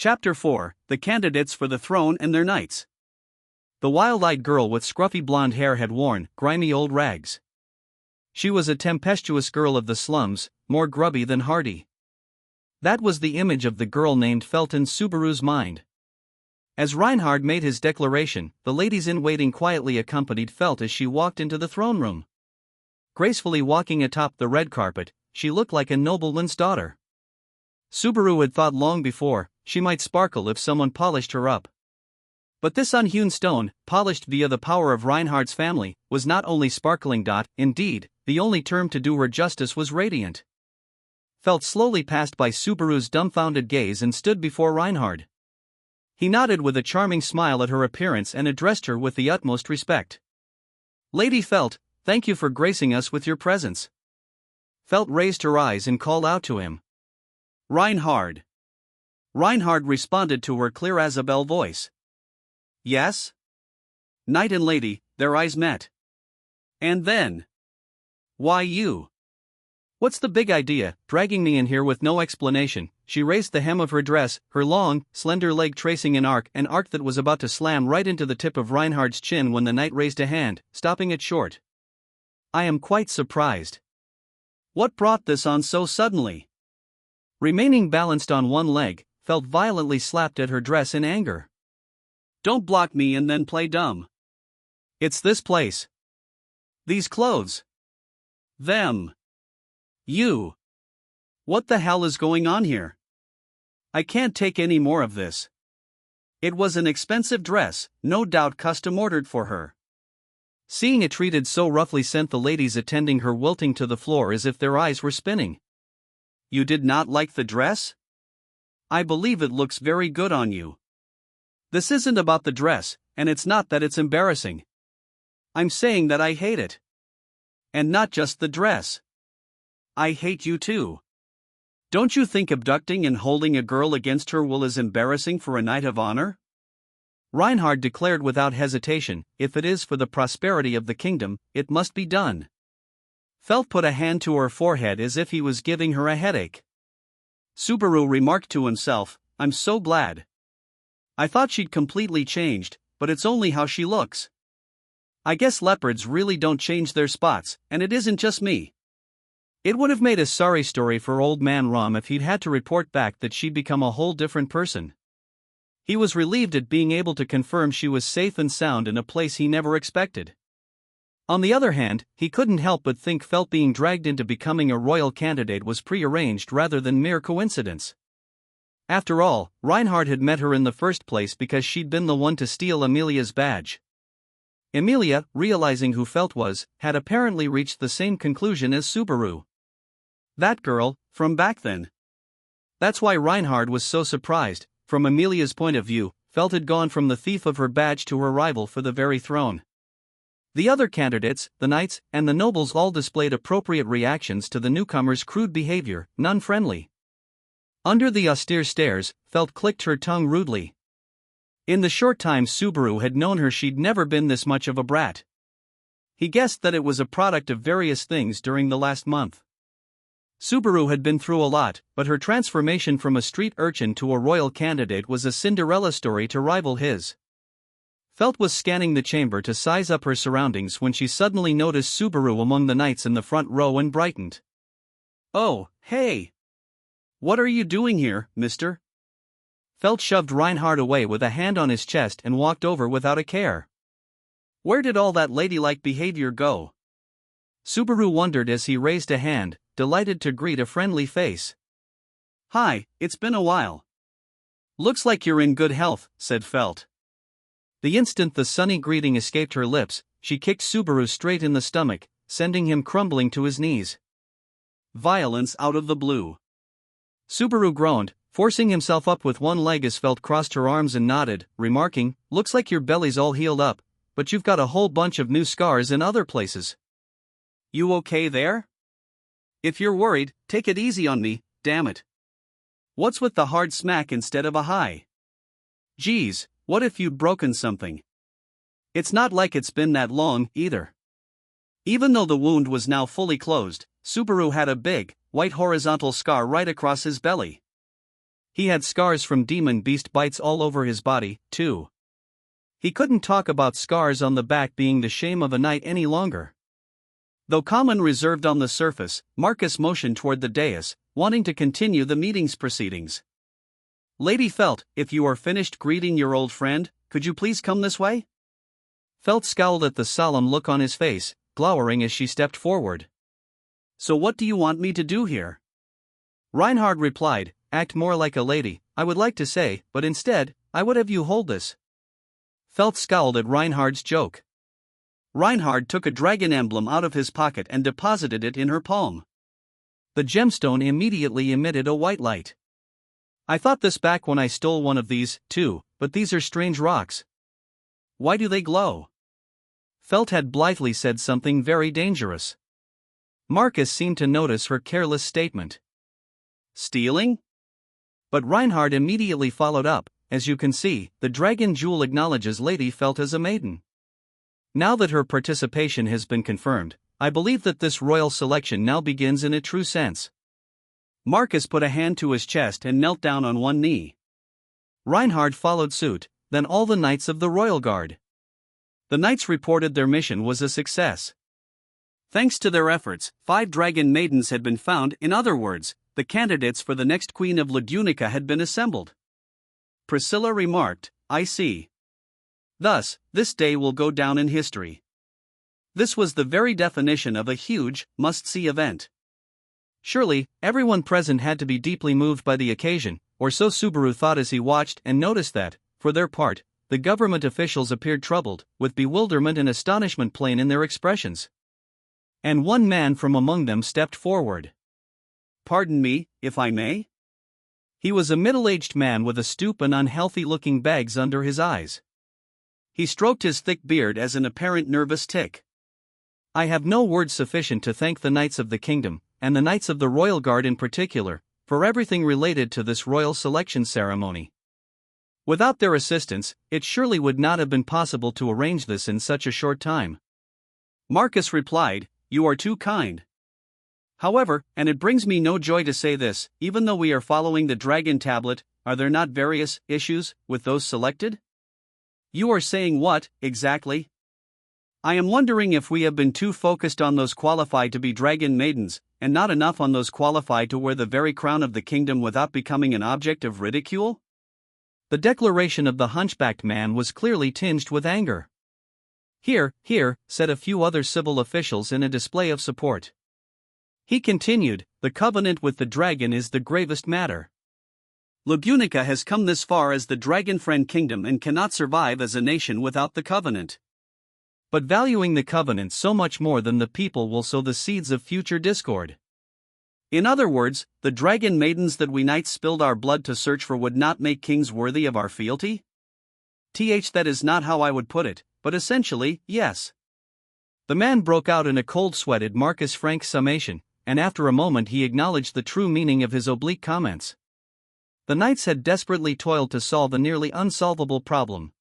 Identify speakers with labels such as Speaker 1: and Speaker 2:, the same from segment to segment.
Speaker 1: Chapter 4, The Candidates for the Throne and Their Knights. The wild-eyed girl with scruffy blonde hair had worn grimy old rags. She was a tempestuous girl of the slums, more grubby than hardy. That was the image of the girl named Felt in Subaru's mind. As Reinhard made his declaration, the ladies-in-waiting quietly accompanied Felt as she walked into the throne room. Gracefully walking atop the red carpet, she looked like a nobleman's daughter. Subaru had thought long before, she might sparkle if someone polished her up. But this unhewn stone, polished via the power of Reinhard's family, was not only sparkling. Indeed, the only term to do her justice was radiant. Felt slowly passed by Subaru's dumbfounded gaze and stood before Reinhard. He nodded with a charming smile at her appearance and addressed her with the utmost respect. "Lady Felt, thank you for gracing us with your presence." Felt raised her eyes and called out to him. "Reinhard." Reinhard responded to her clear as a bell voice. "Yes?" Knight and lady, their eyes met. "And then? Why you? What's the big idea, dragging me in here with no explanation?" She raised the hem of her dress, her long, slender leg tracing an arc that was about to slam right into the tip of Reinhard's chin when the knight raised a hand, stopping it short. "I am quite surprised. What brought this on so suddenly?" Remaining balanced on one leg, Felt violently slapped at her dress in anger. "Don't block me and then play dumb. It's this place. These clothes. Them. You. What the hell is going on here? I can't take any more of this." It was an expensive dress, no doubt custom ordered for her. Seeing it treated so roughly sent the ladies attending her wilting to the floor as if their eyes were spinning. "You did not like the dress? I believe it looks very good on you." "This isn't about the dress, and it's not that it's embarrassing. I'm saying that I hate it. And not just the dress. I hate you too. Don't you think abducting and holding a girl against her will is embarrassing for a knight of honor?" Reinhard declared without hesitation, "If it is for the prosperity of the kingdom, it must be done." Felt put a hand to her forehead as if he was giving her a headache. Subaru remarked to himself, "I'm so glad. I thought she'd completely changed, but it's only how she looks. I guess leopards really don't change their spots, and it isn't just me." It would have made a sorry story for old man Rom if he'd had to report back that she'd become a whole different person. He was relieved at being able to confirm she was safe and sound in a place he never expected. On the other hand, he couldn't help but think Felt being dragged into becoming a royal candidate was prearranged rather than mere coincidence. After all, Reinhard had met her in the first place because she'd been the one to steal Amelia's badge. Amelia, realizing who Felt was, had apparently reached the same conclusion as Subaru. That girl, from back then. That's why Reinhard was so surprised. From Amelia's point of view, Felt had gone from the thief of her badge to her rival for the very throne. The other candidates, the knights, and the nobles all displayed appropriate reactions to the newcomer's crude behavior, none friendly. Under the austere stares, Felt clicked her tongue rudely. In the short time Subaru had known her, she'd never been this much of a brat. He guessed that it was a product of various things during the last month. Subaru had been through a lot, but her transformation from a street urchin to a royal candidate was a Cinderella story to rival his. Felt was scanning the chamber to size up her surroundings when she suddenly noticed Subaru among the knights in the front row and brightened. "Oh, hey! What are you doing here, mister?" Felt shoved Reinhard away with a hand on his chest and walked over without a care. "Where did all that ladylike behavior go?" Subaru wondered as he raised a hand, delighted to greet a friendly face. "Hi, it's been a while." "Looks like you're in good health," said Felt. The instant the sunny greeting escaped her lips, she kicked Subaru straight in the stomach, sending him crumbling to his knees. Violence out of the blue. Subaru groaned, forcing himself up with one leg as Felt crossed her arms and nodded, remarking, "Looks like your belly's all healed up, but you've got a whole bunch of new scars in other places. You okay there? If you're worried, take it easy on me, damn it. What's with the hard smack instead of a high? Geez, what if you'd broken something? It's not like it's been that long, either." Even though the wound was now fully closed, Subaru had a big, white horizontal scar right across his belly. He had scars from demon beast bites all over his body, too. He couldn't talk about scars on the back being the shame of a knight any longer. Though common reserved on the surface, Marcus motioned toward the dais, wanting to continue the meeting's proceedings. Lady Felt, if you are finished greeting your old friend, could you please come this way? Felt scowled at the solemn look on his face, glowering as she stepped forward. So what do you want me to do here? Reinhard replied, act more like a lady, I would like to say, but instead, I would have you hold this. Felt scowled at Reinhard's joke. Reinhard took a dragon emblem out of his pocket and deposited it in her palm. The gemstone immediately emitted a white light. I thought this back when I stole one of these, too, but these are strange rocks. Why do they glow? Felt had blithely said something very dangerous. Marcus seemed to notice her careless statement. Stealing? But Reinhard immediately followed up, as you can see, the dragon jewel acknowledges Lady Felt as a maiden. Now that her participation has been confirmed, I believe that this royal selection now begins in a true sense. Marcus put a hand to his chest and knelt down on one knee. Reinhard followed suit, then all the knights of the royal guard. The knights reported their mission was a success. Thanks to their efforts, 5 dragon maidens had been found, in other words, the candidates for the next queen of Lugunica had been assembled. Priscilla remarked, I see. Thus, this day will go down in history. This was the very definition of a huge, must-see event. Surely, everyone present had to be deeply moved by the occasion, or so Subaru thought as he watched and noticed that, for their part, the government officials appeared troubled, with bewilderment and astonishment plain in their expressions. And one man from among them stepped forward. Pardon me, if I may? He was a middle-aged man with a stoop and unhealthy-looking bags under his eyes. He stroked his thick beard as an apparent nervous tic. I have no words sufficient to thank the knights of the kingdom, and the knights of the royal guard in particular, for everything related to this royal selection ceremony. Without their assistance, it surely would not have been possible to arrange this in such a short time. Marcus replied, You are too kind. However, and it brings me no joy to say this, even though we are following the dragon tablet, are there not various issues with those selected? You are saying what, exactly? I am wondering if we have been too focused on those qualified to be dragon maidens, and not enough on those qualified to wear the very crown of the kingdom without becoming an object of ridicule? The declaration of the hunchbacked man was clearly tinged with anger. Here, said a few other civil officials in a display of support. He continued, the covenant with the dragon is the gravest matter. Lugunica has come this far as the dragon-friend kingdom and cannot survive as a nation without the covenant. But valuing the covenant so much more than the people will sow the seeds of future discord. In other words, the dragon maidens that we knights spilled our blood to search for would not make kings worthy of our fealty? That is not how I would put it, but essentially, yes. The man broke out in a cold-sweated Marcus Frank summation, and after a moment he acknowledged the true meaning of his oblique comments. The knights had desperately toiled to solve a nearly unsolvable problem.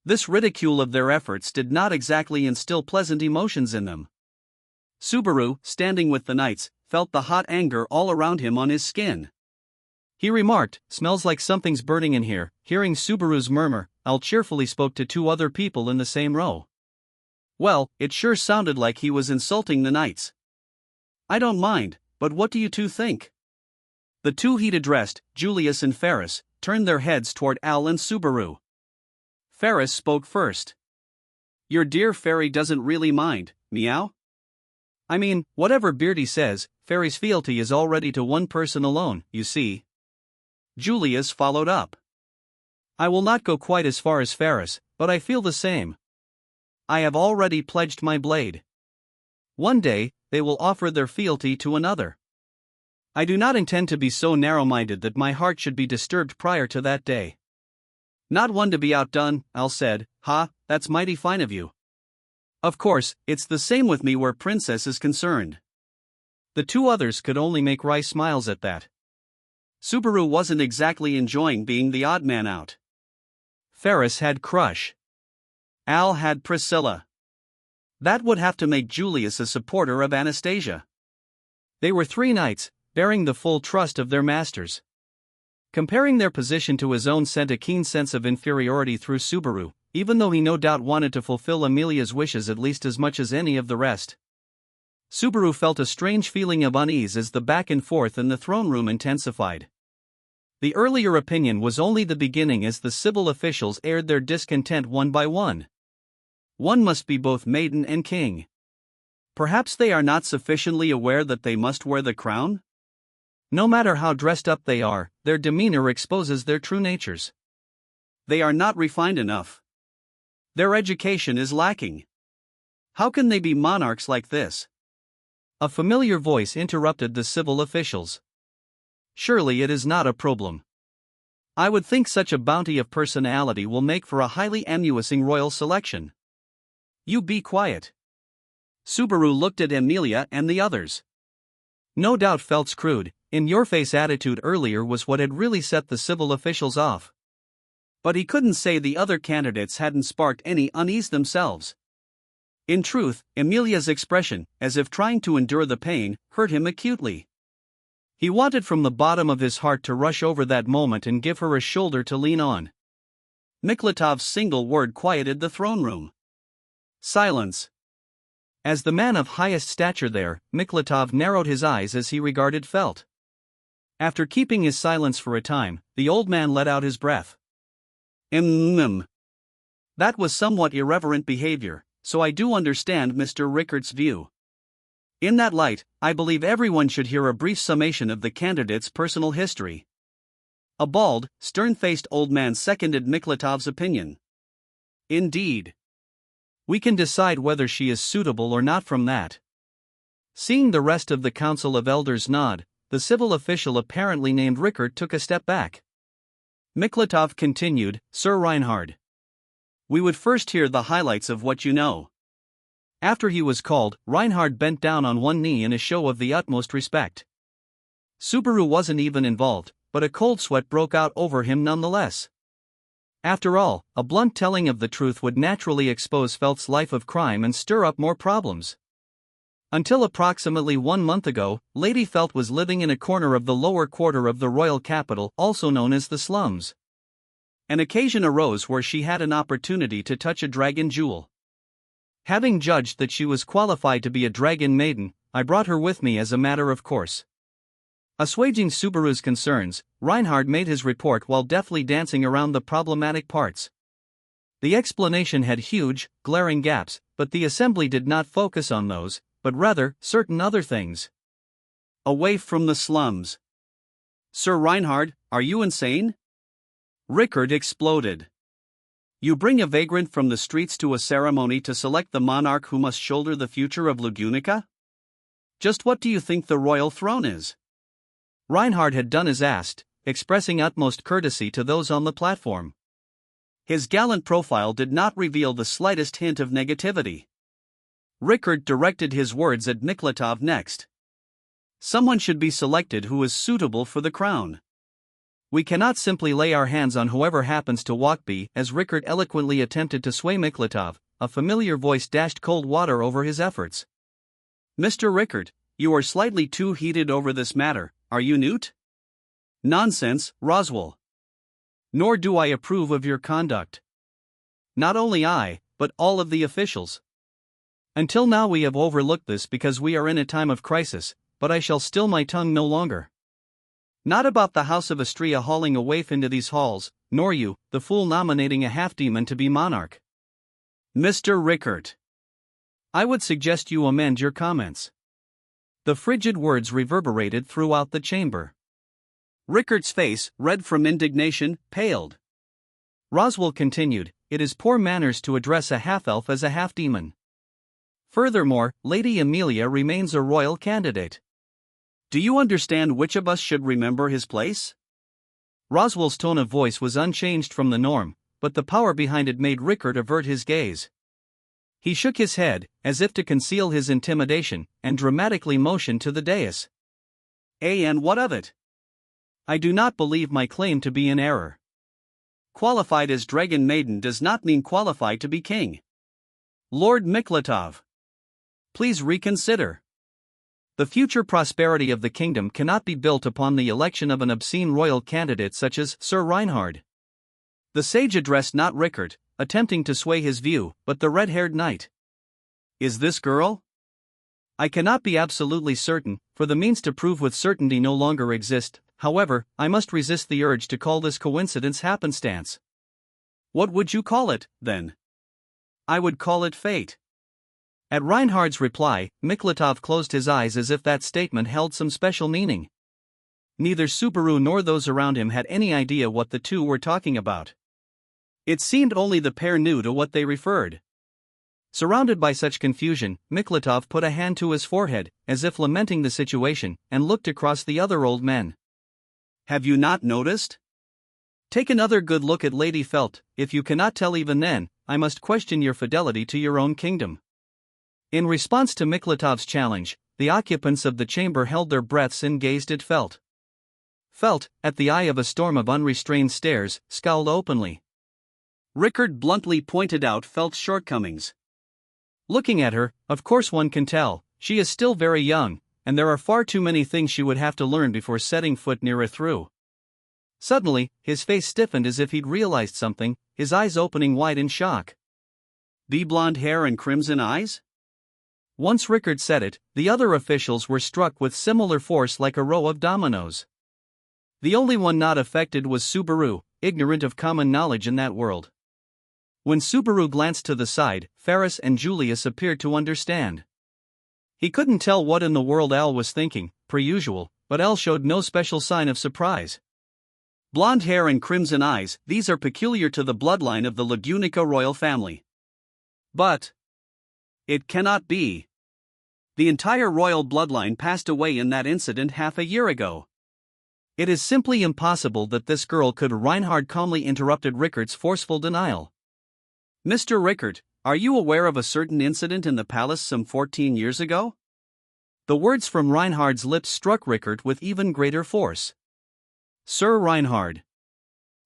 Speaker 1: This ridicule of their efforts did not exactly instill pleasant emotions in them. Subaru, standing with the knights, felt the hot anger all around him on his skin. He remarked, smells like something's burning in here. Hearing Subaru's murmur, Al cheerfully spoke to 2 other people in the same row. Well, it sure sounded like he was insulting the knights. I don't mind, but what do you 2 think? The 2 he'd addressed, Julius and Ferris, turned their heads toward Al and Subaru. Ferris spoke first. Your dear fairy doesn't really mind, meow? I mean, whatever Beardy says, Fairy's fealty is already to one person alone, you see. Julius followed up. I will not go quite as far as Ferris, but I feel the same. I have already pledged my blade. One day, they will offer their fealty to another. I do not intend to be so narrow-minded that my heart should be disturbed prior to that day. Not one to be outdone, Al said. Ha, that's mighty fine of you. Of course, it's the same with me where Princess is concerned. The 2 others could only make wry smiles at that. Subaru wasn't exactly enjoying being the odd man out. Ferris had Crush. Al had Priscilla. That would have to make Julius a supporter of Anastasia. They were 3 knights, bearing the full trust of their masters. Comparing their position to his own sent a keen sense of inferiority through Subaru, even though he no doubt wanted to fulfill Amelia's wishes at least as much as any of the rest. Subaru felt a strange feeling of unease as the back and forth in the throne room intensified. The earlier opinion was only the beginning as the civil officials aired their discontent one by one. One must be both maiden and king. Perhaps they are not sufficiently aware that they must wear the crown? No matter how dressed up they are, their demeanor exposes their true natures. They are not refined enough. Their education is lacking. How can they be monarchs like this? A familiar voice interrupted the civil officials. Surely it is not a problem. I would think such a bounty of personality will make for a highly amusing royal selection. You be quiet. Subaru looked at Amelia and the others. No doubt Felt's crude, in-your-face attitude earlier was what had really set the civil officials off. But he couldn't say the other candidates hadn't sparked any unease themselves. In truth, Amelia's expression, as if trying to endure the pain, hurt him acutely. He wanted from the bottom of his heart to rush over that moment and give her a shoulder to lean on. Miklatov's single word quieted the throne room. Silence. As the man of highest stature there, Miklatov narrowed his eyes as he regarded Felt. After keeping his silence for a time, the old man let out his breath. That was somewhat irreverent behavior, so I do understand Mr. Rickert's view. In that light, I believe everyone should hear a brief summation of the candidate's personal history. A bald, stern-faced old man seconded Miklatov's opinion. Indeed. We can decide whether she is suitable or not from that. Seeing the rest of the council of elders nod, the civil official apparently named Rickert took a step back. Miklatov continued, Sir Reinhard. We would first hear the highlights of what you know. After he was called, Reinhard bent down on one knee in a show of the utmost respect. Subaru wasn't even involved, but a cold sweat broke out over him nonetheless. After all, a blunt telling of the truth would naturally expose Felt's life of crime and stir up more problems. Until approximately 1 month ago, Lady Felt was living in a corner of the lower quarter of the royal capital, also known as the slums. An occasion arose where she had an opportunity to touch a dragon jewel. Having judged that she was qualified to be a dragon maiden, I brought her with me as a matter of course. Assuaging Subaru's concerns, Reinhard made his report while deftly dancing around the problematic parts. The explanation had huge, glaring gaps, but the assembly did not focus on those, but rather, certain other things. Away from the slums. Sir Reinhard, are you insane? Rickert exploded. You bring a vagrant from the streets to a ceremony to select the monarch who must shoulder the future of Lugunica? Just what do you think the royal throne is? Reinhard had done as asked, expressing utmost courtesy to those on the platform. His gallant profile did not reveal the slightest hint of negativity. Rickert directed his words at Miklatov next. Someone should be selected who is suitable for the crown. We cannot simply lay our hands on whoever happens to walk by, as Rickert eloquently attempted to sway Miklatov. A familiar voice dashed cold water over his efforts. Mr. Rickert, you are slightly too heated over this matter, are you Newt? Nonsense, Roswell. Nor do I approve of your conduct. Not only I, but all of the officials. Until now we have overlooked this because we are in a time of crisis, but I shall still my tongue no longer. Not about the House of Astria hauling a waif into these halls, nor you, the fool nominating a half-demon to be monarch. Mr. Rickert. I would suggest you amend your comments. The frigid words reverberated throughout the chamber. Rickert's face, red from indignation, paled. Roswell continued, it is poor manners to address a half-elf as a half-demon. Furthermore, Lady Amelia remains a royal candidate. Do you understand which of us should remember his place? Roswell's tone of voice was unchanged from the norm, but the power behind it made Rickert avert his gaze. He shook his head, as if to conceal his intimidation, and dramatically motioned to the dais. And what of it? I do not believe my claim to be in error. Qualified as Dragon Maiden does not mean qualified to be king. Lord Miklatov. Please reconsider. The future prosperity of the kingdom cannot be built upon the election of an obscene royal candidate such as Sir Reinhard. The sage addressed not Rickert, attempting to sway his view, but the red-haired knight. Is this girl? I cannot be absolutely certain, for the means to prove with certainty no longer exist. However, I must resist the urge to call this coincidence happenstance. What would you call it, then? I would call it fate. At Reinhard's reply, Miklatov closed his eyes as if that statement held some special meaning. Neither Subaru nor those around him had any idea what the two were talking about. It seemed only the pair knew to what they referred. Surrounded by such confusion, Miklatov put a hand to his forehead, as if lamenting the situation, and looked across the other old men. Have you not noticed? Take another good look at Lady Felt. If you cannot tell even then, I must question your fidelity to your own kingdom. In response to Miklatov's challenge, the occupants of the chamber held their breaths and gazed at Felt. Felt, at the eye of a storm of unrestrained stares, scowled openly. Rickert bluntly pointed out Felt's shortcomings. Looking at her, of course one can tell, she is still very young, and there are far too many things she would have to learn before setting foot near a through. Suddenly, his face stiffened as if he'd realized something, his eyes opening wide in shock. The blonde hair and crimson eyes? Once Rickert said it, the other officials were struck with similar force like a row of dominoes. The only one not affected was Subaru, ignorant of common knowledge in that world. When Subaru glanced to the side, Ferris and Julius appeared to understand. He couldn't tell what in the world Al was thinking, per usual, but Al showed no special sign of surprise. Blonde hair and crimson eyes, these are peculiar to the bloodline of the Lagunica royal family. But it cannot be. The entire royal bloodline passed away in that incident half a year ago. It is simply impossible that this girl could. Reinhard calmly interrupted Rickert's forceful denial. Mr. Rickert, are you aware of a certain incident in the palace some 14 years ago? The words from Reinhard's lips struck Rickert with even greater force. Sir Reinhard.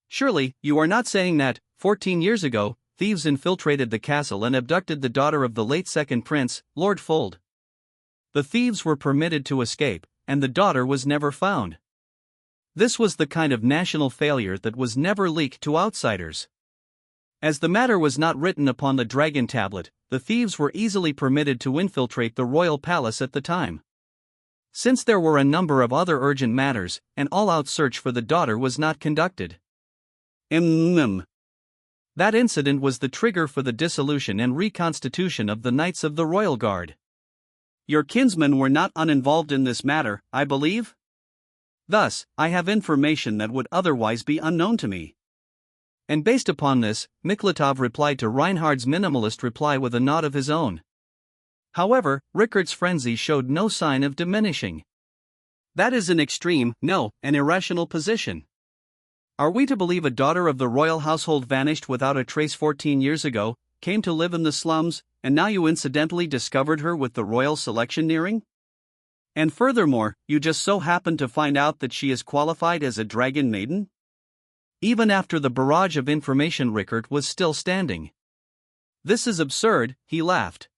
Speaker 1: Surely, you are not saying that, 14 years ago, thieves infiltrated the castle and abducted the daughter of the late second prince, Lord Fold. The thieves were permitted to escape, and the daughter was never found. This was the kind of national failure that was never leaked to outsiders. As the matter was not written upon the dragon tablet, the thieves were easily permitted to infiltrate the royal palace at the time. Since there were a number of other urgent matters, an all-out search for the daughter was not conducted. That incident was the trigger for the dissolution and reconstitution of the Knights of the Royal Guard. Your kinsmen were not uninvolved in this matter, I believe? Thus, I have information that would otherwise be unknown to me. And based upon this, Miklatov replied to Reinhard's minimalist reply with a nod of his own. However, Rickert's frenzy showed no sign of diminishing. That is an extreme, no, an irrational position. Are we to believe a daughter of the royal household vanished without a trace 14 years ago, came to live in the slums, and now you incidentally discovered her with the royal selection nearing? And furthermore, you just so happened to find out that she is qualified as a dragon maiden? Even after the barrage of information, Rickert was still standing. This is absurd, he laughed.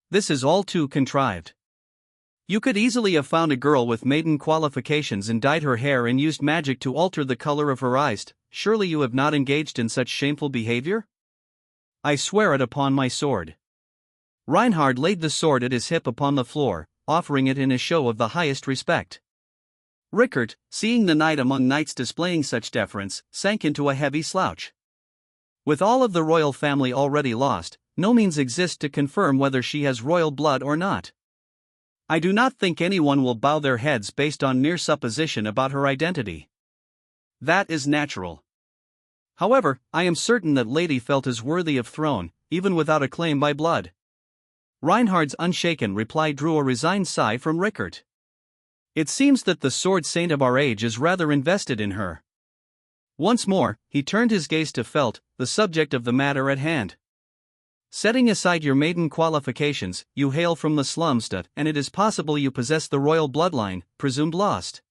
Speaker 1: This is all too contrived. You could easily have found a girl with maiden qualifications and dyed her hair and used magic to alter the color of her eyes. Surely you have not engaged in such shameful behavior? I swear it upon my sword. Reinhard laid the sword at his hip upon the floor, offering it in a show of the highest respect. Rickert, seeing the knight among knights displaying such deference, sank into a heavy slouch. With all of the royal family already lost, no means exist to confirm whether she has royal blood or not. I do not think anyone will bow their heads based on mere supposition about her identity. That is natural. However, I am certain that Lady Felt is worthy of throne, even without a claim by blood. Reinhard's unshaken reply drew a resigned sigh from Rickert. It seems that the sword saint of our age is rather invested in her. Once more, he turned his gaze to Felt, the subject of the matter at hand. Setting aside your maiden qualifications, you hail from the slumstead, and it is possible you possess the royal bloodline, presumed lost.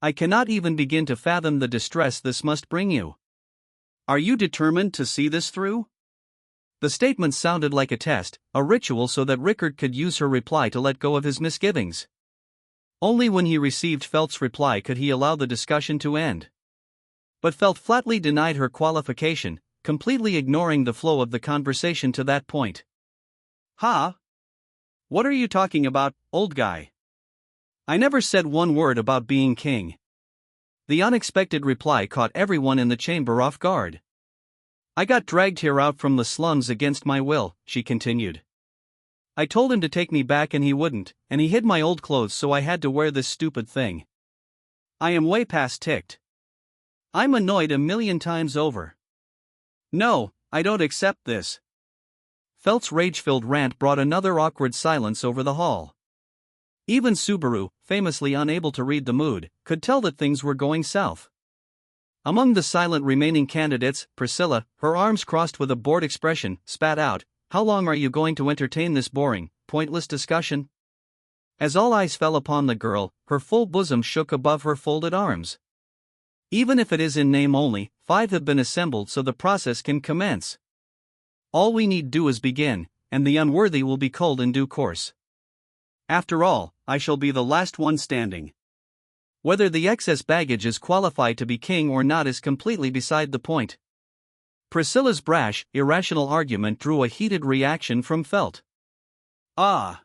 Speaker 1: I cannot even begin to fathom the distress this must bring you. Are you determined to see this through? The statement sounded like a test, a ritual so that Rickard could use her reply to let go of his misgivings. Only when he received Felt's reply could he allow the discussion to end. But Felt flatly denied her qualification, completely ignoring the flow of the conversation to that point. "Huh? What are you talking about, old guy? I never said one word about being king." The unexpected reply caught everyone in the chamber off guard. "I got dragged here out from the slums against my will," she continued. "I told him to take me back and he wouldn't, and he hid my old clothes so I had to wear this stupid thing. I am way past ticked. I'm annoyed a million times over. No, I don't accept this." Felt's rage-filled rant brought another awkward silence over the hall. Even Subaru, famously unable to read the mood, could tell that things were going south. Among the silent remaining candidates, Priscilla, her arms crossed with a bored expression, spat out, "How long are you going to entertain this boring, pointless discussion?" As all eyes fell upon the girl, her full bosom shook above her folded arms. "Even if it is in name only, 5 have been assembled so the process can commence. All we need do is begin, and the unworthy will be culled in due course. After all, I shall be the last one standing. Whether the excess baggage is qualified to be king or not is completely beside the point." Priscilla's brash, irrational argument drew a heated reaction from Felt. "Ah!"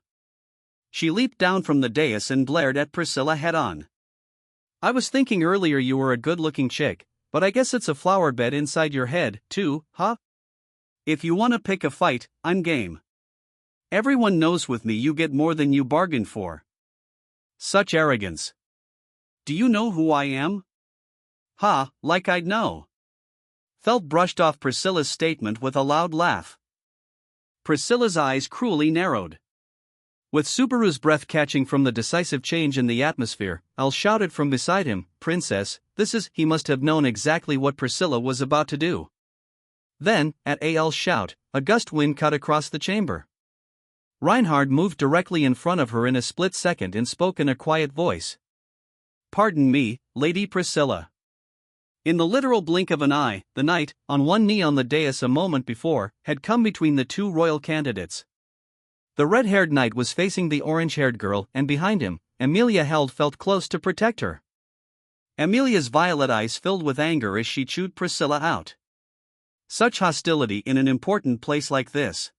Speaker 1: She leaped down from the dais and glared at Priscilla head-on. "I was thinking earlier you were a good-looking chick, but I guess it's a flower bed inside your head, too, huh? If you wanna pick a fight, I'm game. Everyone knows with me you get more than you bargained for." Such arrogance. "Do you know who I am?" "Ha, like I'd know." Felt brushed off Priscilla's statement with a loud laugh. Priscilla's eyes cruelly narrowed. With Subaru's breath catching from the decisive change in the atmosphere, Al shouted from beside him, "Princess, this is..." He must have known exactly what Priscilla was about to do. Then, at Al's shout, a gust wind cut across the chamber. Reinhard moved directly in front of her in a split second and spoke in a quiet voice. "Pardon me, Lady Priscilla." In the literal blink of an eye, the knight, on one knee on the dais a moment before, had come between the two royal candidates. The red-haired knight was facing the orange-haired girl, and behind him, Emilia held Felt close to protect her. Emilia's violet eyes filled with anger as she chewed Priscilla out. Such hostility in an important place like this.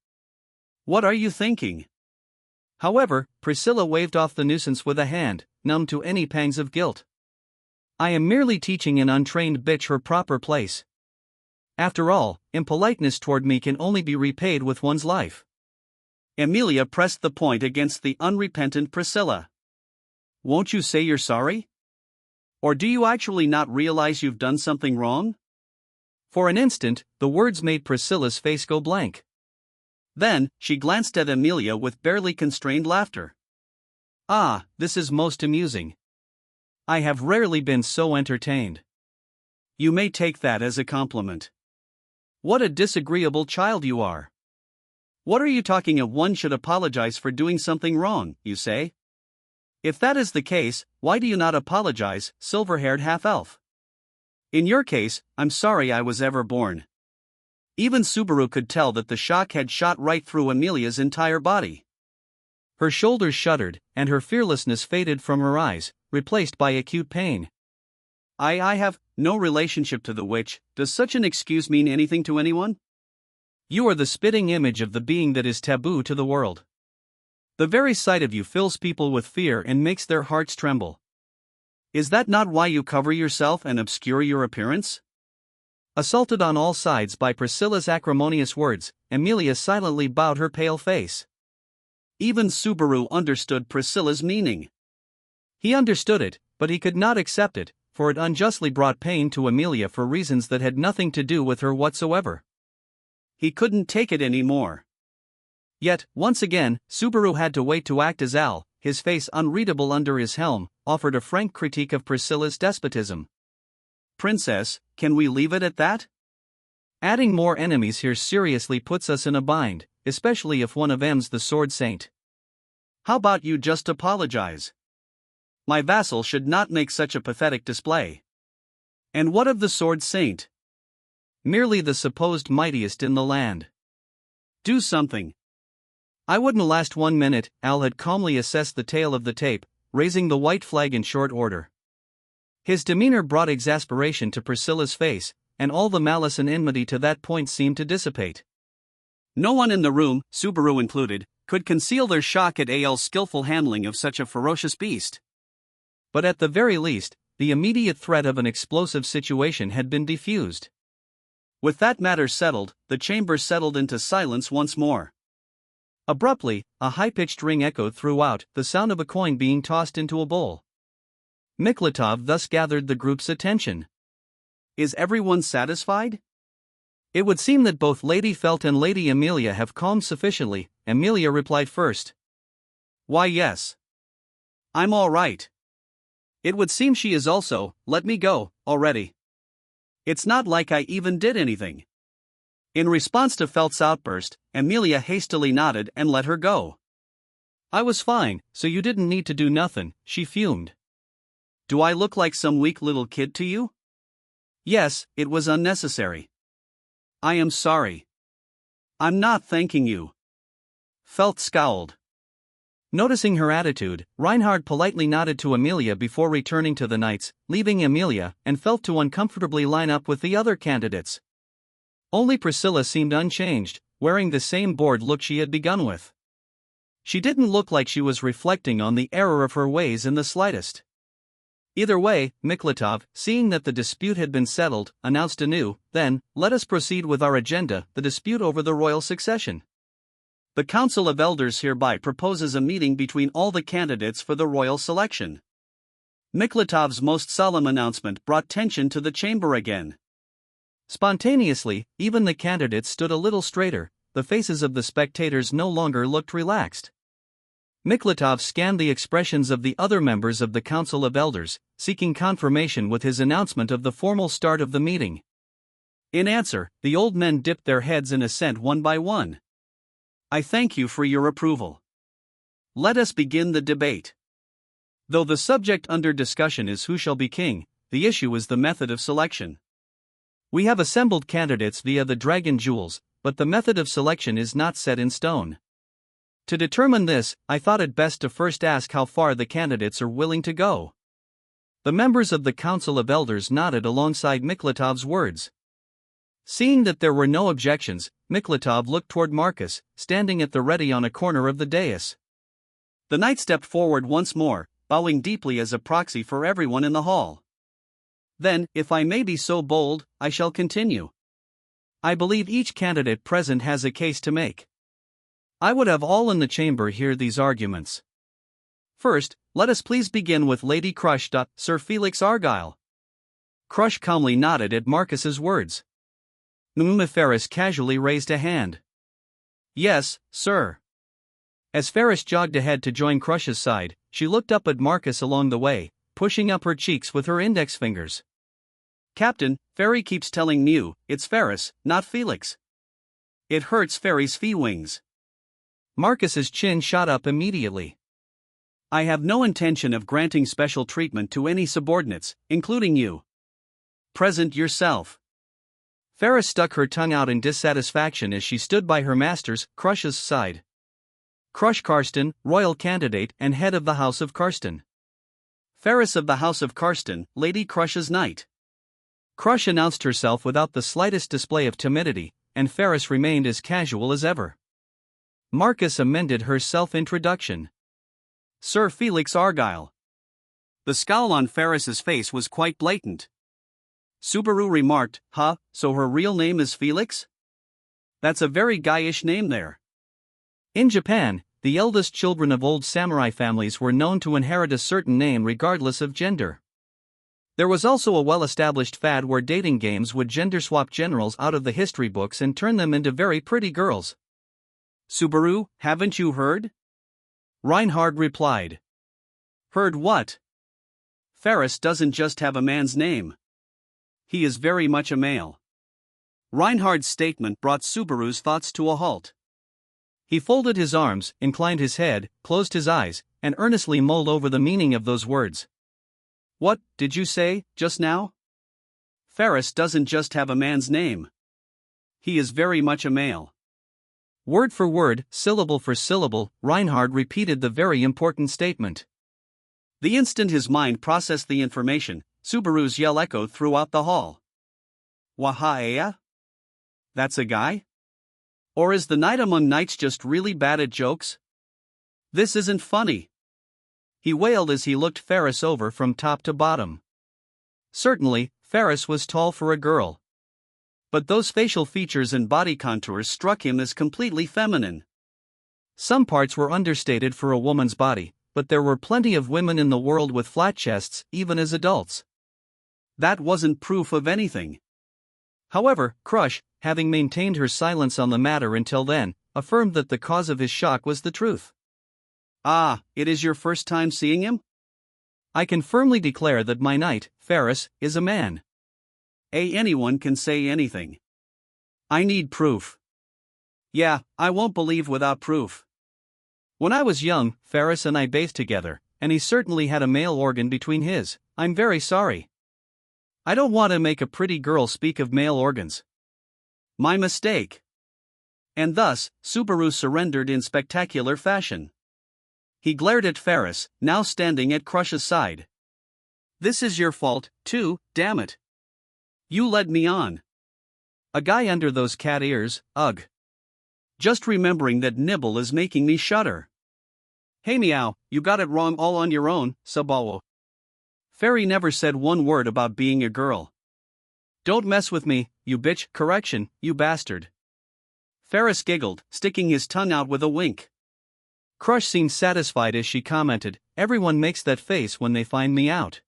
Speaker 1: What are you thinking? However, Priscilla waved off the nuisance with a hand, numb to any pangs of guilt. "I am merely teaching an untrained bitch her proper place. After all, impoliteness toward me can only be repaid with one's life." Emilia pressed the point against the unrepentant Priscilla. "Won't you say you're sorry? Or do you actually not realize you've done something wrong?" For an instant, the words made Priscilla's face go blank. Then, she glanced at Emilia with barely constrained laughter. "Ah, this is most amusing. I have rarely been so entertained. You may take that as a compliment. What a disagreeable child you are. What are you talking of? One should apologize for doing something wrong, you say? If that is the case, why do you not apologize, silver-haired half-elf? In your case, I'm sorry I was ever born." Even Subaru could tell that the shock had shot right through Emilia's entire body. Her shoulders shuddered, and her fearlessness faded from her eyes, replaced by acute pain. I have no relationship to the witch. Does such an excuse mean anything to anyone? You are the spitting image of the being that is taboo to the world. The very sight of you fills people with fear and makes their hearts tremble. Is that not why you cover yourself and obscure your appearance?" Assaulted on all sides by Priscilla's acrimonious words, Emilia silently bowed her pale face. Even Subaru understood Priscilla's meaning. He understood it, but he could not accept it, for it unjustly brought pain to Emilia for reasons that had nothing to do with her whatsoever. He couldn't take it anymore. Yet, once again, Subaru had to wait to act as Al, his face unreadable under his helm, offered a frank critique of Priscilla's despotism. "Princess, can we leave it at that? Adding more enemies here seriously puts us in a bind, especially if one of them's the Sword Saint. How about you just apologize? My vassal should not make such a pathetic display. And what of the Sword Saint? Merely the supposed mightiest in the land. Do something. I wouldn't last 1 minute, Al had calmly assessed the tail of the tape, raising the white flag in short order. His demeanor brought exasperation to Priscilla's face, and all the malice and enmity to that point seemed to dissipate. No one in the room, Subaru included, could conceal their shock at Al's skillful handling of such a ferocious beast. But at the very least, the immediate threat of an explosive situation had been defused. With that matter settled, the chamber settled into silence once more. Abruptly, a high-pitched ring echoed throughout, the sound of a coin being tossed into a bowl. Miklatov thus gathered the group's attention. Is everyone satisfied? It would seem that both Lady Felt and Lady Amelia have calmed sufficiently, Amelia replied first. Why yes. I'm all right. It would seem she is also, let me go, already. It's not like I even did anything. In response to Felt's outburst, Amelia hastily nodded and let her go. I was fine, so you didn't need to do nothing, she fumed. Do I look like some weak little kid to you? Yes, it was unnecessary. I am sorry. I'm not thanking you. Felt scowled. Noticing her attitude, Reinhard politely nodded to Amelia before returning to the knights, leaving Amelia and Felt to uncomfortably line up with the other candidates. Only Priscilla seemed unchanged, wearing the same bored look she had begun with. She didn't look like she was reflecting on the error of her ways in the slightest. Either way, Miklatov, seeing that the dispute had been settled, announced anew, then, let us proceed with our agenda, the dispute over the royal succession. The Council of Elders hereby proposes a meeting between all the candidates for the royal selection. Miklatov's most solemn announcement brought tension to the chamber again. Spontaneously, even the candidates stood a little straighter, the faces of the spectators no longer looked relaxed. Miklatov scanned the expressions of the other members of the Council of Elders, seeking confirmation with his announcement of the formal start of the meeting. In answer, the old men dipped their heads in assent one by one. I thank you for your approval. Let us begin the debate. Though the subject under discussion is who shall be king, the issue is the method of selection. We have assembled candidates via the dragon jewels, but the method of selection is not set in stone. To determine this, I thought it best to first ask how far the candidates are willing to go. The members of the Council of Elders nodded alongside Miklatov's words. Seeing that there were no objections, Miklatov looked toward Marcus, standing at the ready on a corner of the dais. The knight stepped forward once more, bowing deeply as a proxy for everyone in the hall. Then, if I may be so bold, I shall continue. I believe each candidate present has a case to make. I would have all in the chamber hear these arguments. First, let us please begin with Lady Crush. Sir Felix Argyle. Crush calmly nodded at Marcus's words. Ferris casually raised a hand. Yes, sir. As Ferris jogged ahead to join Crush's side, she looked up at Marcus along the way, pushing up her cheeks with her index fingers. Captain, Ferry keeps telling Mew, it's Ferris, not Felix. It hurts Ferry's fee-wings. Marcus's chin shot up immediately. I have no intention of granting special treatment to any subordinates, including you. Present yourself. Ferris stuck her tongue out in dissatisfaction as she stood by her master's, Crush's side. Crush Karsten, royal candidate and head of the House of Karsten. Ferris of the House of Karsten, Lady Crush's knight. Crush announced herself without the slightest display of timidity, and Ferris remained as casual as ever. Marcus amended her self-introduction. Sir Felix Argyle. The scowl on Ferris's face was quite blatant. Subaru remarked, so her real name is Felix? That's a very guyish name there. In Japan, the eldest children of old samurai families were known to inherit a certain name regardless of gender. There was also a well-established fad where dating games would gender-swap generals out of the history books and turn them into very pretty girls. Subaru, haven't you heard? Reinhard replied. Heard what? Ferris doesn't just have a man's name. He is very much a male. Reinhard's statement brought Subaru's thoughts to a halt. He folded his arms, inclined his head, closed his eyes, and earnestly mulled over the meaning of those words. What did you say, just now? Ferris doesn't just have a man's name. He is very much a male. Word for word, syllable for syllable, Reinhard repeated the very important statement. The instant his mind processed the information, Subaru's yell echoed throughout the hall. Wahaea? That's a guy? Or is the knight among knights just really bad at jokes? This isn't funny. He wailed as he looked Ferris over from top to bottom. Certainly, Ferris was tall for a girl. But those facial features and body contours struck him as completely feminine. Some parts were understated for a woman's body, but there were plenty of women in the world with flat chests, even as adults. That wasn't proof of anything. However, Crush, having maintained her silence on the matter until then, affirmed that the cause of his shock was the truth. Ah, it is your first time seeing him? I can firmly declare that my knight, Ferris, is a man. Anyone can say anything. I need proof. Yeah, I won't believe without proof. When I was young, Ferris and I bathed together, and he certainly had a male organ between his. I'm very sorry. I don't want to make a pretty girl speak of male organs. My mistake. And thus, Subaru surrendered in spectacular fashion. He glared at Ferris, now standing at Crush's side. This is your fault, too, damn it. You led me on. A guy under those cat ears, ugh. Just remembering that nibble is making me shudder. Hey meow, you got it wrong all on your own, Subaru. Fairy never said one word about being a girl. Don't mess with me, you bitch, correction, you bastard. Ferris giggled, sticking his tongue out with a wink. Crush seemed satisfied as she commented, everyone makes that face when they find me out.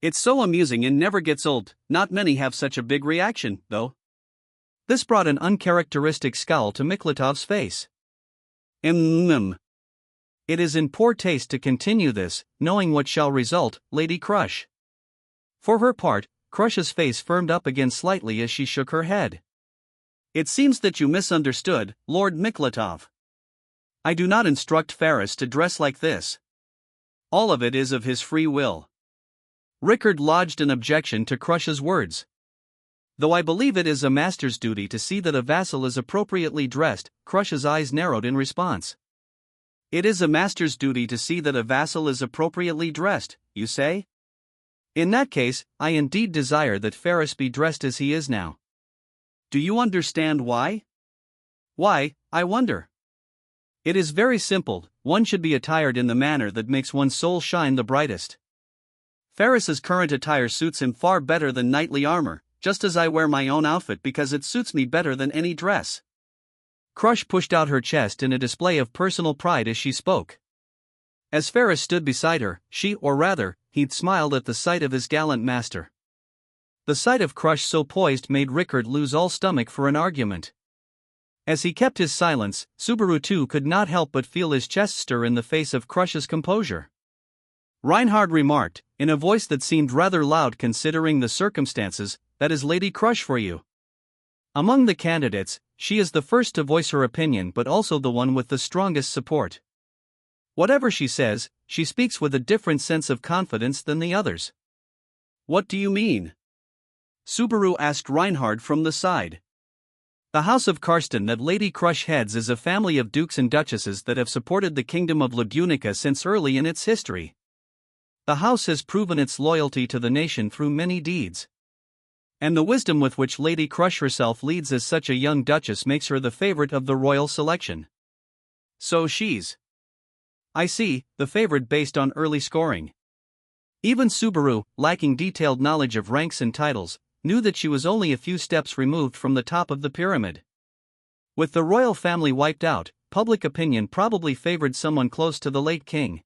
Speaker 1: It's so amusing and never gets old, not many have such a big reaction, though. This brought an uncharacteristic scowl to Miklatov's face. It is in poor taste to continue this, knowing what shall result, Lady Crush. For her part, Crush's face firmed up again slightly as she shook her head. It seems that you misunderstood, Lord Miklatov. I do not instruct Ferris to dress like this. All of it is of his free will. Rickard lodged an objection to Crush's words. Though I believe it is a master's duty to see that a vassal is appropriately dressed, Crush's eyes narrowed in response. It is a master's duty to see that a vassal is appropriately dressed, you say? In that case, I indeed desire that Ferris be dressed as he is now. Do you understand why? Why, I wonder. It is very simple, one should be attired in the manner that makes one's soul shine the brightest. Ferris's current attire suits him far better than knightly armor, just as I wear my own outfit because it suits me better than any dress. Crush pushed out her chest in a display of personal pride as she spoke. As Ferris stood beside her, he'd smiled at the sight of his gallant master. The sight of Crush so poised made Rickard lose all stomach for an argument. As he kept his silence, Subaru too could not help but feel his chest stir in the face of Crush's composure. Reinhard remarked, in a voice that seemed rather loud considering the circumstances, that is Lady Crush for you. Among the candidates, she is the first to voice her opinion but also the one with the strongest support. Whatever she says, she speaks with a different sense of confidence than the others. What do you mean? Subaru asked Reinhard from the side. The House of Karsten that Lady Crush heads is a family of dukes and duchesses that have supported the kingdom of Lubunica since early in its history. The house has proven its loyalty to the nation through many deeds. And the wisdom with which Lady Crush herself leads as such a young duchess makes her the favorite of the royal selection. So she's, I see, the favorite based on early scoring. Even Subaru, lacking detailed knowledge of ranks and titles, knew that she was only a few steps removed from the top of the pyramid. With the royal family wiped out, public opinion probably favored someone close to the late king.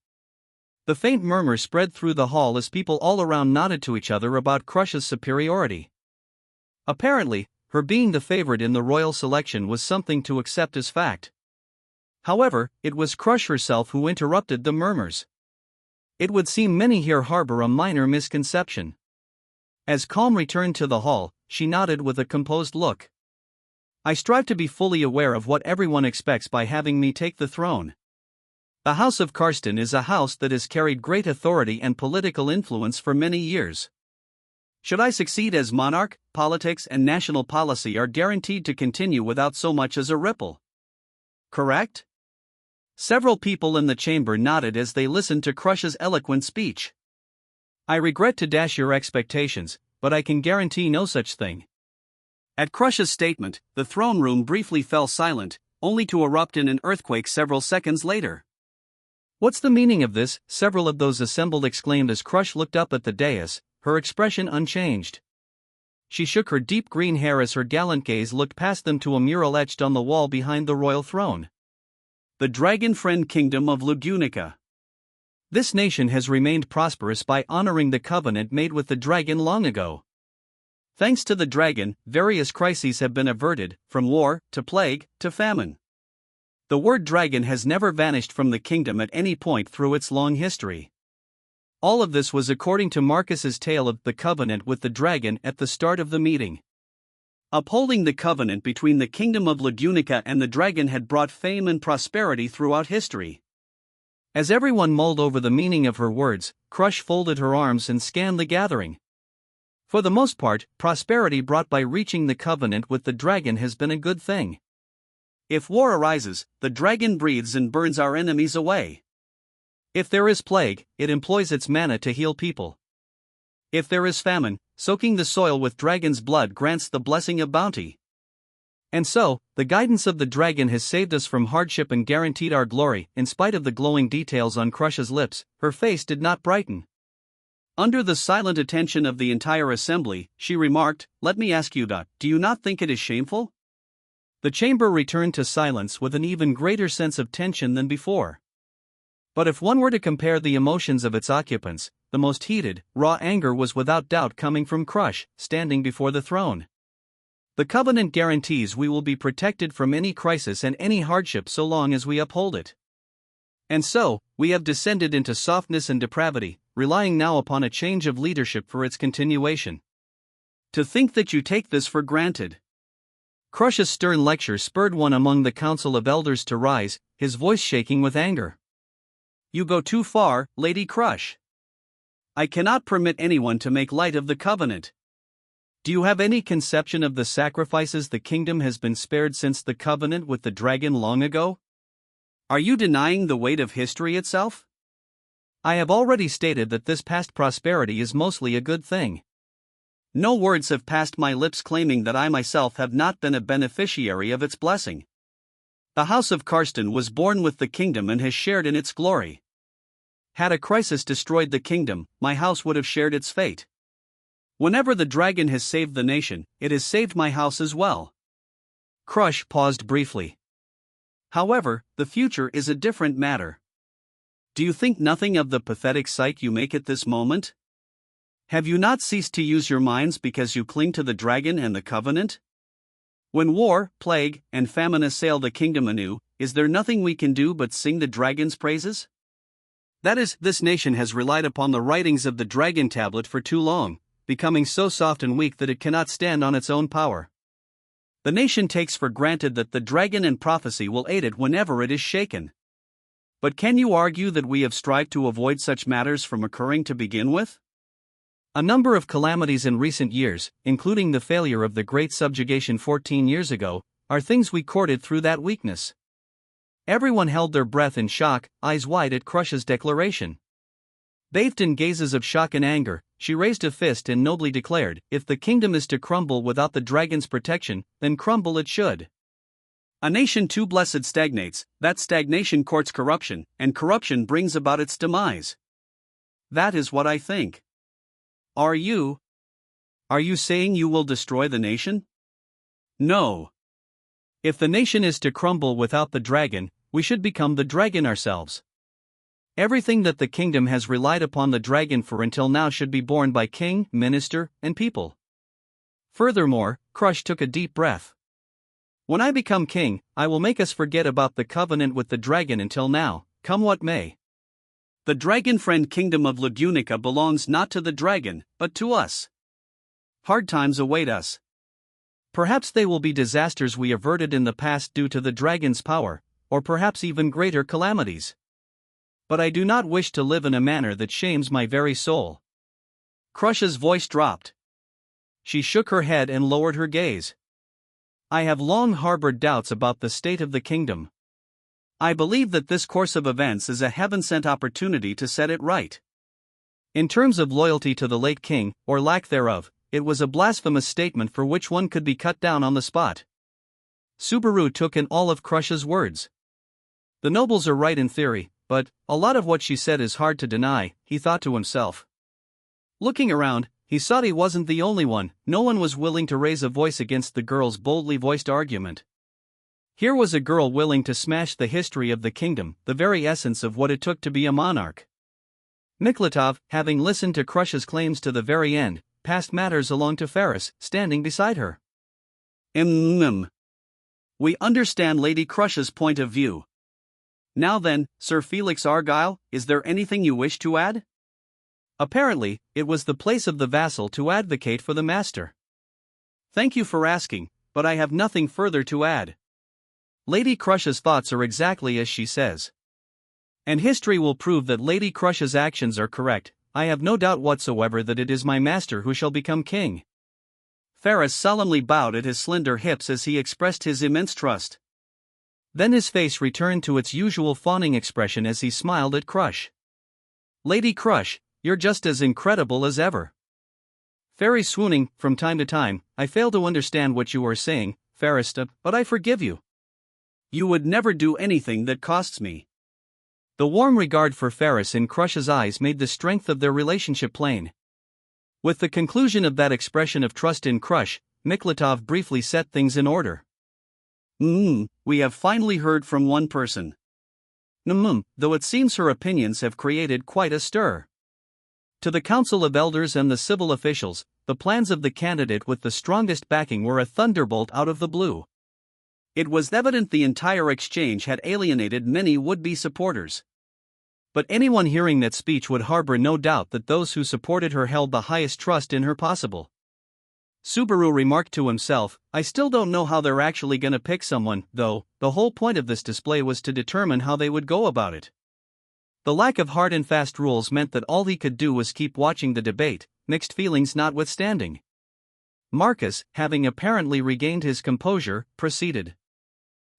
Speaker 1: The faint murmur spread through the hall as people all around nodded to each other about Crush's superiority. Apparently, her being the favorite in the royal selection was something to accept as fact. However, it was Crush herself who interrupted the murmurs. It would seem many here harbor a minor misconception. As calm returned to the hall, she nodded with a composed look. I strive to be fully aware of what everyone expects by having me take the throne. The House of Karsten is a house that has carried great authority and political influence for many years. Should I succeed as monarch, politics and national policy are guaranteed to continue without so much as a ripple. correct? Several people in the chamber nodded as they listened to Crush's eloquent speech. I regret to dash your expectations, but I can guarantee no such thing. At Crush's statement, the throne room briefly fell silent, only to erupt in an earthquake several seconds later. What's the meaning of this? Several of those assembled exclaimed as Crush looked up at the dais, her expression unchanged. She shook her deep green hair as her gallant gaze looked past them to a mural etched on the wall behind the royal throne. The Dragon Friend Kingdom of Lugunica. This nation has remained prosperous by honoring the covenant made with the dragon long ago. Thanks to the dragon, various crises have been averted, from war, to plague, to famine. The word dragon has never vanished from the kingdom at any point through its long history. All of this was according to Marcus's tale of the covenant with the dragon at the start of the meeting. Upholding the covenant between the kingdom of Lugunica and the dragon had brought fame and prosperity throughout history. As everyone mulled over the meaning of her words, Crush folded her arms and scanned the gathering. For the most part, prosperity brought by reaching the covenant with the dragon has been a good thing. If war arises, the dragon breathes and burns our enemies away. If there is plague, it employs its mana to heal people. If there is famine, soaking the soil with dragon's blood grants the blessing of bounty. And so, the guidance of the dragon has saved us from hardship and guaranteed our glory. In spite of the glowing details on Crush's lips, her face did not brighten. Under the silent attention of the entire assembly, she remarked, "Let me ask you that, do you not think it is shameful?" The chamber returned to silence with an even greater sense of tension than before. But if one were to compare the emotions of its occupants, the most heated, raw anger was without doubt coming from Crush, standing before the throne. The covenant guarantees we will be protected from any crisis and any hardship so long as we uphold it. And so, we have descended into softness and depravity, relying now upon a change of leadership for its continuation. To think that you take this for granted. Crush's stern lecture spurred one among the council of elders to rise, his voice shaking with anger. You go too far, Lady Crush. I cannot permit anyone to make light of the covenant. Do you have any conception of the sacrifices the kingdom has been spared since the covenant with the dragon long ago? Are you denying the weight of history itself? I have already stated that this past prosperity is mostly a good thing. No words have passed my lips claiming that I myself have not been a beneficiary of its blessing. The House of Karsten was born with the kingdom and has shared in its glory. Had a crisis destroyed the kingdom, my house would have shared its fate. Whenever the dragon has saved the nation, it has saved my house as well. Crush paused briefly. However, the future is a different matter. Do you think nothing of the pathetic sight you make at this moment? Have you not ceased to use your minds because you cling to the dragon and the covenant? When war, plague, and famine assail the kingdom anew, is there nothing we can do but sing the dragon's praises? That is, this nation has relied upon the writings of the dragon tablet for too long, becoming so soft and weak that it cannot stand on its own power. The nation takes for granted that the dragon and prophecy will aid it whenever it is shaken. But can you argue that we have strived to avoid such matters from occurring to begin with? A number of calamities in recent years, including the failure of the Great Subjugation 14 years ago, are things we courted through that weakness. Everyone held their breath in shock, eyes wide at Crush's declaration. Bathed in gazes of shock and anger, she raised a fist and nobly declared, "If the kingdom is to crumble without the dragon's protection, then crumble it should. A nation too blessed stagnates, that stagnation courts corruption, and corruption brings about its demise. That is what I think. Are you? Are you saying you will destroy the nation? No. If the nation is to crumble without the dragon, we should become the dragon ourselves. Everything that the kingdom has relied upon the dragon for until now should be borne by king, minister, and people." Furthermore, Crush took a deep breath. "When I become king, I will make us forget about the covenant with the dragon until now, come what may. The dragon friend kingdom of Lugunica belongs not to the dragon, but to us. Hard times await us. Perhaps they will be disasters we averted in the past due to the dragon's power, or perhaps even greater calamities. But I do not wish to live in a manner that shames my very soul." Crush's voice dropped. She shook her head and lowered her gaze. "I have long harbored doubts about the state of the kingdom. I believe that this course of events is a heaven-sent opportunity to set it right. In terms of loyalty to the late king, or lack thereof, it was a blasphemous statement for which one could be cut down on the spot. Subaru took in all of Crush's words. The nobles are right in theory, but a lot of what she said is hard to deny, he thought to himself. Looking around, he saw he wasn't the only one. No one was willing to raise a voice against the girl's boldly voiced argument. Here was a girl willing to smash the history of the kingdom, the very essence of what it took to be a monarch. Miklatov, having listened to Crush's claims to the very end, passed matters along to Ferris, standing beside her. We understand Lady Crush's point of view. Now then, Sir Felix Argyle, is there anything you wish to add? Apparently, it was the place of the vassal to advocate for the master. Thank you for asking, but I have nothing further to add. Lady Crush's thoughts are exactly as she says. And history will prove that Lady Crush's actions are correct. I have no doubt whatsoever that it is my master who shall become king. Ferris solemnly bowed at his slender hips as he expressed his immense trust. Then his face returned to its usual fawning expression as he smiled at Crush. Lady Crush, you're just as incredible as ever. Very swooning, from time to time, I fail to understand what you are saying, Ferris, but I forgive you. You would never do anything that costs me. The warm regard for Ferris in Crush's eyes made the strength of their relationship plain. With the conclusion of that expression of trust in Crush, Miklatov briefly set things in order. We have finally heard from one person. Though it seems her opinions have created quite a stir. To the Council of Elders and the civil officials, the plans of the candidate with the strongest backing were a thunderbolt out of the blue. It was evident the entire exchange had alienated many would-be supporters. But anyone hearing that speech would harbor no doubt that those who supported her held the highest trust in her possible. Subaru remarked to himself, I still don't know how they're actually gonna pick someone, though. The whole point of this display was to determine how they would go about it. The lack of hard and fast rules meant that all he could do was keep watching the debate, mixed feelings notwithstanding. Marcus, having apparently regained his composure, proceeded.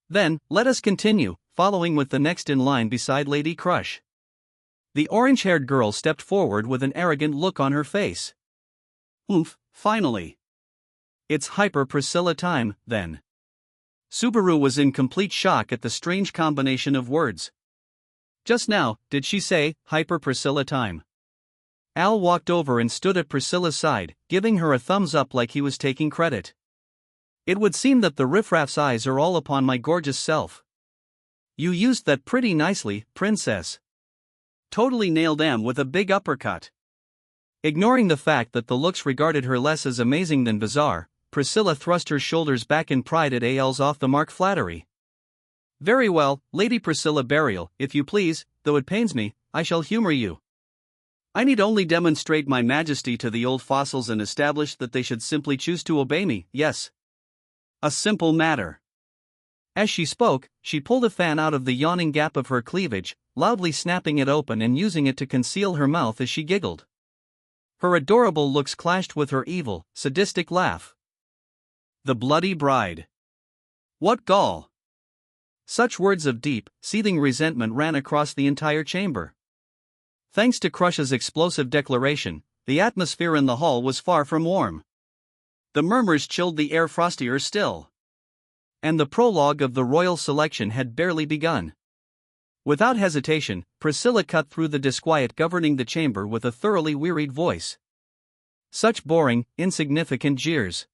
Speaker 1: Then, let us continue, following with the next in line beside Lady Crush. The orange-haired girl stepped forward with an arrogant look on her face. Finally. It's Hyper Priscilla time, then. Subaru was in complete shock at the strange combination of words. Just now, did she say, Hyper Priscilla time? Al walked over and stood at Priscilla's side, giving her a thumbs up like he was taking credit. It would seem that the riffraff's eyes are all upon my gorgeous self. You used that pretty nicely, princess. Totally nailed them with a big uppercut. Ignoring the fact that the looks regarded her less as amazing than bizarre, Priscilla thrust her shoulders back in pride at Al's off-the-mark flattery. Very well, Lady Priscilla Burial, if you please, though it pains me, I shall humor you. I need only demonstrate my majesty to the old fossils and establish that they should simply choose to obey me, yes. A simple matter. As she spoke, she pulled a fan out of the yawning gap of her cleavage, loudly snapping it open and using it to conceal her mouth as she giggled. Her adorable looks clashed with her evil, sadistic laugh. The bloody bride. What gall! Such words of deep, seething resentment ran across the entire chamber. Thanks to Crush's explosive declaration, the atmosphere in the hall was far from warm. The murmurs chilled the air frostier still. And the prologue of the royal selection had barely begun. Without hesitation, Priscilla cut through the disquiet governing the chamber with a thoroughly wearied voice. Such boring, insignificant jeers.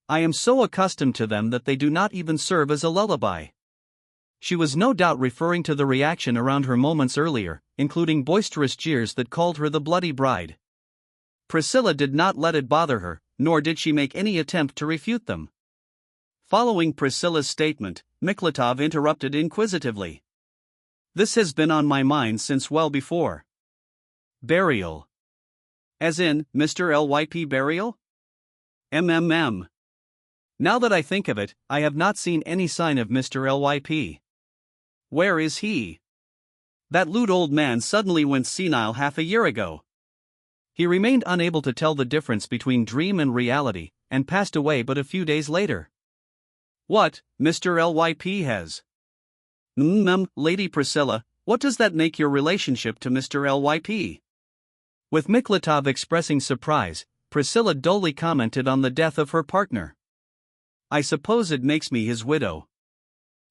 Speaker 1: I am so accustomed to them that they do not even serve as a lullaby. She was no doubt referring to the reaction around her moments earlier, including boisterous jeers that called her the bloody bride. Priscilla did not let it bother her, nor did she make any attempt to refute them. Following Priscilla's statement, Miklatov interrupted inquisitively. This has been on my mind since well before. Burial. As in, Mr. Lyp Burial? MMM. Now that I think of it, I have not seen any sign of Mr. Lyp. Where is he? That lewd old man suddenly went senile half a year ago. He remained unable to tell the difference between dream and reality, and passed away but a few days later. What, Mr. Lyp has? Lady Priscilla, what does that make your relationship to Mr. Lyp? With Miklatov expressing surprise, Priscilla dully commented on the death of her partner. I suppose it makes me his widow.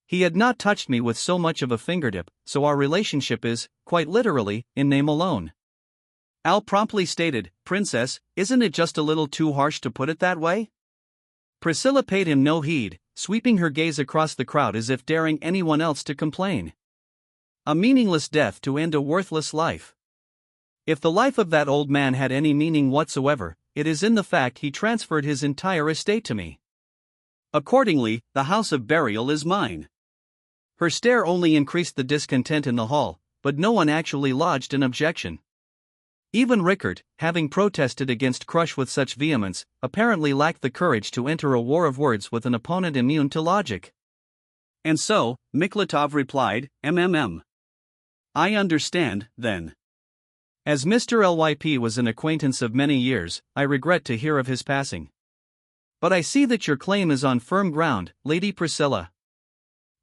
Speaker 1: He had not touched me with so much of a fingertip, so our relationship is, quite literally, in name alone. Al promptly stated, Princess, isn't it just a little too harsh to put it that way? Priscilla paid him no heed, sweeping her gaze across the crowd as if daring anyone else to complain. A meaningless death to end a worthless life. If the life of that old man had any meaning whatsoever, it is in the fact he transferred his entire estate to me. Accordingly, the house of burial is mine. Her stare only increased the discontent in the hall, but no one actually lodged an objection. Even Rickert, having protested against Crush with such vehemence, apparently lacked the courage to enter a war of words with an opponent immune to logic. And so, Miklatov replied, I understand, then. As Mr. Lyp was an acquaintance of many years, I regret to hear of his passing. But I see that your claim is on firm ground, Lady Priscilla.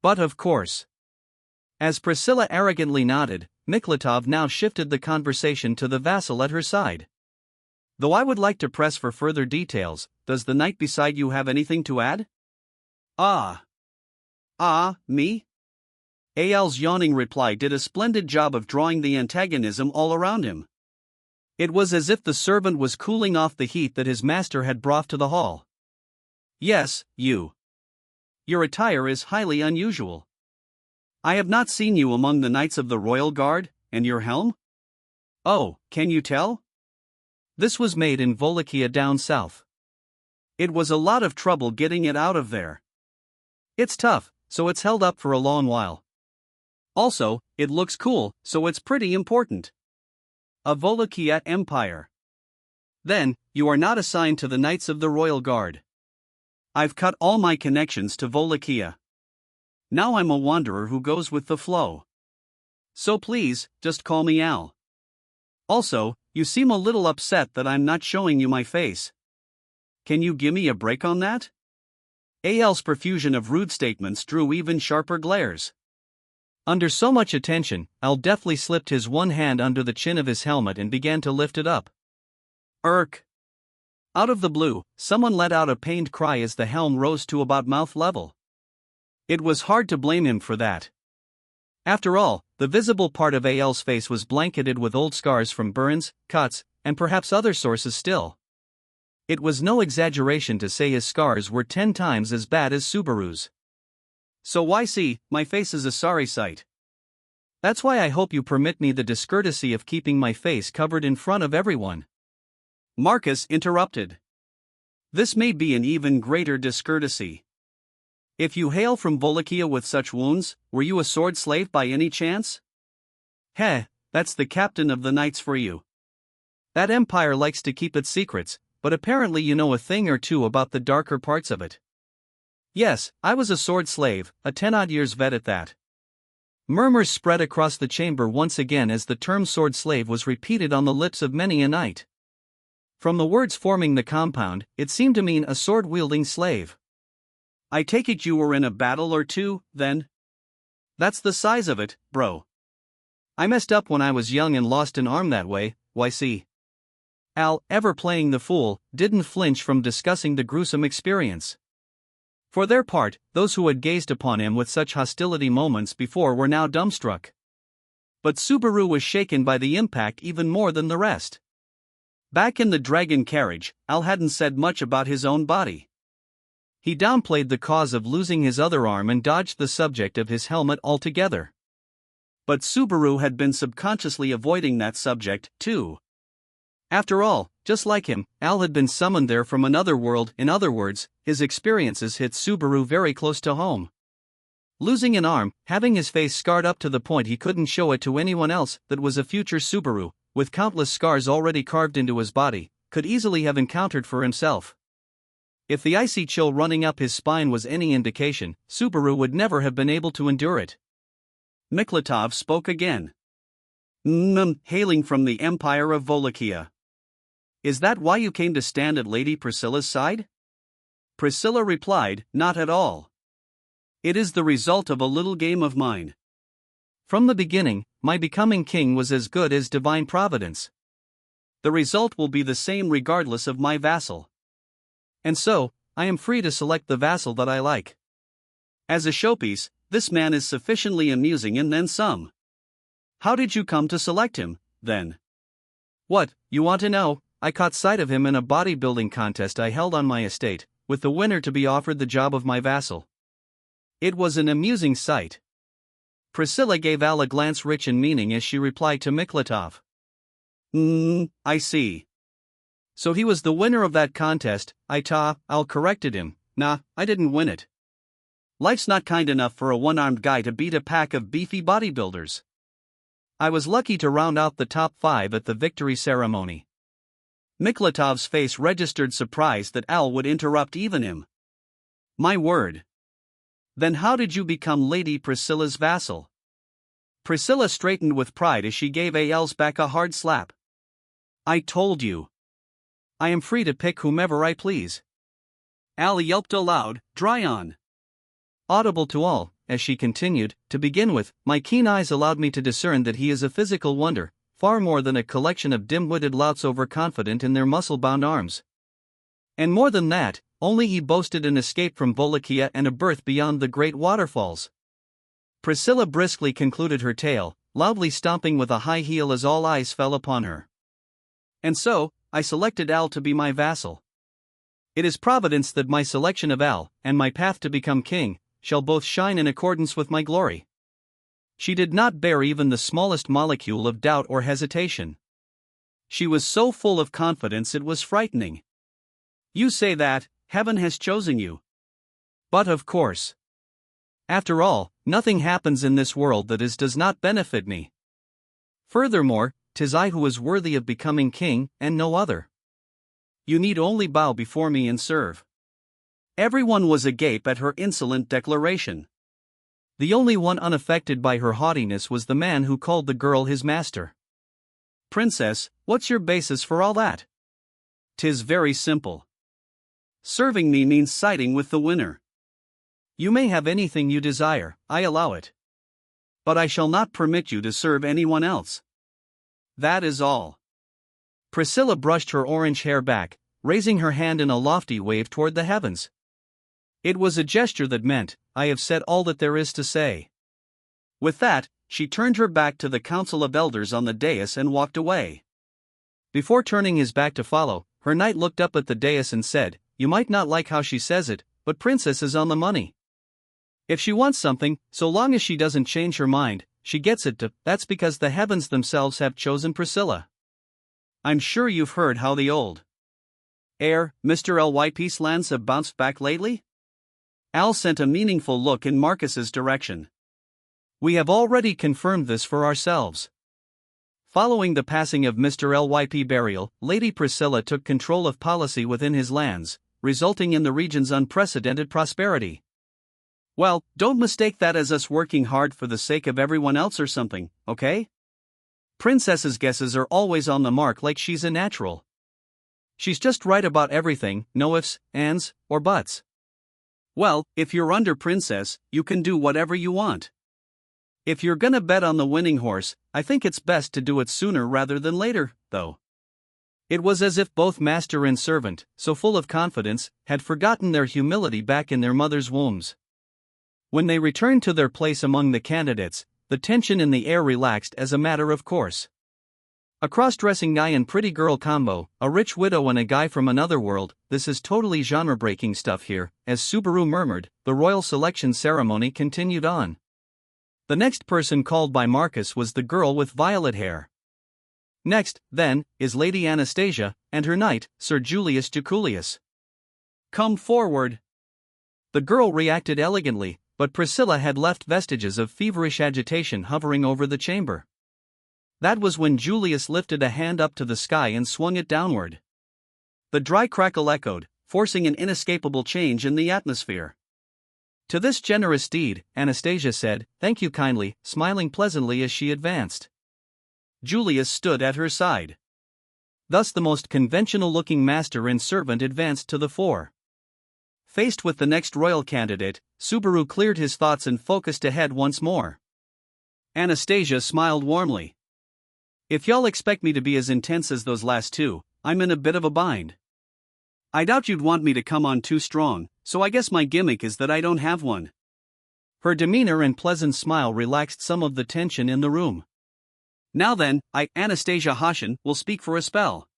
Speaker 1: But of course. As Priscilla arrogantly nodded, Miklatov now shifted the conversation to the vassal at her side. Though I would like to press for further details, does the knight beside you have anything to add? Me? Eyal's yawning reply did a splendid job of drawing the antagonism all around him. It was as if the servant was cooling off the heat that his master had brought to the hall. Yes, you. Your attire is highly unusual. I have not seen you among the knights of the Royal Guard, and your helm? Oh, can you tell? This was made in Wallachia down south. It was a lot of trouble getting it out of there. It's tough, so it's held up for a long while. Also, it looks cool, so it's pretty important. A Wallachia Empire. Then, you are not assigned to the Knights of the Royal Guard. I've cut all my connections to Wallachia. Now I'm a wanderer who goes with the flow. So please, just call me Al. Also, you seem a little upset that I'm not showing you my face. Can you give me a break on that? Al's profusion of rude statements drew even sharper glares. Under so much attention, Al deftly slipped his one hand under the chin of his helmet and began to lift it up. Irk! Out of the blue, someone let out a pained cry as the helm rose to about mouth level. It was hard to blame him for that. After all, the visible part of Al's face was blanketed with old scars from burns, cuts, and perhaps other sources still. It was no exaggeration to say his scars were 10 times as bad as Subaru's. So why see, my face is a sorry sight. That's why I hope you permit me the discourtesy of keeping my face covered in front of everyone. Marcus interrupted. This may be an even greater discourtesy. If you hail from Wallachia with such wounds, were you a sword slave by any chance? Heh, that's the captain of the knights for you. That empire likes to keep its secrets, but apparently you know a thing or two about the darker parts of it. Yes, I was a sword slave, a 10-odd years vet at that. Murmurs spread across the chamber once again as the term sword slave was repeated on the lips of many a knight. From the words forming the compound, it seemed to mean a sword-wielding slave. I take it you were in a battle or two, then? That's the size of it, bro. I messed up when I was young and lost an arm that way, why see. Al, ever playing the fool, didn't flinch from discussing the gruesome experience. For their part, those who had gazed upon him with such hostility moments before were now dumbstruck. But Subaru was shaken by the impact even more than the rest. Back in the dragon carriage, Al hadn't said much about his own body. He downplayed the cause of losing his other arm and dodged the subject of his helmet altogether. But Subaru had been subconsciously avoiding that subject, too. After all, just like him, Al had been summoned there from another world. In other words, his experiences hit Subaru very close to home. Losing an arm, having his face scarred up to the point he couldn't show it to anyone else that was a future Subaru, with countless scars already carved into his body, could easily have encountered for himself. If the icy chill running up his spine was any indication, Subaru would never have been able to endure it. Miklatov spoke again. Hailing from the Empire of Wallachia. Is that why you came to stand at Lady Priscilla's side? Priscilla replied, not at all. It is the result of a little game of mine. From the beginning, my becoming king was as good as divine providence. The result will be the same regardless of my vassal. And so, I am free to select the vassal that I like. As a showpiece, this man is sufficiently amusing and then some. How did you come to select him, then? What, you want to know? I caught sight of him in a bodybuilding contest I held on my estate, with the winner to be offered the job of my vassal. It was an amusing sight. Priscilla gave Al a glance rich in meaning as she replied to Miklatov. I see. So he was the winner of that contest. Al corrected him. Nah, I didn't win it. Life's not kind enough for a one-armed guy to beat a pack of beefy bodybuilders. I was lucky to round out the top 5 at the victory ceremony. Miklatov's face registered surprise that Al would interrupt even him. My word. Then how did you become Lady Priscilla's vassal? Priscilla straightened with pride as she gave Al's back a hard slap. I told you. I am free to pick whomever I please. Al yelped aloud, dry on. Audible to all, as she continued, to begin with, my keen eyes allowed me to discern that he is a physical wonder, far more than a collection of dim-witted louts overconfident in their muscle-bound arms. And more than that, only he boasted an escape from Wallachia and a berth beyond the great waterfalls. Priscilla briskly concluded her tale, loudly stomping with a high heel as all eyes fell upon her. And so, I selected Al to be my vassal. It is providence that my selection of Al, and my path to become king, shall both shine in accordance with my glory. She did not bear even the smallest molecule of doubt or hesitation. She was so full of confidence it was frightening. You say that, heaven has chosen you. But of course. After all, nothing happens in this world that does not benefit me. Furthermore, 'tis I who is worthy of becoming king, and no other. You need only bow before me and serve. Everyone was agape at her insolent declaration. The only one unaffected by her haughtiness was the man who called the girl his master. Princess, what's your basis for all that? 'Tis very simple. Serving me means siding with the winner. You may have anything you desire, I allow it. But I shall not permit you to serve anyone else. That is all. Priscilla brushed her orange hair back, raising her hand in a lofty wave toward the heavens. It was a gesture that meant, I have said all that there is to say. With that, she turned her back to the council of elders on the dais and walked away. Before turning his back to follow, her knight looked up at the dais and said, You might not like how she says it, but Princess is on the money. If she wants something, so long as she doesn't change her mind, she gets it. That's because the heavens themselves have chosen Priscilla. I'm sure you've heard how the old Mr. LYP lands have bounced back lately? Al sent a meaningful look in Marcus's direction. We have already confirmed this for ourselves. Following the passing of Mr. LYP burial, Lady Priscilla took control of policy within his lands, resulting in the region's unprecedented prosperity. Well, don't mistake that as us working hard for the sake of everyone else or something, okay? Princess's guesses are always on the mark like she's a natural. She's just right about everything, no ifs, ands, or buts. Well, if you're under Princess, you can do whatever you want. If you're gonna bet on the winning horse, I think it's best to do it sooner rather than later, though. It was as if both master and servant, so full of confidence, had forgotten their humility back in their mother's wombs. When they returned to their place among the candidates, the tension in the air relaxed as a matter of course. A cross-dressing guy and pretty girl combo, a rich widow and a guy from another world, this is totally genre-breaking stuff here, as Subaru murmured. The royal selection ceremony continued on. The next person called by Marcus was the girl with violet hair. Next, then, is Lady Anastasia, and her knight, Sir Julius Jaculius. Come forward. The girl reacted elegantly, but Priscilla had left vestiges of feverish agitation hovering over the chamber. That was when Julius lifted a hand up to the sky and swung it downward. The dry crackle echoed, forcing an inescapable change in the atmosphere. To this generous deed, Anastasia said, Thank you kindly, smiling pleasantly as she advanced. Julius stood at her side. Thus the most conventional-looking master and servant advanced to the fore. Faced with the next royal candidate, Subaru cleared his thoughts and focused ahead once more. Anastasia smiled warmly. If y'all expect me to be as intense as those last two, I'm in a bit of a bind. I doubt you'd want me to come on too strong, so I guess my gimmick is that I don't have one. Her demeanor and pleasant smile relaxed some of the tension in the room. Now then, Anastasia Hashin, will speak for a spell.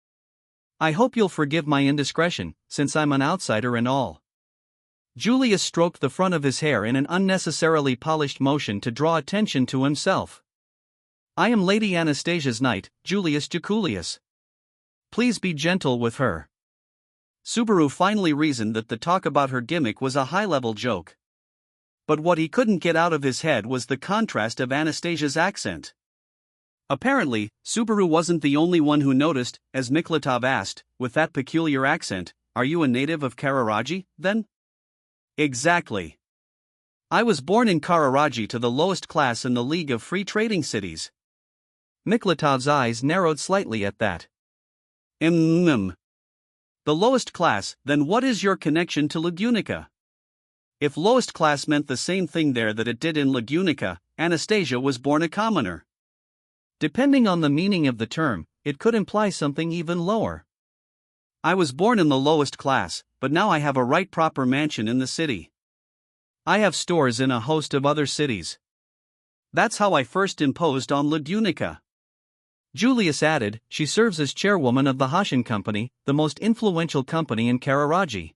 Speaker 1: I hope you'll forgive my indiscretion, since I'm an outsider and all. Julius stroked the front of his hair in an unnecessarily polished motion to draw attention to himself. I am Lady Anastasia's knight, Julius Jaculius. Please be gentle with her. Subaru finally reasoned that the talk about her gimmick was a high-level joke. But what he couldn't get out of his head was the contrast of Anastasia's accent. Apparently, Subaru wasn't the only one who noticed, as Miklatov asked, with that peculiar accent, "Are you a native of Kararaji, then?" Exactly. I was born in Kararaji, to the lowest class in the League of Free Trading Cities. Miklatov's eyes narrowed slightly at that. The lowest class, then what is your connection to Lagunica? If lowest class meant the same thing there that it did in Lagunica, Anastasia was born a commoner. Depending on the meaning of the term, it could imply something even lower. I was born in the lowest class, but now I have a right proper mansion in the city. I have stores in a host of other cities. That's how I first imposed on Lagunica. Julius added, she serves as chairwoman of the Hashin Company, the most influential company in Kararaji.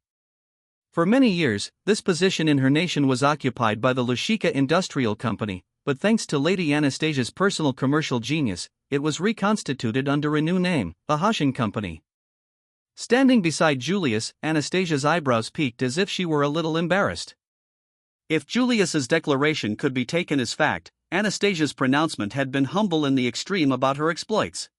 Speaker 1: For many years, this position in her nation was occupied by the Lushika Industrial Company, but thanks to Lady Anastasia's personal commercial genius, it was reconstituted under a new name, the Hashin Company. Standing beside Julius, Anastasia's eyebrows peaked as if she were a little embarrassed. If Julius's declaration could be taken as fact, Anastasia's pronouncement had been humble in the extreme about her exploits.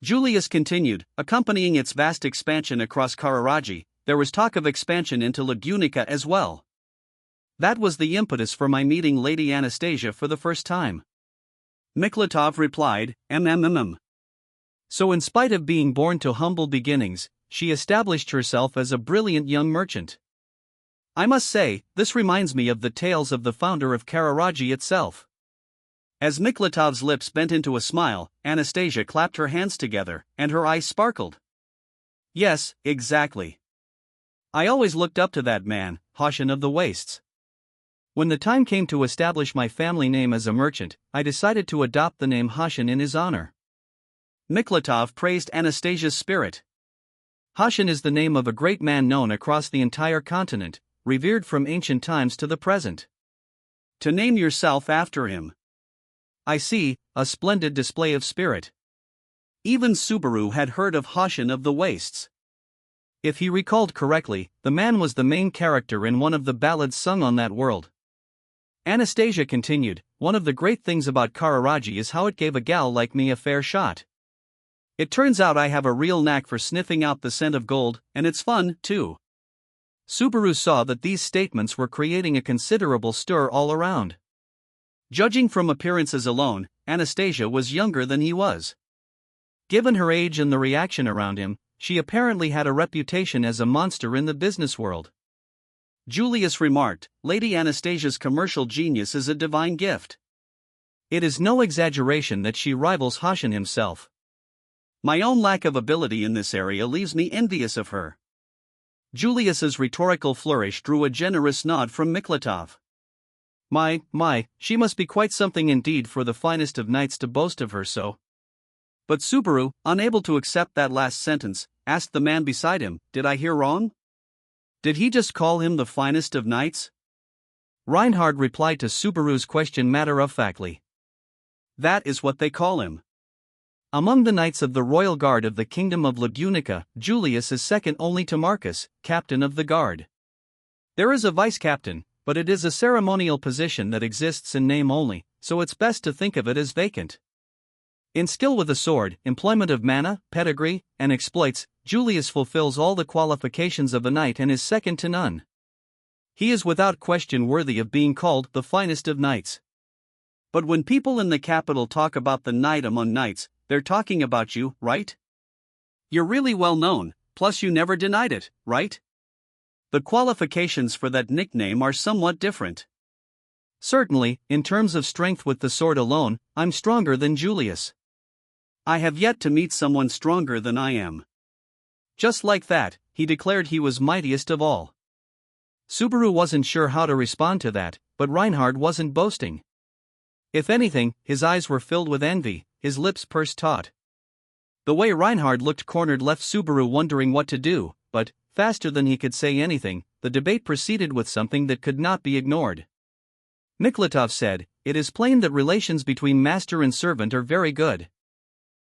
Speaker 1: Julius continued, accompanying its vast expansion across Kararaji, there was talk of expansion into Lagunica as well. That was the impetus for my meeting Lady Anastasia for the first time. Miklatov replied, So in spite of being born to humble beginnings, she established herself as a brilliant young merchant. I must say, this reminds me of the tales of the founder of Kararaji itself. As Miklatov's lips bent into a smile, Anastasia clapped her hands together, and her eyes sparkled. Yes, exactly. I always looked up to that man, Hashin of the Wastes. When the time came to establish my family name as a merchant, I decided to adopt the name Hashin in his honor. Miklatov praised Anastasia's spirit. Hashin is the name of a great man known across the entire continent, revered from ancient times to the present. To name yourself after him. I see, a splendid display of spirit. Even Subaru had heard of Hashin of the Wastes. If he recalled correctly, the man was the main character in one of the ballads sung on that world. Anastasia continued, one of the great things about Kararaji is how it gave a gal like me a fair shot. It turns out I have a real knack for sniffing out the scent of gold, and it's fun, too. Subaru saw that these statements were creating a considerable stir all around. Judging from appearances alone, Anastasia was younger than he was. Given her age and the reaction around him, she apparently had a reputation as a monster in the business world. Julius remarked, Lady Anastasia's commercial genius is a divine gift. It is no exaggeration that she rivals Hashin himself. My own lack of ability in this area leaves me envious of her. Julius's rhetorical flourish drew a generous nod from Miklatov. My, she must be quite something indeed for the finest of knights to boast of her so. But Subaru, unable to accept that last sentence, asked the man beside him, did I hear wrong? Did he just call him the finest of knights? Reinhard replied to Subaru's question matter-of-factly. That is what they call him. Among the knights of the Royal Guard of the Kingdom of Lagunica, Julius is second only to Marcus, captain of the guard. There is a vice-captain, but it is a ceremonial position that exists in name only, so it's best to think of it as vacant. In skill with a sword, employment of mana, pedigree, and exploits, Julius fulfills all the qualifications of a knight and is second to none. He is without question worthy of being called the finest of knights. But when people in the capital talk about the knight among knights, they're talking about you, right? You're really well known, plus you never denied it, right? The qualifications for that nickname are somewhat different. Certainly, in terms of strength with the sword alone, I'm stronger than Julius. I have yet to meet someone stronger than I am. Just like that, he declared he was mightiest of all. Subaru wasn't sure how to respond to that, but Reinhard wasn't boasting. If anything, his eyes were filled with envy, his lips pursed taut. The way Reinhard looked cornered left Subaru wondering what to do, but, faster than he could say anything, the debate proceeded with something that could not be ignored. Miklatov said, "It is plain that relations between master and servant are very good."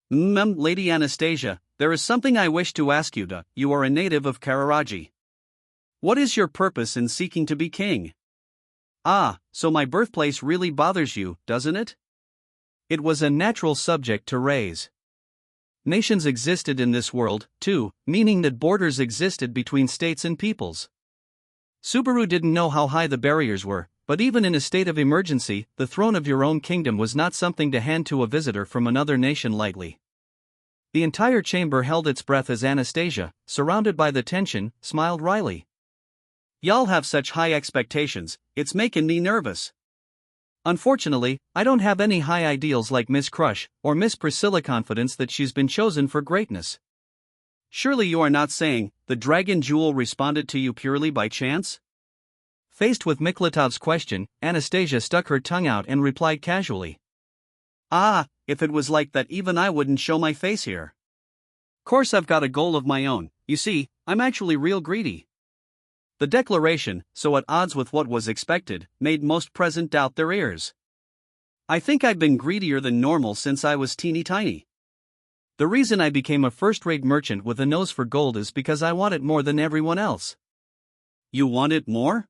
Speaker 1: Lady Anastasia, there is something I wish to ask you. You are a native of Kararaji. What is your purpose in seeking to be king? Ah, so my birthplace really bothers you, doesn't it? It was a natural subject to raise. Nations existed in this world, too, meaning that borders existed between states and peoples. Subaru didn't know how high the barriers were, but even in a state of emergency, the throne of your own kingdom was not something to hand to a visitor from another nation lightly. The entire chamber held its breath as Anastasia, surrounded by the tension, smiled wryly. Y'all have such high expectations, it's making me nervous. Unfortunately, I don't have any high ideals like Miss Crush, or Miss Priscilla confidence that she's been chosen for greatness. Surely you are not saying, the dragon jewel responded to you purely by chance? Faced with Miklatov's question, Anastasia stuck her tongue out and replied casually. Ah, if it was like that even I wouldn't show my face here. Course I've got a goal of my own, you see, I'm actually real greedy. The declaration, so at odds with what was expected, made most present doubt their ears. I think I've been greedier than normal since I was teeny tiny. The reason I became a first-rate merchant with a nose for gold is because I want it more than everyone else. You want it more?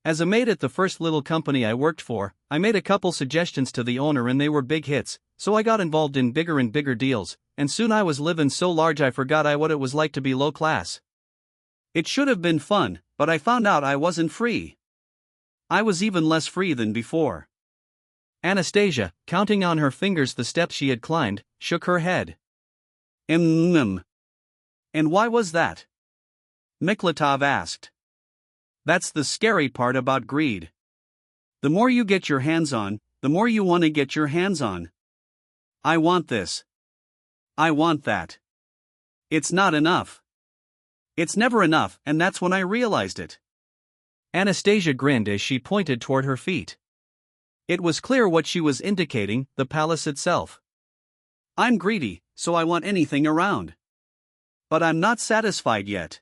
Speaker 1: As a mate at the first little company I worked for, I made a couple suggestions to the owner and they were big hits, so I got involved in bigger and bigger deals, and soon I was living so large I forgot what it was like to be low class. It should have been fun, but I found out I wasn't free. I was even less free than before. Anastasia, counting on her fingers the steps she had climbed, shook her head. And why was that? Miklatov asked. That's the scary part about greed. The more you get your hands on, the more you want to get your hands on. I want this. I want that. It's not enough. It's never enough, and that's when I realized it. Anastasia grinned as she pointed toward her feet. It was clear what she was indicating, the palace itself. I'm greedy, so I want anything around. But I'm not satisfied yet.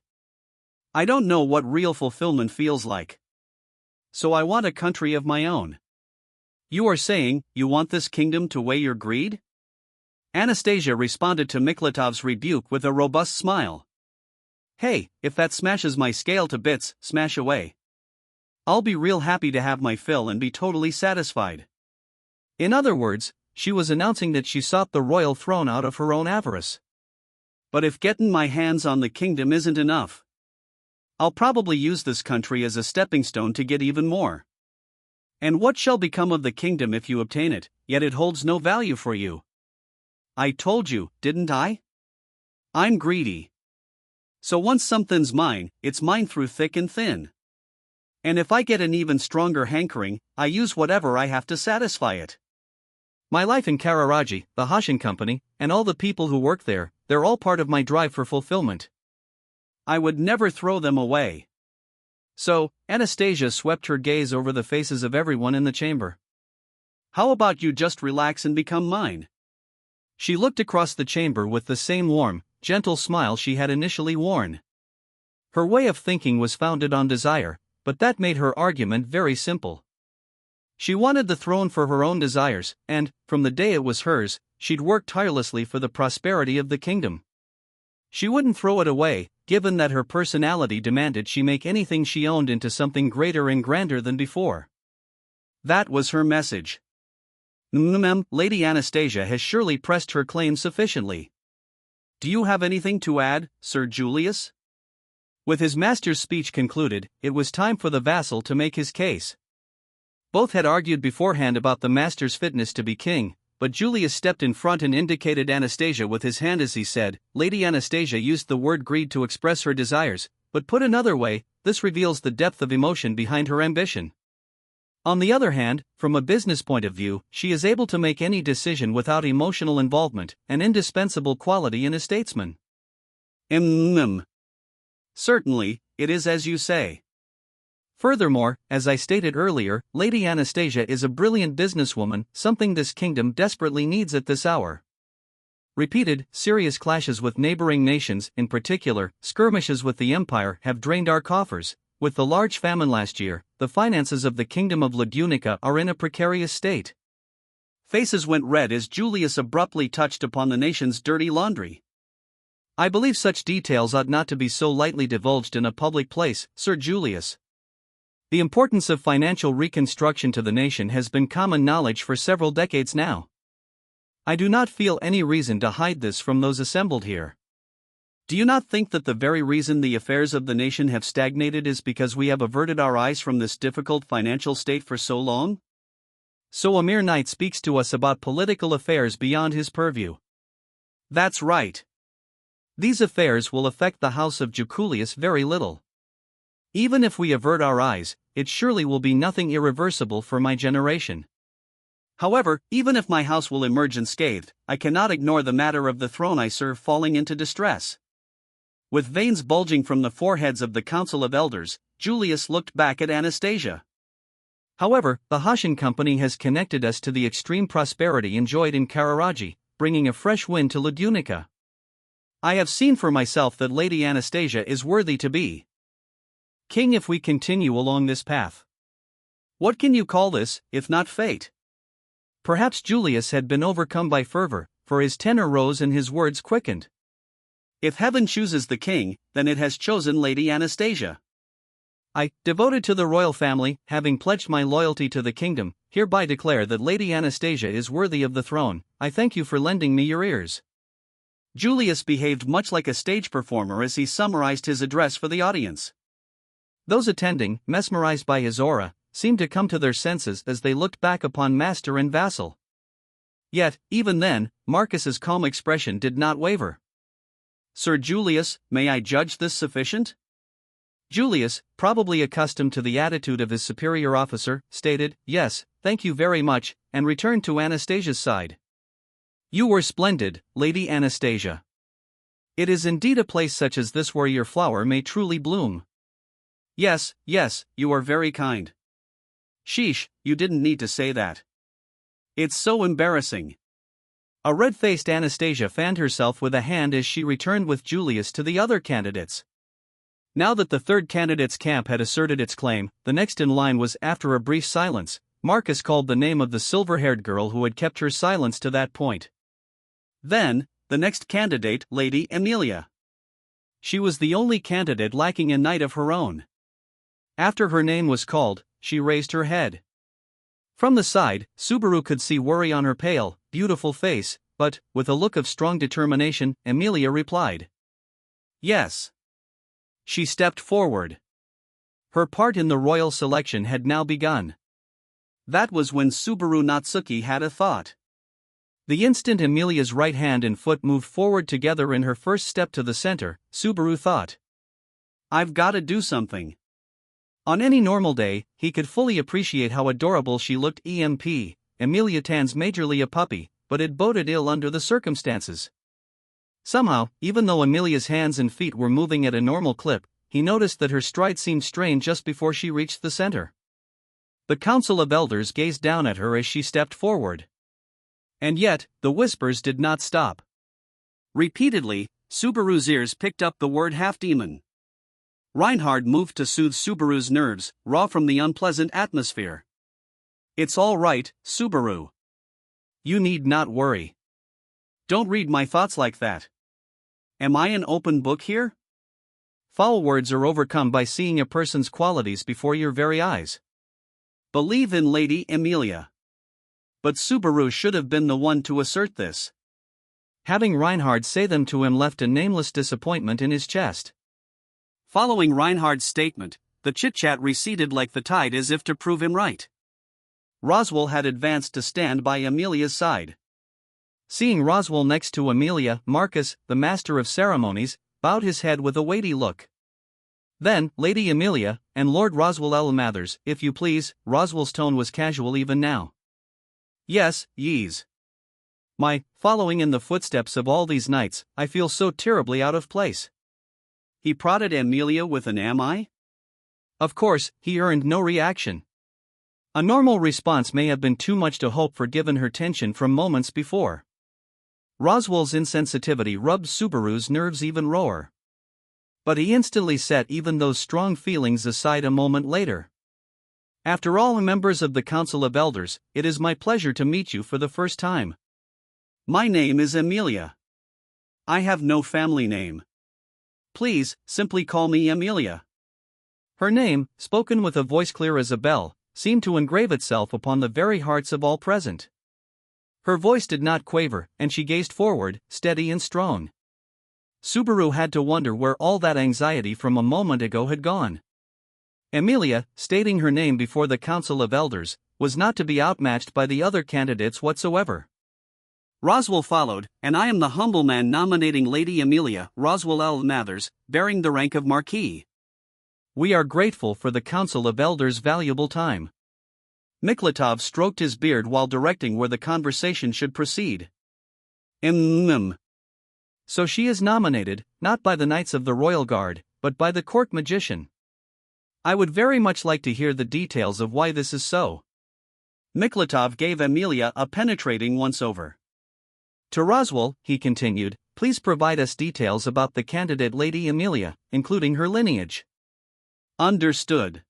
Speaker 1: I don't know what real fulfillment feels like. So I want a country of my own. You are saying, you want this kingdom to weigh your greed? Anastasia responded to Miklatov's rebuke with a robust smile. Hey, if that smashes my scale to bits, smash away. I'll be real happy to have my fill and be totally satisfied. In other words, she was announcing that she sought the royal throne out of her own avarice. But if getting my hands on the kingdom isn't enough, I'll probably use this country as a stepping stone to get even more. And what shall become of the kingdom if you obtain it, yet it holds no value for you? I told you, didn't I? I'm greedy. So once something's mine, it's mine through thick and thin. And if I get an even stronger hankering, I use whatever I have to satisfy it. My life in Kararaji, the Hashin company, and all the people who work there, they're all part of my drive for fulfillment. I would never throw them away. So, Anastasia swept her gaze over the faces of everyone in the chamber. How about you just relax and become mine? She looked across the chamber with the same warm, gentle smile she had initially worn. Her way of thinking was founded on desire, but that made her argument very simple. She wanted the throne for her own desires, and, from the day it was hers, she'd worked tirelessly for the prosperity of the kingdom. She wouldn't throw it away, given that her personality demanded she make anything she owned into something greater and grander than before. That was her message. Lady Anastasia has surely pressed her claim sufficiently. Do you have anything to add, Sir Julius? With his master's speech concluded, it was time for the vassal to make his case. Both had argued beforehand about the master's fitness to be king, but Julius stepped in front and indicated Anastasia with his hand as he said, Lady Anastasia used the word greed to express her desires, but put another way, this reveals the depth of emotion behind her ambition. On the other hand, from a business point of view, she is able to make any decision without emotional involvement, an indispensable quality in a statesman. Certainly, it is as you say. Furthermore, as I stated earlier, Lady Anastasia is a brilliant businesswoman, something this kingdom desperately needs at this hour. Repeated, serious clashes with neighboring nations, in particular, skirmishes with the empire, have drained our coffers. With the large famine last year, the finances of the kingdom of Ludunica are in a precarious state. Faces went red as Julius abruptly touched upon the nation's dirty laundry. I believe such details ought not to be so lightly divulged in a public place, Sir Julius. The importance of financial reconstruction to the nation has been common knowledge for several decades now. I do not feel any reason to hide this from those assembled here. Do you not think that the very reason the affairs of the nation have stagnated is because we have averted our eyes from this difficult financial state for so long? So a mere knight speaks to us about political affairs beyond his purview. That's right. These affairs will affect the house of Juculius very little. Even if we avert our eyes, it surely will be nothing irreversible for my generation. However, even if my house will emerge unscathed, I cannot ignore the matter of the throne I serve falling into distress. With veins bulging from the foreheads of the Council of Elders, Julius looked back at Anastasia. However, the Hashin Company has connected us to the extreme prosperity enjoyed in Kararaji, bringing a fresh wind to Ludunica. I have seen for myself that Lady Anastasia is worthy to be king if we continue along this path. What can you call this, if not fate? Perhaps Julius had been overcome by fervor, for his tenor rose and his words quickened. If heaven chooses the king, then it has chosen Lady Anastasia. I, devoted to the royal family, having pledged my loyalty to the kingdom, hereby declare that Lady Anastasia is worthy of the throne. I thank you for lending me your ears. Julius behaved much like a stage performer as he summarized his address for the audience. Those attending, mesmerized by his aura, seemed to come to their senses as they looked back upon master and vassal. Yet, even then, Marcus's calm expression did not waver. Sir Julius, may I judge this sufficient? Julius, probably accustomed to the attitude of his superior officer, stated, yes, thank you very much, and returned to Anastasia's side. You were splendid, Lady Anastasia. It is indeed a place such as this where your flower may truly bloom. Yes, you are very kind. Sheesh, you didn't need to say that. It's so embarrassing. A red-faced Anastasia fanned herself with a hand as she returned with Julius to the other candidates. Now that the third candidate's camp had asserted its claim, the next in line was, after a brief silence, Marcus called the name of the silver-haired girl who had kept her silence to that point. Then, the next candidate, Lady Emilia. She was the only candidate lacking a knight of her own. After her name was called, she raised her head. From the side, Subaru could see worry on her pale, beautiful face, but, with a look of strong determination, Emilia replied. Yes. She stepped forward. Her part in the royal selection had now begun. That was when Subaru Natsuki had a thought. The instant Emilia's right hand and foot moved forward together in her first step to the center, Subaru thought, I've got to do something. On any normal day, he could fully appreciate how adorable she looked. Emilia Tan's majorly a puppy, but it boded ill under the circumstances. Somehow, even though Emilia's hands and feet were moving at a normal clip, he noticed that her stride seemed strained just before she reached the center. The Council of Elders gazed down at her as she stepped forward. And yet, the whispers did not stop. Repeatedly, Subaru's ears picked up the word half-demon. Reinhard moved to soothe Subaru's nerves, raw from the unpleasant atmosphere. It's all right, Subaru. You need not worry. Don't read my thoughts like that. Am I an open book here? Foul words are overcome by seeing a person's qualities before your very eyes. Believe in Lady Emilia. But Subaru should have been the one to assert this. Having Reinhard say them to him left a nameless disappointment in his chest. Following Reinhard's statement, the chit-chat receded like the tide as if to prove him right. Roswell had advanced to stand by Emilia's side. Seeing Roswell next to Emilia, Marcus, the master of ceremonies, bowed his head with a weighty look. Then, Lady Amelia, and Lord Roswell L. Mathers, if you please. Roswell's tone was casual even now. Yes, yees. Following in the footsteps of all these knights, I feel so terribly out of place. He prodded Amelia with an am I? Of course, he earned no reaction. A normal response may have been too much to hope for given her tension from moments before. Roswell's insensitivity rubbed Subaru's nerves even rawer. But he instantly set even those strong feelings aside a moment later. After all, members of the Council of Elders, it is my pleasure to meet you for the first time. My name is Amelia. I have no family name. Please, simply call me Amelia. Her name, spoken with a voice clear as a bell, seemed to engrave itself upon the very hearts of all present. Her voice did not quaver, and she gazed forward, steady and strong. Subaru had to wonder where all that anxiety from a moment ago had gone. Amelia, stating her name before the Council of Elders, was not to be outmatched by the other candidates whatsoever. Roswell followed, and I am the humble man nominating Lady Amelia, Roswell L. Mathers, bearing the rank of Marquis. We are grateful for the Council of Elders' valuable time. Miklatov stroked his beard while directing where the conversation should proceed. So she is nominated, not by the Knights of the Royal Guard, but by the court magician. I would very much like to hear the details of why this is so. Miklatov gave Amelia a penetrating once-over. To Roswell, he continued, please provide us details about the candidate Lady Amelia, including her lineage. Understood.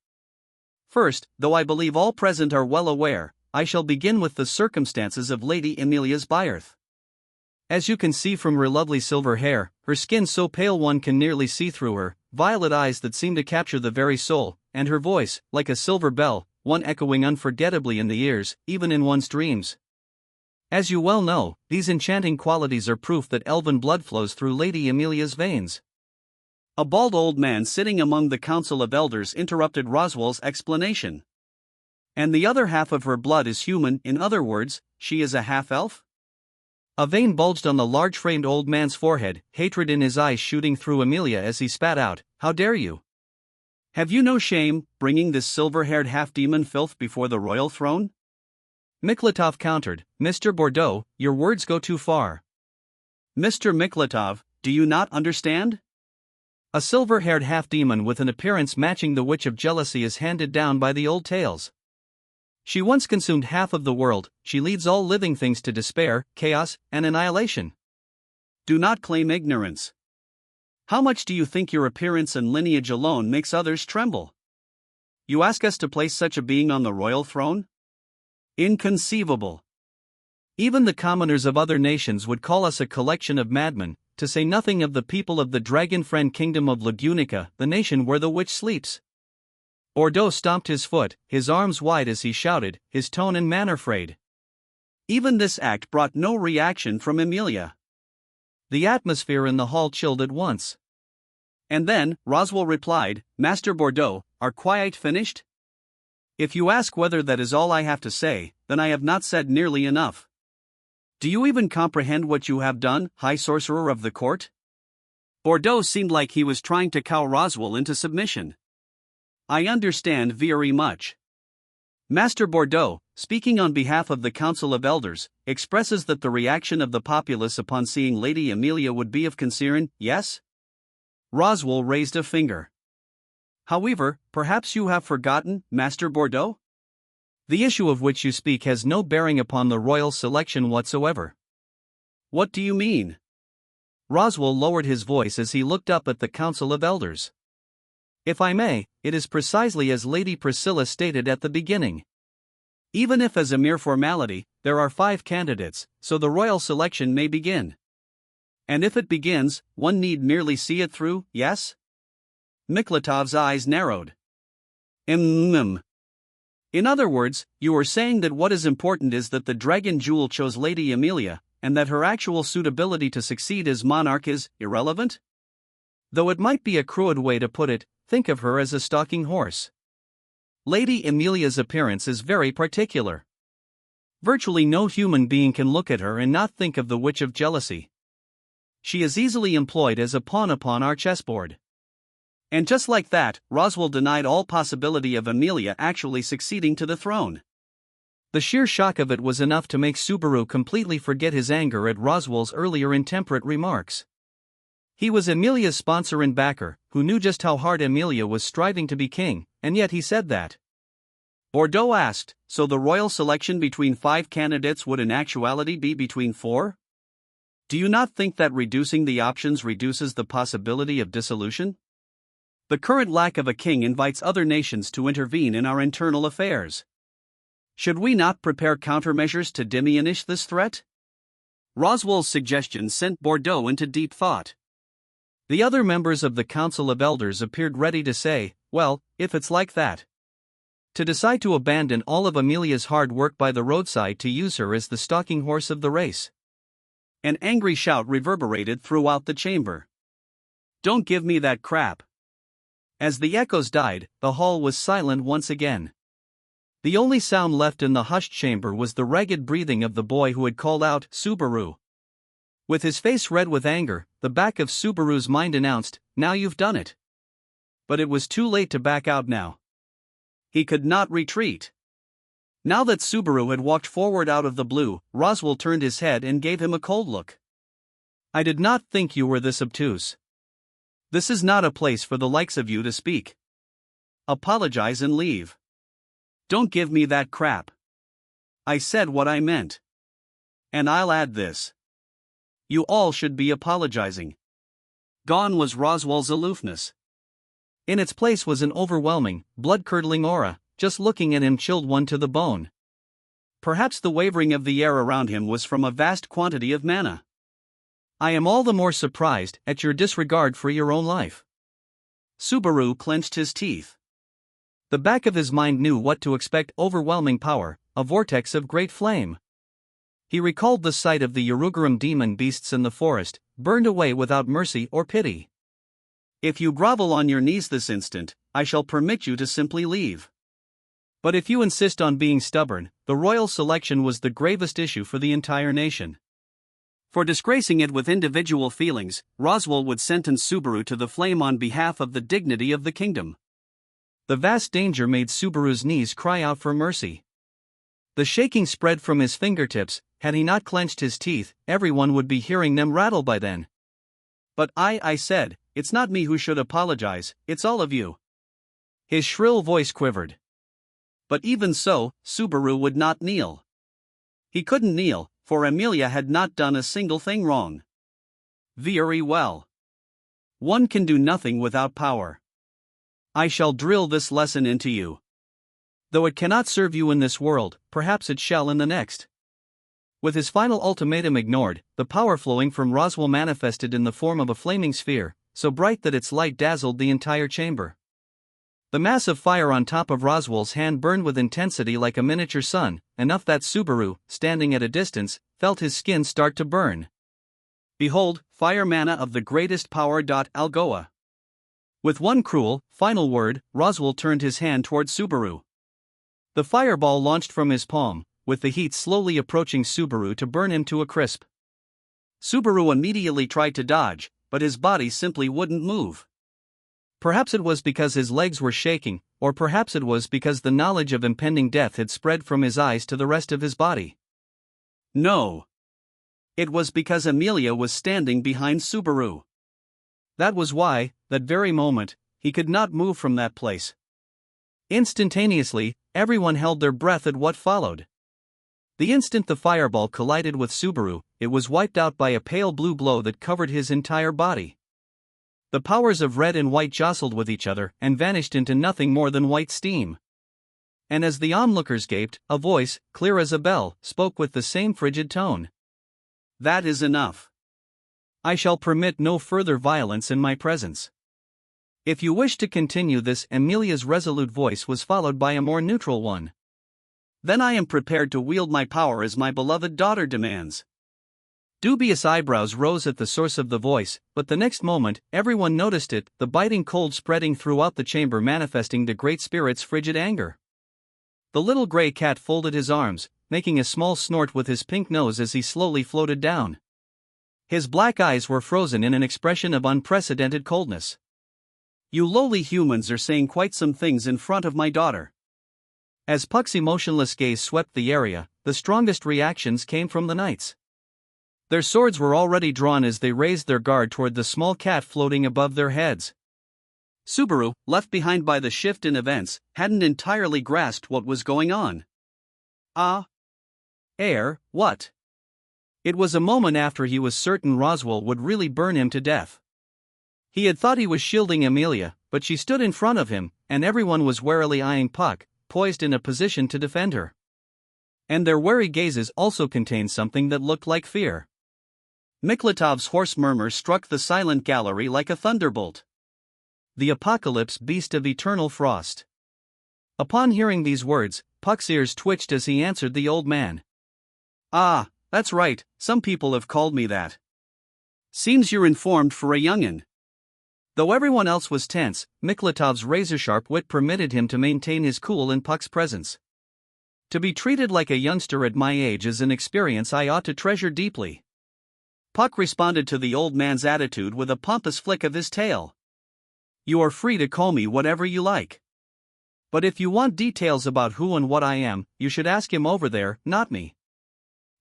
Speaker 1: First, though I believe all present are well aware, I shall begin with the circumstances of Lady Amelia's birth. As you can see from her lovely silver hair, her skin so pale one can nearly see through her, violet eyes that seem to capture the very soul, and her voice, like a silver bell, one echoing unforgettably in the ears, even in one's dreams. As you well know, these enchanting qualities are proof that elven blood flows through Lady Amelia's veins. A bald old man sitting among the Council of Elders interrupted Roswell's explanation. And the other half of her blood is human, in other words, she is a half-elf? A vein bulged on the large-framed old man's forehead, hatred in his eyes shooting through Amelia as he spat out, how dare you? Have you no shame, bringing this silver-haired half-demon filth before the royal throne? Miklatov countered, Mr. Bordeaux, your words go too far. Mr. Miklatov, do you not understand? A silver-haired half-demon with an appearance matching the witch of jealousy is handed down by the old tales. She once consumed half of the world, she leads all living things to despair, chaos, and annihilation. Do not claim ignorance. How much do you think your appearance and lineage alone makes others tremble? You ask us to place such a being on the royal throne? Inconceivable. Even the commoners of other nations would call us a collection of madmen, to say nothing of the people of the dragon-friend kingdom of Lagunica, the nation where the witch sleeps. Bordeaux stomped his foot, his arms wide as he shouted, his tone and manner frayed. Even this act brought no reaction from Amelia. The atmosphere in the hall chilled at once. And then, Roswell replied, Master Bordeaux, are quiet finished? If you ask whether that is all I have to say, then I have not said nearly enough. Do you even comprehend what you have done, High Sorcerer of the Court? Bordeaux seemed like he was trying to cow Roswell into submission. I understand very much. Master Bordeaux, speaking on behalf of the Council of Elders, expresses that the reaction of the populace upon seeing Lady Amelia would be of concern, yes? Roswell raised a finger. However, perhaps you have forgotten, Master Bordeaux? The issue of which you speak has no bearing upon the royal selection whatsoever. What do you mean? Roswell lowered his voice as he looked up at the Council of Elders. If I may, it is precisely as Lady Priscilla stated at the beginning. Even if as a mere formality, there are 5 candidates, so the royal selection may begin. And if it begins, one need merely see it through, yes? Miklatov's eyes narrowed. In other words, you are saying that what is important is that the Dragon Jewel chose Lady Amelia, and that her actual suitability to succeed as monarch is irrelevant? Though it might be a crude way to put it, think of her as a stalking horse. Lady Amelia's appearance is very particular. Virtually no human being can look at her and not think of the witch of jealousy. She is easily employed as a pawn upon our chessboard. And just like that, Roswell denied all possibility of Amelia actually succeeding to the throne. The sheer shock of it was enough to make Subaru completely forget his anger at Roswell's earlier intemperate remarks. He was Amelia's sponsor and backer, who knew just how hard Amelia was striving to be king, and yet he said that. Bordeaux asked, so the royal selection between 5 candidates would in actuality be between 4? Do you not think that reducing the options reduces the possibility of dissolution? The current lack of a king invites other nations to intervene in our internal affairs. Should we not prepare countermeasures to diminish this threat? Roswell's suggestion sent Bordeaux into deep thought. The other members of the Council of Elders appeared ready to say, well, if it's like that. To decide to abandon all of Amelia's hard work by the roadside to use her as the stalking horse of the race. An angry shout reverberated throughout the chamber. Don't give me that crap. As the echoes died, the hall was silent once again. The only sound left in the hushed chamber was the ragged breathing of the boy who had called out, Subaru. With his face red with anger, the back of Subaru's mind announced, now you've done it. But it was too late to back out now. He could not retreat. Now that Subaru had walked forward out of the blue, Roswell turned his head and gave him a cold look. I did not think you were this obtuse. This is not a place for the likes of you to speak. Apologize and leave. Don't give me that crap. I said what I meant. And I'll add this. You all should be apologizing. Gone was Roswell's aloofness. In its place was an overwhelming, blood-curdling aura. Just looking at him chilled one to the bone. Perhaps the wavering of the air around him was from a vast quantity of mana. I am all the more surprised at your disregard for your own life. Subaru clenched his teeth. The back of his mind knew what to expect: overwhelming power, a vortex of great flame. He recalled the sight of the Uruguram demon beasts in the forest, burned away without mercy or pity. If you grovel on your knees this instant, I shall permit you to simply leave. But if you insist on being stubborn, the royal selection was the gravest issue for the entire nation. For disgracing it with individual feelings, Roswell would sentence Subaru to the flame on behalf of the dignity of the kingdom. The vast danger made Subaru's knees cry out for mercy. The shaking spread from his fingertips. Had he not clenched his teeth, everyone would be hearing them rattle by then. But I said, it's not me who should apologize, it's all of you. His shrill voice quivered. But even so, Subaru would not kneel. He couldn't kneel, for Amelia had not done a single thing wrong. Very well. One can do nothing without power. I shall drill this lesson into you. Though it cannot serve you in this world, perhaps it shall in the next. With his final ultimatum ignored, the power flowing from Roswell manifested in the form of a flaming sphere, so bright that its light dazzled the entire chamber. The mass of fire on top of Roswell's hand burned with intensity like a miniature sun, enough that Subaru, standing at a distance, felt his skin start to burn. Behold, fire mana of the greatest power. Algoa. With one cruel, final word, Roswell turned his hand toward Subaru. The fireball launched from his palm, with the heat slowly approaching Subaru to burn him to a crisp. Subaru immediately tried to dodge, but his body simply wouldn't move. Perhaps it was because his legs were shaking, or perhaps it was because the knowledge of impending death had spread from his eyes to the rest of his body. No. It was because Amelia was standing behind Subaru. That was why, that very moment, he could not move from that place. Instantaneously, everyone held their breath at what followed. The instant the fireball collided with Subaru, it was wiped out by a pale blue glow that covered his entire body. The powers of red and white jostled with each other and vanished into nothing more than white steam. And as the onlookers gaped, a voice, clear as a bell, spoke with the same frigid tone. That is enough. I shall permit no further violence in my presence. If you wish to continue this, Amelia's resolute voice was followed by a more neutral one. Then I am prepared to wield my power as my beloved daughter demands. Dubious eyebrows rose at the source of the voice, but the next moment, everyone noticed it, the biting cold spreading throughout the chamber, manifesting the Great Spirit's frigid anger. The little gray cat folded his arms, making a small snort with his pink nose as he slowly floated down. His black eyes were frozen in an expression of unprecedented coldness. You lowly humans are saying quite some things in front of my daughter. As Puck's emotionless gaze swept the area, the strongest reactions came from the knights. Their swords were already drawn as they raised their guard toward the small cat floating above their heads. Subaru, left behind by the shift in events, hadn't entirely grasped what was going on. What? It was a moment after he was certain Roswell would really burn him to death. He had thought he was shielding Amelia, but she stood in front of him, and everyone was warily eyeing Puck, poised in a position to defend her. And their wary gazes also contained something that looked like fear. Miklatov's hoarse murmur struck the silent gallery like a thunderbolt. The apocalypse beast of eternal frost. Upon hearing these words, Puck's ears twitched as he answered the old man. That's right, some people have called me that. Seems you're informed for a young'un. Though everyone else was tense, Miklatov's razor-sharp wit permitted him to maintain his cool in Puck's presence. To be treated like a youngster at my age is an experience I ought to treasure deeply. Puck responded to the old man's attitude with a pompous flick of his tail. You are free to call me whatever you like. But if you want details about who and what I am, you should ask him over there, not me.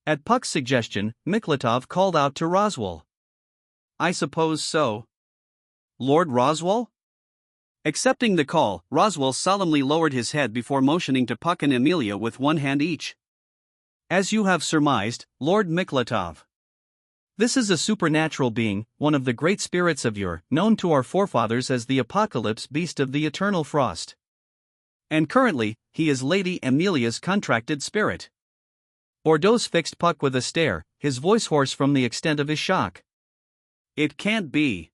Speaker 1: At Puck's suggestion, Miklatov called out to Roswell. I suppose so. Lord Roswell? Accepting the call, Roswell solemnly lowered his head before motioning to Puck and Amelia with one hand each. As you have surmised, Lord Miklatov. This is a supernatural being, one of the great spirits of yore, known to our forefathers as the apocalypse beast of the eternal frost. And currently, he is Lady Amelia's contracted spirit. Bordeaux fixed Puck with a stare, his voice hoarse from the extent of his shock. It can't be.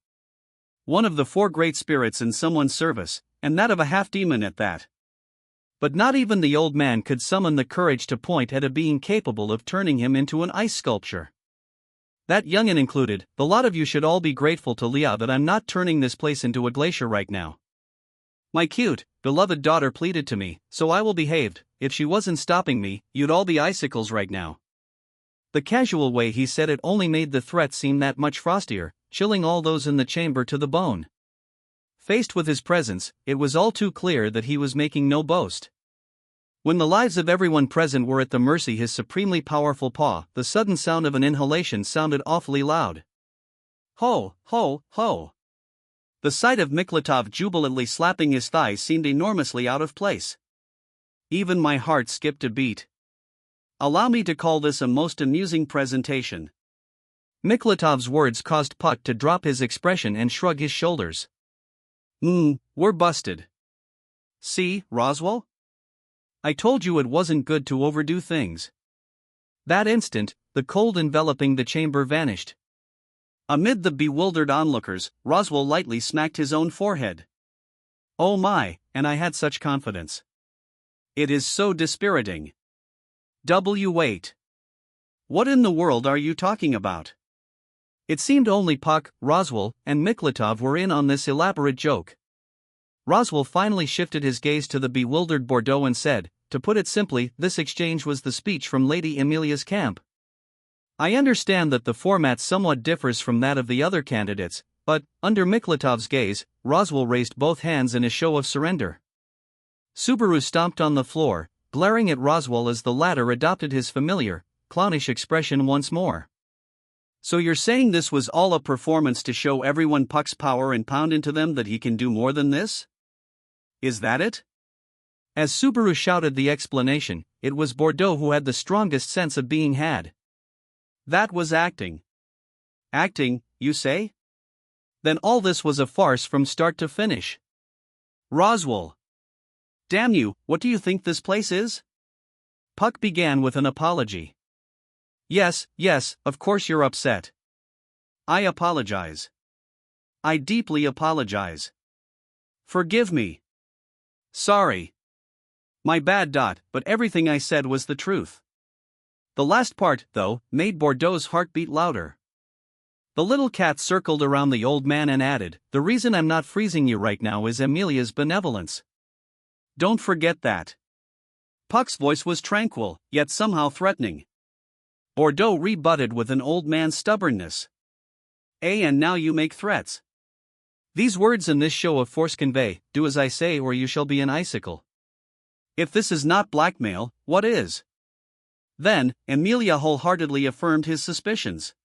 Speaker 1: One of the four great spirits in someone's service, and that of a half-demon at that. But not even the old man could summon the courage to point at a being capable of turning him into an ice sculpture. That young'un included, the lot of you should all be grateful to Leah that I'm not turning this place into a glacier right now. My cute, beloved daughter pleaded to me, so I will behave. If she wasn't stopping me, you'd all be icicles right now. The casual way he said it only made the threat seem that much frostier, chilling all those in the chamber to the bone. Faced with his presence, it was all too clear that he was making no boast. When the lives of everyone present were at the mercy of his supremely powerful paw, the sudden sound of an inhalation sounded awfully loud. Ho, ho, ho. The sight of Miklatov jubilantly slapping his thighs seemed enormously out of place. Even my heart skipped a beat. Allow me to call this a most amusing presentation. Miklatov's words caused Puck to drop his expression and shrug his shoulders. We're busted. See, Roswell? I told you it wasn't good to overdo things. That instant, the cold enveloping the chamber vanished. Amid the bewildered onlookers, Roswell lightly smacked his own forehead. Oh my, and I had such confidence. It is so dispiriting. Wait. What in the world are you talking about? It seemed only Puck, Roswell, and Miklatov were in on this elaborate joke. Roswell finally shifted his gaze to the bewildered Bordeaux and said, to put it simply, this exchange was the speech from Lady Amelia's camp. I understand that the format somewhat differs from that of the other candidates, but, under Miklatov's gaze, Roswell raised both hands in a show of surrender. Subaru stomped on the floor, glaring at Roswell as the latter adopted his familiar, clownish expression once more. So you're saying this was all a performance to show everyone Puck's power and pound into them that he can do more than this? Is that it? As Subaru shouted the explanation, it was Bordeaux who had the strongest sense of being had. That was acting. Acting, you say? Then all this was a farce from start to finish. Roswell. Damn you, what do you think this place is? Puck began with an apology. Yes, of course you're upset. I apologize. I deeply apologize. Forgive me. Sorry. My bad. But everything I said was the truth. The last part, though, made Bordeaux's heart beat louder. The little cat circled around the old man and added, the reason I'm not freezing you right now is Amelia's benevolence. Don't forget that. Puck's voice was tranquil, yet somehow threatening. Bordeaux rebutted with an old man's stubbornness. And now you make threats. These words and this show of force convey, do as I say or you shall be an icicle. If this is not blackmail, what is? Then, Emilia wholeheartedly affirmed his suspicions.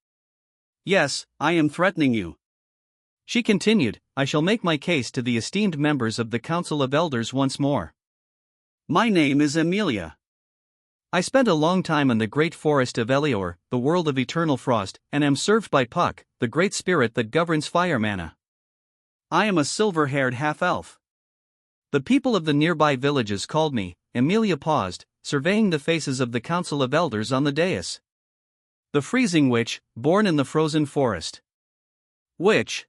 Speaker 1: Yes, I am threatening you. She continued, I shall make my case to the esteemed members of the Council of Elders once more. My name is Emilia. I spent a long time in the great forest of Elior, the world of eternal frost, and am served by Puck, the great spirit that governs fire mana. I am a silver-haired half-elf. The people of the nearby villages called me. Emilia paused, surveying the faces of the Council of Elders on the dais. The freezing witch, born in the frozen forest. Witch.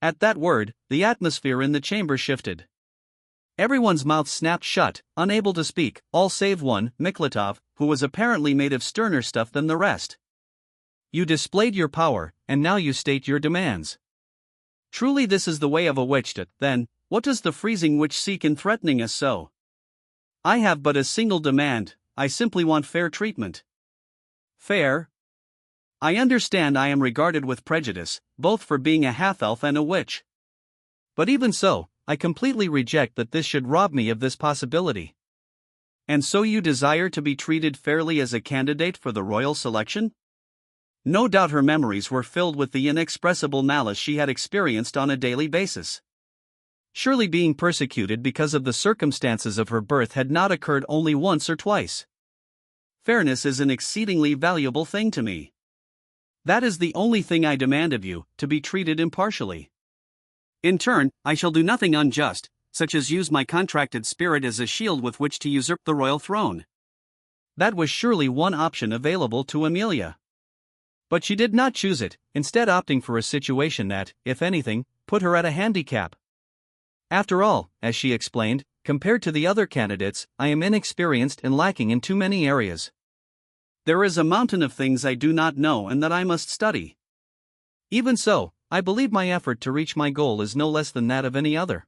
Speaker 1: At that word, the atmosphere in the chamber shifted. Everyone's mouth snapped shut, unable to speak, all save one, Miklatov, who was apparently made of sterner stuff than the rest. You displayed your power, and now you state your demands. Truly this is the way of a witch. Then, what does the freezing witch seek in threatening us so? I have but a single demand, I simply want fair treatment. Fair? I understand I am regarded with prejudice, both for being a half-elf and a witch. But even so, I completely reject that this should rob me of this possibility. And so you desire to be treated fairly as a candidate for the royal selection? No doubt her memories were filled with the inexpressible malice she had experienced on a daily basis. Surely being persecuted because of the circumstances of her birth had not occurred only once or twice. Fairness is an exceedingly valuable thing to me. That is the only thing I demand of you, to be treated impartially. In turn, I shall do nothing unjust, such as use my contracted spirit as a shield with which to usurp the royal throne. That was surely one option available to Emilia. But she did not choose it, instead opting for a situation that, if anything, put her at a handicap. After all, as she explained, compared to the other candidates, I am inexperienced and lacking in too many areas. There is a mountain of things I do not know and that I must study. Even so, I believe my effort to reach my goal is no less than that of any other.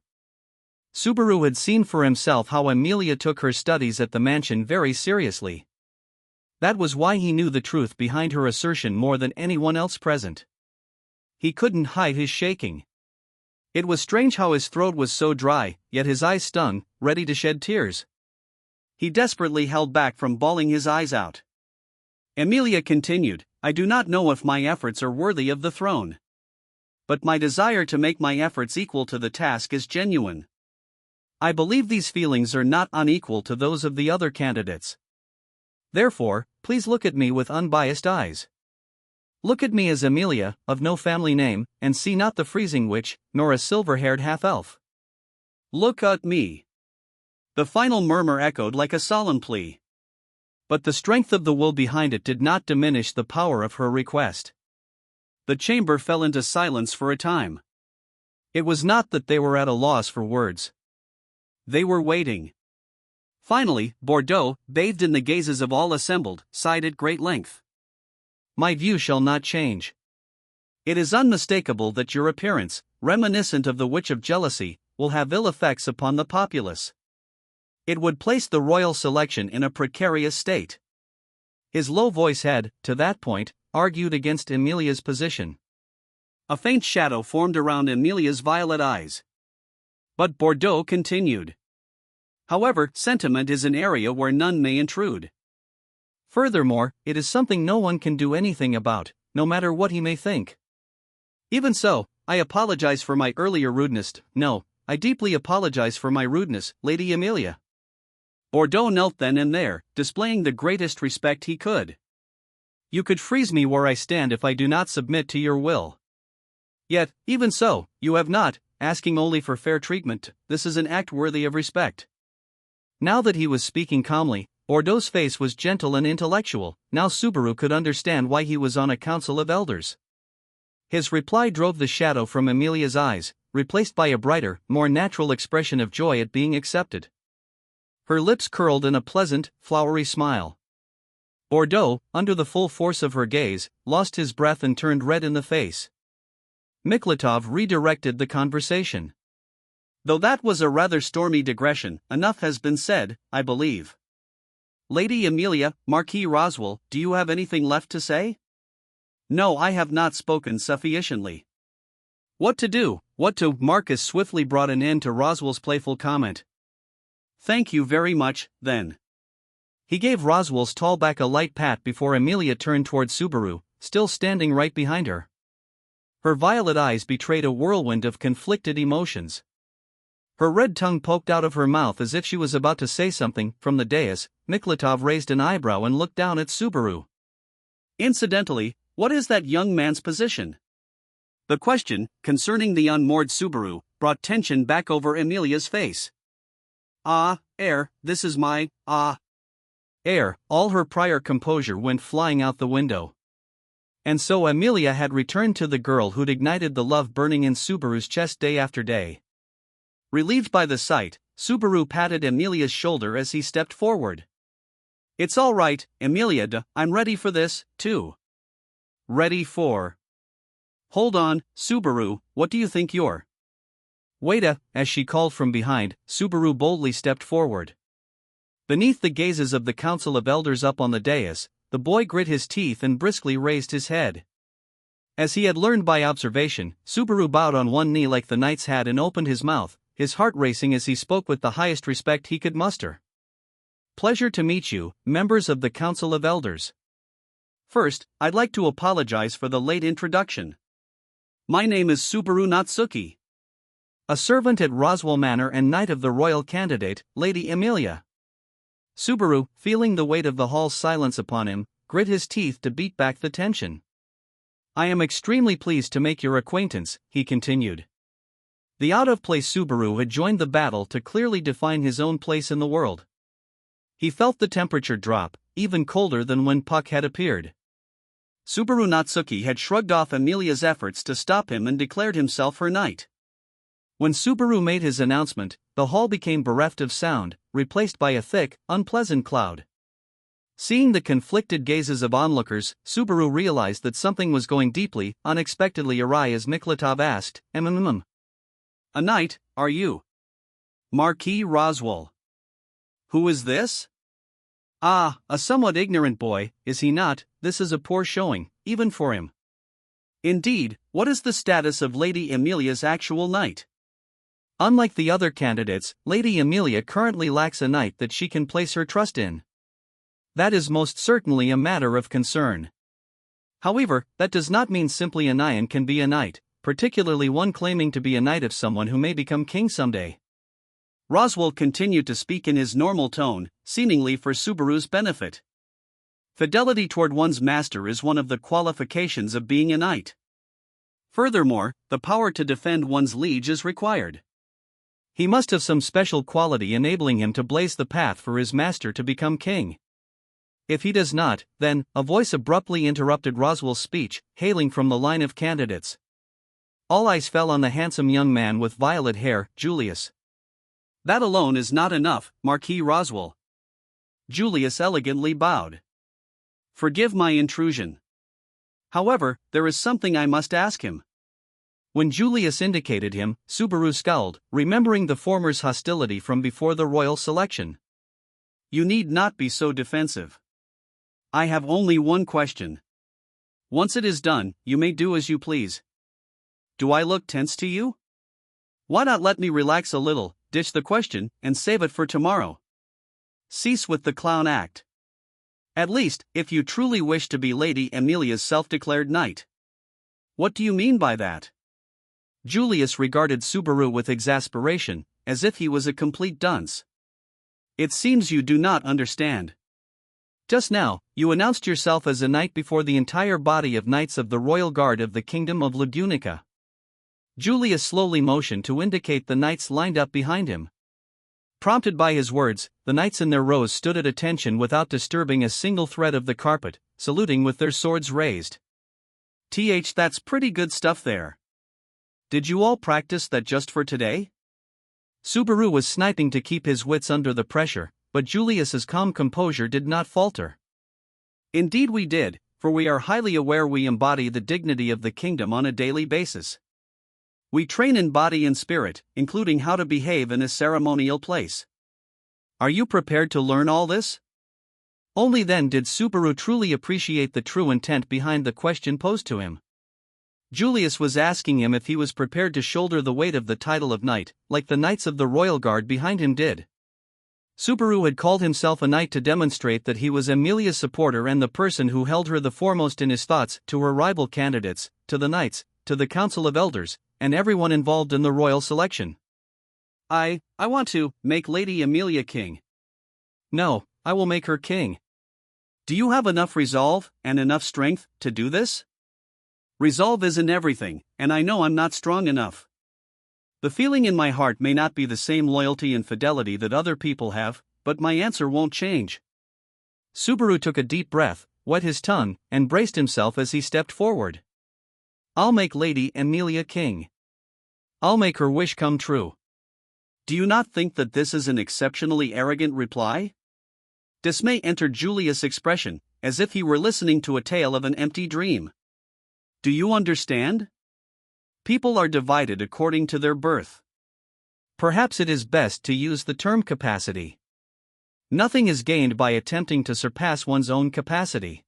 Speaker 1: Subaru had seen for himself how Emilia took her studies at the mansion very seriously. That was why he knew the truth behind her assertion more than anyone else present. He couldn't hide his shaking. It was strange how his throat was so dry, yet his eyes stung, ready to shed tears. He desperately held back from bawling his eyes out. Emilia continued, I do not know if my efforts are worthy of the throne. But my desire to make my efforts equal to the task is genuine. I believe these feelings are not unequal to those of the other candidates. Therefore, please look at me with unbiased eyes. Look at me as Emilia, of no family name, and see not the freezing witch, nor a silver-haired half-elf. Look at me. The final murmur echoed like a solemn plea. But the strength of the will behind it did not diminish the power of her request. The chamber fell into silence for a time. It was not that they were at a loss for words. They were waiting. Finally, Bordeaux, bathed in the gazes of all assembled, sighed at great length. My view shall not change. It is unmistakable that your appearance, reminiscent of the witch of jealousy, will have ill effects upon the populace. It would place the royal selection in a precarious state. His low voice had, to that point, argued against Emilia's position. A faint shadow formed around Emilia's violet eyes. But Bordeaux continued. However, sentiment is an area where none may intrude. Furthermore, it is something no one can do anything about, no matter what he may think. Even so, I apologize for my earlier rudeness. No, I deeply apologize for my rudeness, Lady Emilia. Bordeaux knelt then and there, displaying the greatest respect he could. You could freeze me where I stand if I do not submit to your will. Yet, even so, you have not, asking only for fair treatment. This is an act worthy of respect. Now that he was speaking calmly, Bordeaux's face was gentle and intellectual. Now Subaru could understand why he was on a council of elders. His reply drove the shadow from Emilia's eyes, replaced by a brighter, more natural expression of joy at being accepted. Her lips curled in a pleasant, flowery smile. Bordeaux, under the full force of her gaze, lost his breath and turned red in the face. Miklatov redirected the conversation. Though that was a rather stormy digression, enough has been said, I believe. Lady Emilia, Marquis Roswell, do you have anything left to say? No, I have not spoken sufficiently. What to do, What to? Marcus swiftly brought an end to Roswell's playful comment. Thank you very much, then. He gave Roswell's tall back a light pat before Amelia turned toward Subaru, still standing right behind her. Her violet eyes betrayed a whirlwind of conflicted emotions. Her red tongue poked out of her mouth as if she was about to say something. From the dais, Miklatov raised an eyebrow and looked down at Subaru. Incidentally, what is that young man's position? The question, concerning the unmoored Subaru, brought tension back over Amelia's face. This is my, air. All her prior composure went flying out the window. And so Amelia had returned to the girl who'd ignited the love burning in Subaru's chest day after day. Relieved by the sight, Subaru patted Amelia's shoulder as he stepped forward. It's all right, Amelia, I'm ready for this, too. Ready for? Hold on, Subaru, what do you think you're? Waita, as she called from behind, Subaru boldly stepped forward. Beneath the gazes of the council of elders up on the dais, the boy grit his teeth and briskly raised his head. As he had learned by observation, Subaru bowed on one knee like the knights had and opened his mouth, his heart racing as he spoke with the highest respect he could muster. Pleasure to meet you, members of the Council of Elders. First, I'd like to apologize for the late introduction. My name is Subaru Natsuki. A servant at Roswell Manor and knight of the royal candidate, Lady Amelia. Subaru, feeling the weight of the hall's silence upon him, grit his teeth to beat back the tension. I am extremely pleased to make your acquaintance, he continued. The out-of-place Subaru had joined the battle to clearly define his own place in the world. He felt the temperature drop, even colder than when Puck had appeared. Subaru Natsuki had shrugged off Amelia's efforts to stop him and declared himself her knight. When Subaru made his announcement, the hall became bereft of sound, replaced by a thick, unpleasant cloud. Seeing the conflicted gazes of onlookers, Subaru realized that something was going deeply, unexpectedly awry as Miklatov asked, A knight, are you? Marquis Roswell. Who is this? A somewhat ignorant boy, is he not? This is a poor showing, even for him. Indeed, what is the status of Lady Amelia's actual knight? Unlike the other candidates, Lady Amelia currently lacks a knight that she can place her trust in. That is most certainly a matter of concern. However, that does not mean simply a Nyan can be a knight, particularly one claiming to be a knight of someone who may become king someday. Roswell continued to speak in his normal tone, seemingly for Subaru's benefit. Fidelity toward one's master is one of the qualifications of being a knight. Furthermore, the power to defend one's liege is required. He must have some special quality enabling him to blaze the path for his master to become king. If he does not, then, a voice abruptly interrupted Roswell's speech, hailing from the line of candidates. All eyes fell on the handsome young man with violet hair, Julius. That alone is not enough, Marquis Roswell. Julius elegantly bowed. Forgive my intrusion. However, there is something I must ask him. When Julius indicated him, Subaru scowled, remembering the former's hostility from before the royal selection. You need not be so defensive. I have only one question. Once it is done, you may do as you please. Do I look tense to you? Why not let me relax a little, ditch the question, and save it for tomorrow? Cease with the clown act. At least, if you truly wish to be Lady Amelia's self-declared knight. What do you mean by that? Julius regarded Subaru with exasperation, as if he was a complete dunce. It seems you do not understand. Just now, you announced yourself as a knight before the entire body of knights of the royal guard of the kingdom of Ludunica. Julius slowly motioned to indicate the knights lined up behind him. Prompted by his words, the knights in their rows stood at attention without disturbing a single thread of the carpet, saluting with their swords raised. That's pretty good stuff there. Did you all practice that just for today? Subaru was sniping to keep his wits under the pressure, but Julius's calm composure did not falter. Indeed we did, for we are highly aware we embody the dignity of the kingdom on a daily basis. We train in body and spirit, including how to behave in a ceremonial place. Are you prepared to learn all this? Only then did Subaru truly appreciate the true intent behind the question posed to him. Julius was asking him if he was prepared to shoulder the weight of the title of knight, like the knights of the royal guard behind him did. Subaru had called himself a knight to demonstrate that he was Emilia's supporter and the person who held her the foremost in his thoughts, to her rival candidates, to the knights, to the council of elders, and everyone involved in the royal selection. I want to make Lady Emilia king. No, I will make her king. Do you have enough resolve, and enough strength, to do this? Resolve isn't everything, and I know I'm not strong enough. The feeling in my heart may not be the same loyalty and fidelity that other people have, but my answer won't change. Subaru took a deep breath, wet his tongue, and braced himself as he stepped forward. I'll make Lady Emilia king. I'll make her wish come true. Do you not think that this is an exceptionally arrogant reply? Dismay entered Julius' expression, as if he were listening to a tale of an empty dream. Do you understand? People are divided according to their birth. Perhaps it is best to use the term capacity. Nothing is gained by attempting to surpass one's own capacity.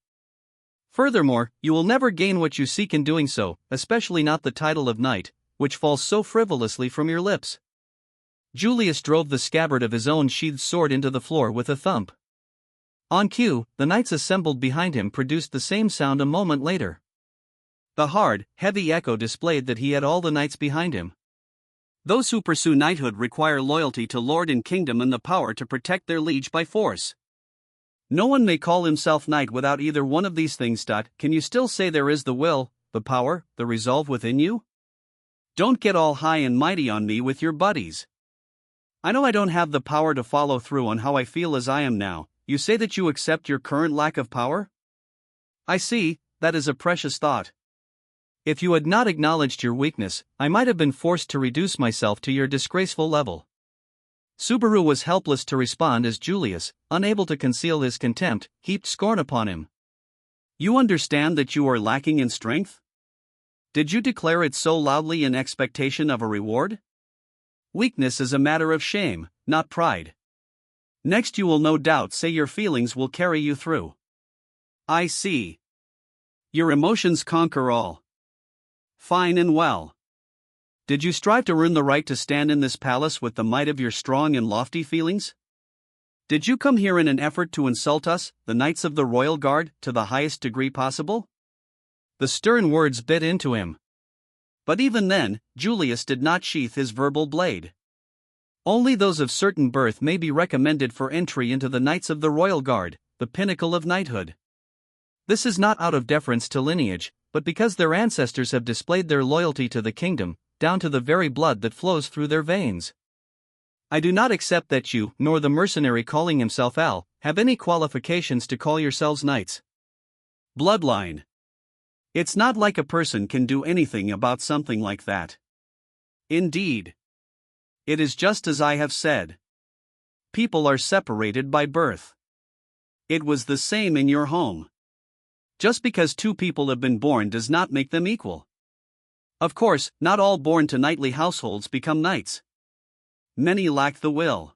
Speaker 1: Furthermore, you will never gain what you seek in doing so, especially not the title of knight, which falls so frivolously from your lips. Julius drove the scabbard of his own sheathed sword into the floor with a thump. On cue, the knights assembled behind him produced the same sound a moment later. The hard, heavy echo displayed that he had all the knights behind him. Those who pursue knighthood require loyalty to lord and kingdom and the power to protect their liege by force. No one may call himself knight without either one of these things. Can you still say there is the will, the power, the resolve within you? Don't get all high and mighty on me with your buddies. I know I don't have the power to follow through on how I feel as I am now. You say that you accept your current lack of power? I see, that is a precious thought. If you had not acknowledged your weakness, I might have been forced to reduce myself to your disgraceful level. Subaru was helpless to respond as Julius, unable to conceal his contempt, heaped scorn upon him. You understand that you are lacking in strength? Did you declare it so loudly in expectation of a reward? Weakness is a matter of shame, not pride. Next you will no doubt say your feelings will carry you through. I see. Your emotions conquer all. Fine and well. Did you strive to earn the right to stand in this palace with the might of your strong and lofty feelings? Did you come here in an effort to insult us, the knights of the royal guard, to the highest degree possible? The stern words bit into him. But even then, Julius did not sheath his verbal blade. Only those of certain birth may be recommended for entry into the knights of the royal guard, the pinnacle of knighthood. This is not out of deference to lineage, but because their ancestors have displayed their loyalty to the kingdom, down to the very blood that flows through their veins. I do not accept that you, nor the mercenary calling himself Al, have any qualifications to call yourselves knights. Bloodline. It's not like a person can do anything about something like that. Indeed. It is just as I have said. People are separated by birth. It was the same in your home. Just because two people have been born does not make them equal. Of course, not all born to knightly households become knights. Many lack the will.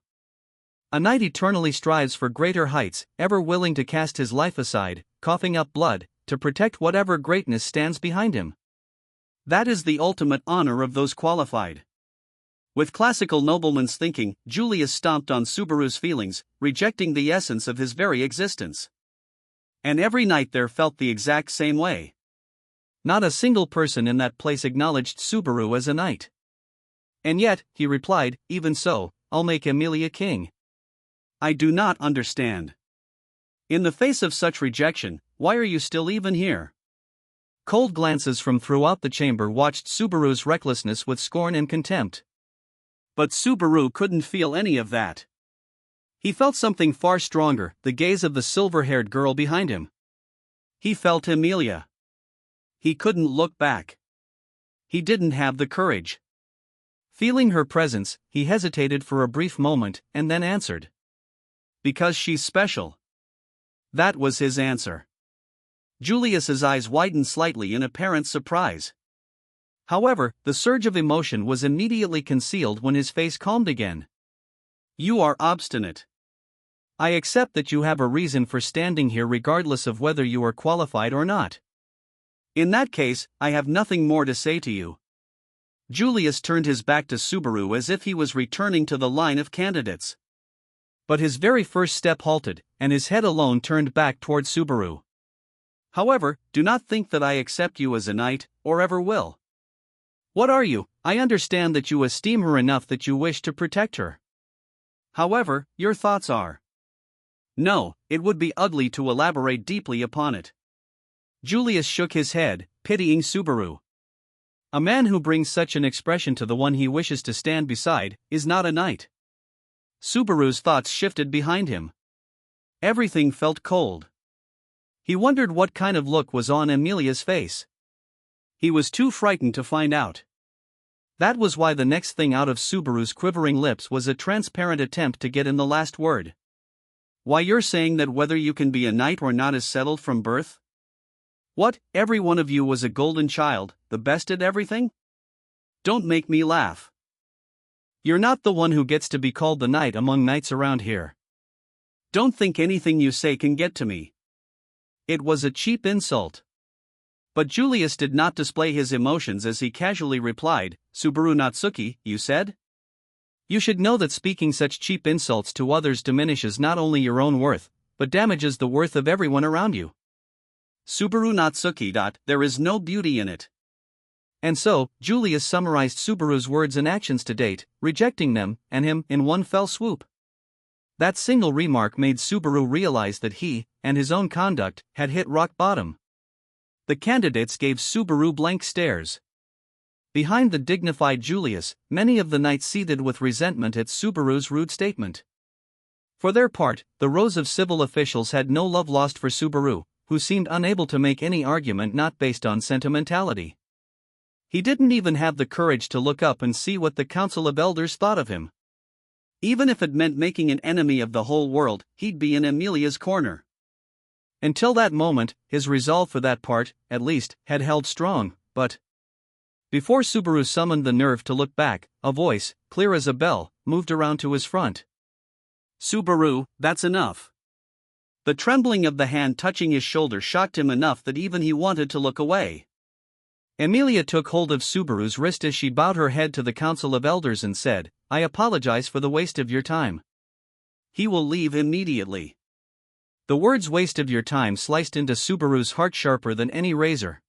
Speaker 1: A knight eternally strives for greater heights, ever willing to cast his life aside, coughing up blood, to protect whatever greatness stands behind him. That is the ultimate honor of those qualified. With classical nobleman's thinking, Julius stomped on Subaru's feelings, rejecting the essence of his very existence. And every knight there felt the exact same way. Not a single person in that place acknowledged Subaru as a knight. And yet, he replied, even so, I'll make Emilia king. I do not understand. In the face of such rejection, why are you still even here? Cold glances from throughout the chamber watched Subaru's recklessness with scorn and contempt. But Subaru couldn't feel any of that. He felt something far stronger, the gaze of the silver-haired girl behind him. He felt Emilia. He couldn't look back. He didn't have the courage. Feeling her presence, he hesitated for a brief moment, and then answered. Because she's special. That was his answer. Julius's eyes widened slightly in apparent surprise. However, the surge of emotion was immediately concealed when his face calmed again. You are obstinate. I accept that you have a reason for standing here regardless of whether you are qualified or not. In that case, I have nothing more to say to you. Julius turned his back to Subaru as if he was returning to the line of candidates. But his very first step halted, and his head alone turned back toward Subaru. However, do not think that I accept you as a knight, or ever will. What are you? I understand that you esteem her enough that you wish to protect her. However, your thoughts are. No, it would be ugly to elaborate deeply upon it. Julius shook his head, pitying Subaru. A man who brings such an expression to the one he wishes to stand beside is not a knight. Subaru's thoughts shifted behind him. Everything felt cold. He wondered what kind of look was on Emilia's face. He was too frightened to find out. That was why the next thing out of Subaru's quivering lips was a transparent attempt to get in the last word. Why, you're saying that whether you can be a knight or not is settled from birth? What, every one of you was a golden child, the best at everything? Don't make me laugh. You're not the one who gets to be called the knight among knights around here. Don't think anything you say can get to me. It was a cheap insult. But Julius did not display his emotions as he casually replied, Subaru Natsuki, you said? You should know that speaking such cheap insults to others diminishes not only your own worth, but damages the worth of everyone around you. Subaru Natsuki. There is no beauty in it. And so, Julius summarized Subaru's words and actions to date, rejecting them, and him, in one fell swoop. That single remark made Subaru realize that he, and his own conduct, had hit rock bottom. The candidates gave Subaru blank stares. Behind the dignified Julius, many of the knights seethed with resentment at Subaru's rude statement. For their part, the rows of civil officials had no love lost for Subaru, who seemed unable to make any argument not based on sentimentality. He didn't even have the courage to look up and see what the Council of Elders thought of him. Even if it meant making an enemy of the whole world, he'd be in Emilia's corner. Until that moment, his resolve for that part, at least, had held strong, but before Subaru summoned the nerve to look back, a voice, clear as a bell, moved around to his front. Subaru, that's enough. The trembling of the hand touching his shoulder shocked him enough that even he wanted to look away. Emilia took hold of Subaru's wrist as she bowed her head to the Council of Elders and said, I apologize for the waste of your time. He will leave immediately. The words waste of your time sliced into Subaru's heart sharper than any razor.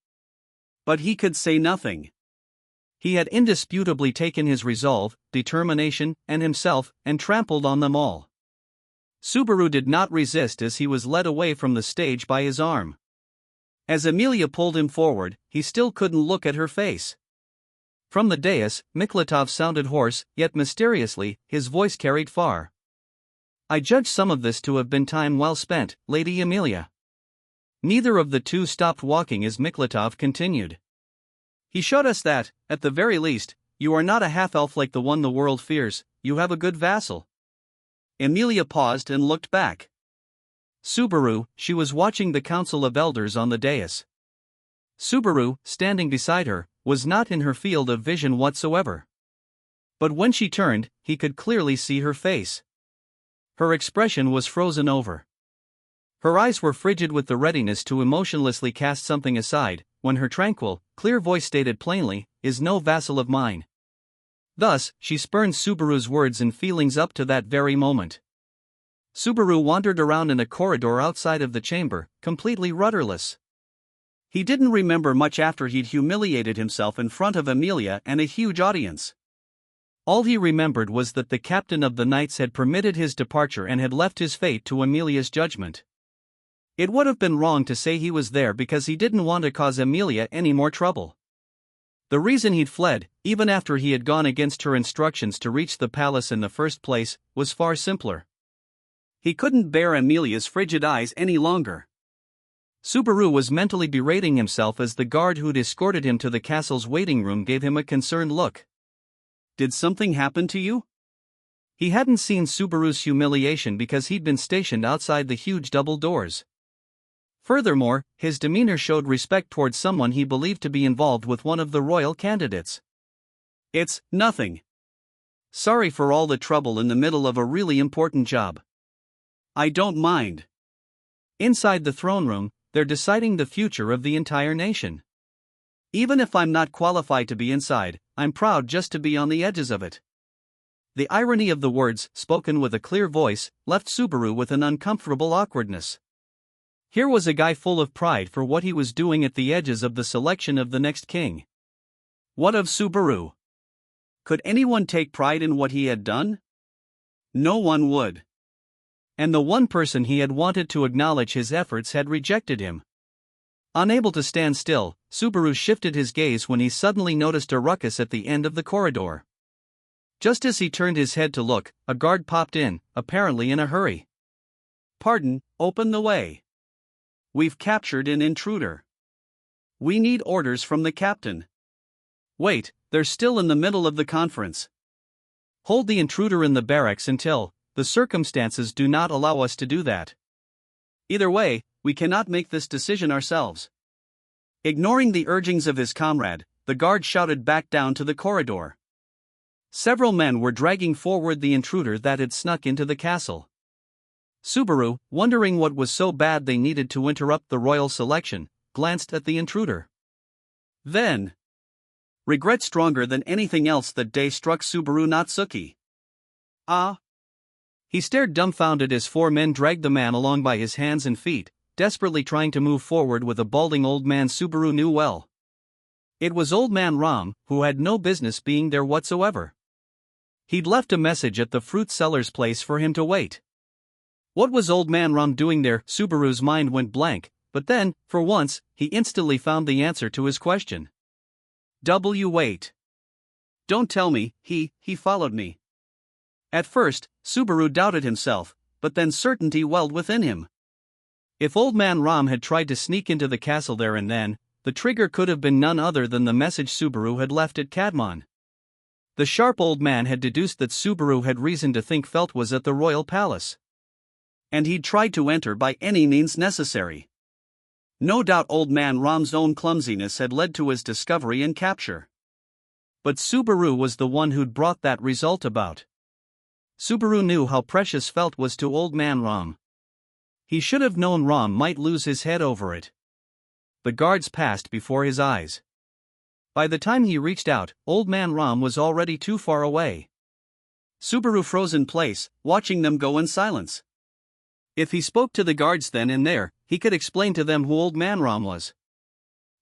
Speaker 1: But he could say nothing. He had indisputably taken his resolve, determination, and himself, and trampled on them all. Subaru did not resist as he was led away from the stage by his arm. As Emilia pulled him forward, he still couldn't look at her face. From the dais, Miklatov sounded hoarse, yet mysteriously, his voice carried far. I judge some of this to have been time well spent, Lady Emilia. Neither of the two stopped walking as Miklatov continued. He showed us that, at the very least, you are not a half-elf like the one the world fears, you have a good vassal. Emilia paused and looked back. Subaru, she was watching the Council of Elders on the dais. Subaru, standing beside her, was not in her field of vision whatsoever. But when she turned, he could clearly see her face. Her expression was frozen over. Her eyes were frigid with the readiness to emotionlessly cast something aside, when her tranquil, clear voice stated plainly, is no vassal of mine. Thus, she spurned Subaru's words and feelings up to that very moment. Subaru wandered around in a corridor outside of the chamber, completely rudderless. He didn't remember much after he'd humiliated himself in front of Emilia and a huge audience. All he remembered was that the captain of the knights had permitted his departure and had left his fate to Emilia's judgment. It would have been wrong to say he was there because he didn't want to cause Emilia any more trouble. The reason he'd fled, even after he had gone against her instructions to reach the palace in the first place, was far simpler. He couldn't bear Emilia's frigid eyes any longer. Subaru was mentally berating himself as the guard who'd escorted him to the castle's waiting room gave him a concerned look. Did something happen to you? He hadn't seen Subaru's humiliation because he'd been stationed outside the huge double doors. Furthermore, his demeanor showed respect towards someone he believed to be involved with one of the royal candidates. It's nothing. Sorry for all the trouble in the middle of a really important job. I don't mind. Inside the throne room, they're deciding the future of the entire nation. Even if I'm not qualified to be inside, I'm proud just to be on the edges of it. The irony of the words, spoken with a clear voice, left Subaru with an uncomfortable awkwardness. Here was a guy full of pride for what he was doing at the edges of the selection of the next king. What of Subaru? Could anyone take pride in what he had done? No one would. And the one person he had wanted to acknowledge his efforts had rejected him. Unable to stand still, Subaru shifted his gaze when he suddenly noticed a ruckus at the end of the corridor. Just as he turned his head to look, a guard popped in, apparently in a hurry. "Pardon, open the way. We've captured an intruder. We need orders from the captain." "Wait, they're still in the middle of the conference. Hold the intruder in the barracks until, the circumstances do not allow us to do that. Either way, we cannot make this decision ourselves." Ignoring the urgings of his comrade, the guard shouted back down to the corridor. Several men were dragging forward the intruder that had snuck into the castle. Subaru, wondering what was so bad they needed to interrupt the royal selection, glanced at the intruder. Then, regret stronger than anything else that day struck Subaru Natsuki. Ah! He stared dumbfounded as four men dragged the man along by his hands and feet, desperately trying to move forward with a balding old man Subaru knew well. It was Old Man Ram, who had no business being there whatsoever. He'd left a message at the fruit seller's place for him to wait. What was Old Man Ram doing there? Subaru's mind went blank, but then, for once, he instantly found the answer to his question. Wait. Don't tell me, he followed me. At first, Subaru doubted himself, but then certainty welled within him. If Old Man Ram had tried to sneak into the castle there and then, the trigger could have been none other than the message Subaru had left at Kadmon. The sharp old man had deduced that Subaru had reason to think Felt was at the royal palace. And he'd tried to enter by any means necessary. No doubt Old Man Ram's own clumsiness had led to his discovery and capture. But Subaru was the one who'd brought that result about. Subaru knew how precious Felt was to Old Man Ram. He should have known Ram might lose his head over it. The guards passed before his eyes. By the time he reached out, Old Man Ram was already too far away. Subaru froze in place, watching them go in silence. If he spoke to the guards then and there, he could explain to them who Old Man Ram was.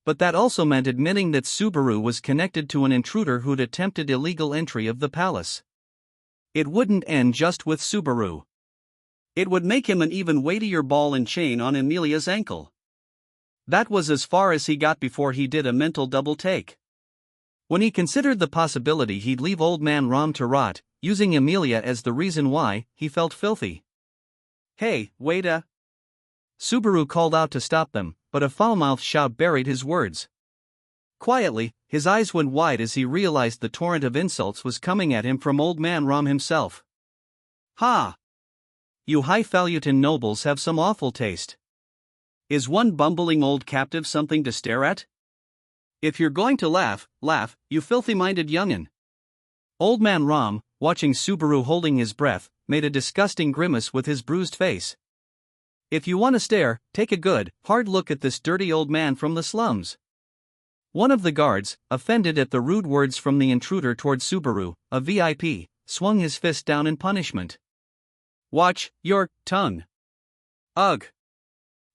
Speaker 1: But that also meant admitting that Subaru was connected to an intruder who'd attempted illegal entry of the palace. It wouldn't end just with Subaru. It would make him an even weightier ball and chain on Emilia's ankle. That was as far as he got before he did a mental double take. When he considered the possibility he'd leave Old Man Ram to rot, using Emilia as the reason why, he felt filthy. "Hey, wait a..." Subaru called out to stop them, but a foul-mouthed shout buried his words. Quietly, his eyes went wide as he realized the torrent of insults was coming at him from Old Man Ram himself. "Ha! You highfalutin nobles have some awful taste. Is one bumbling old captive something to stare at? If you're going to laugh, laugh, you filthy-minded young'un." Old Man Ram, watching Subaru holding his breath, made a disgusting grimace with his bruised face. "If you want to stare, take a good, hard look at this dirty old man from the slums." One of the guards, offended at the rude words from the intruder toward Subaru, a VIP, swung his fist down in punishment. "Watch your tongue." "Ugh."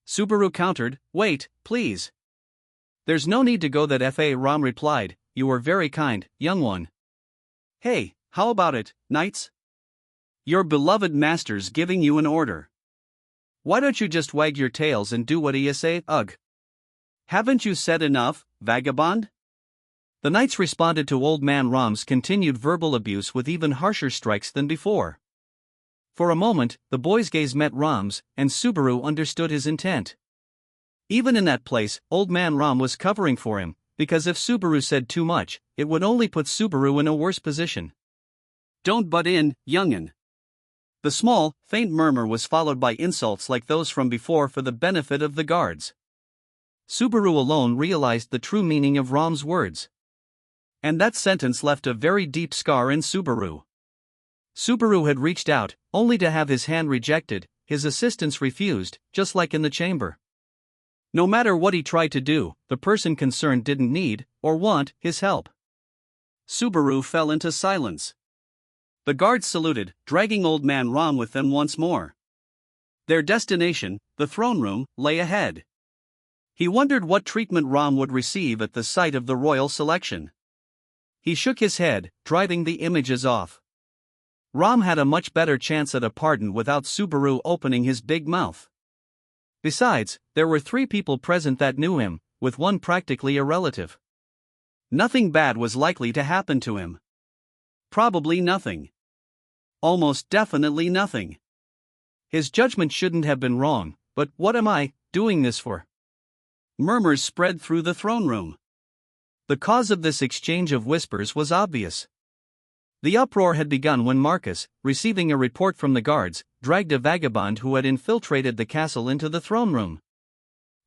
Speaker 1: Subaru countered, "Wait, please." "There's no need to go that Fa." Ram replied, "You were very kind, young one." "Hey, how about it, knights? Your beloved master's giving you an order. Why don't you just wag your tails and do what he say? Ugh. Haven't you said enough, vagabond?" The knights responded to Old Man Ram's continued verbal abuse with even harsher strikes than before. For a moment, the boy's gaze met Ram's, and Subaru understood his intent. Even in that place, Old Man Ram was covering for him, because if Subaru said too much, it would only put Subaru in a worse position. "Don't butt in, young'un." The small, faint murmur was followed by insults like those from before for the benefit of the guards. Subaru alone realized the true meaning of Ram's words. And that sentence left a very deep scar in Subaru. Subaru had reached out, only to have his hand rejected, his assistance refused, just like in the chamber. No matter what he tried to do, the person concerned didn't need, or want, his help. Subaru fell into silence. The guards saluted, dragging old man Ram with them once more. Their destination, the throne room, lay ahead. He wondered what treatment Ram would receive at the sight of the royal selection. He shook his head, driving the images off. Ram had a much better chance at a pardon without Subaru opening his big mouth. Besides, there were 3 people present that knew him, with one practically a relative. Nothing bad was likely to happen to him. Probably nothing. Almost definitely nothing. His judgment shouldn't have been wrong, but what am I doing this for? Murmurs spread through the throne room. The cause of this exchange of whispers was obvious. The uproar had begun when Marcus, receiving a report from the guards, dragged a vagabond who had infiltrated the castle into the throne room.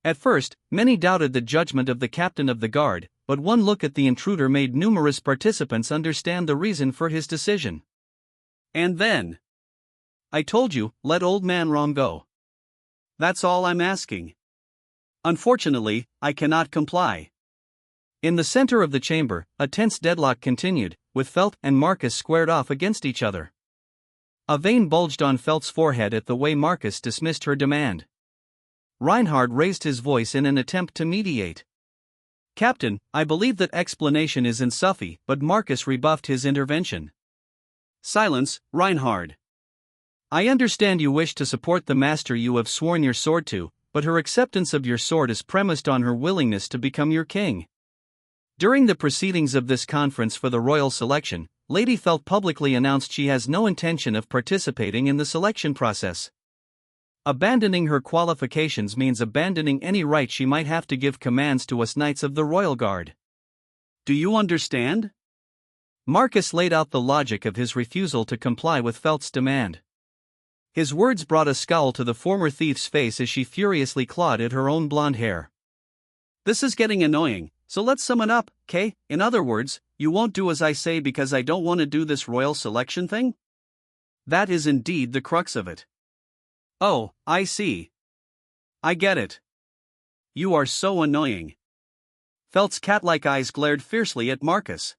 Speaker 1: At first, many doubted the judgment of the captain of the guard, but one look at the intruder made numerous participants understand the reason for his decision. And then, I told you, let old man Ram go. That's all I'm asking. Unfortunately, I cannot comply. In the center of the chamber, a tense deadlock continued, with Felt and Marcus squared off against each other. A vein bulged on Felt's forehead at the way Marcus dismissed her demand. Reinhard raised his voice in an attempt to mediate. Captain, I believe that explanation is insufficient, but Marcus rebuffed his intervention. Silence, Reinhard. I understand you wish to support the master you have sworn your sword to, but her acceptance of your sword is premised on her willingness to become your king. During the proceedings of this conference for the royal selection, Lady Felt publicly announced she has no intention of participating in the selection process. Abandoning her qualifications means abandoning any right she might have to give commands to us knights of the royal guard. Do you understand? Marcus laid out the logic of his refusal to comply with Felt's demand. His words brought a scowl to the former thief's face as she furiously clawed at her own blonde hair. This is getting annoying, so let's sum it up, Kay. In other words, you won't do as I say because I don't want to do this royal selection thing? That is indeed the crux of it. Oh, I see. I get it. You are so annoying. Felt's cat-like eyes glared fiercely at Marcus.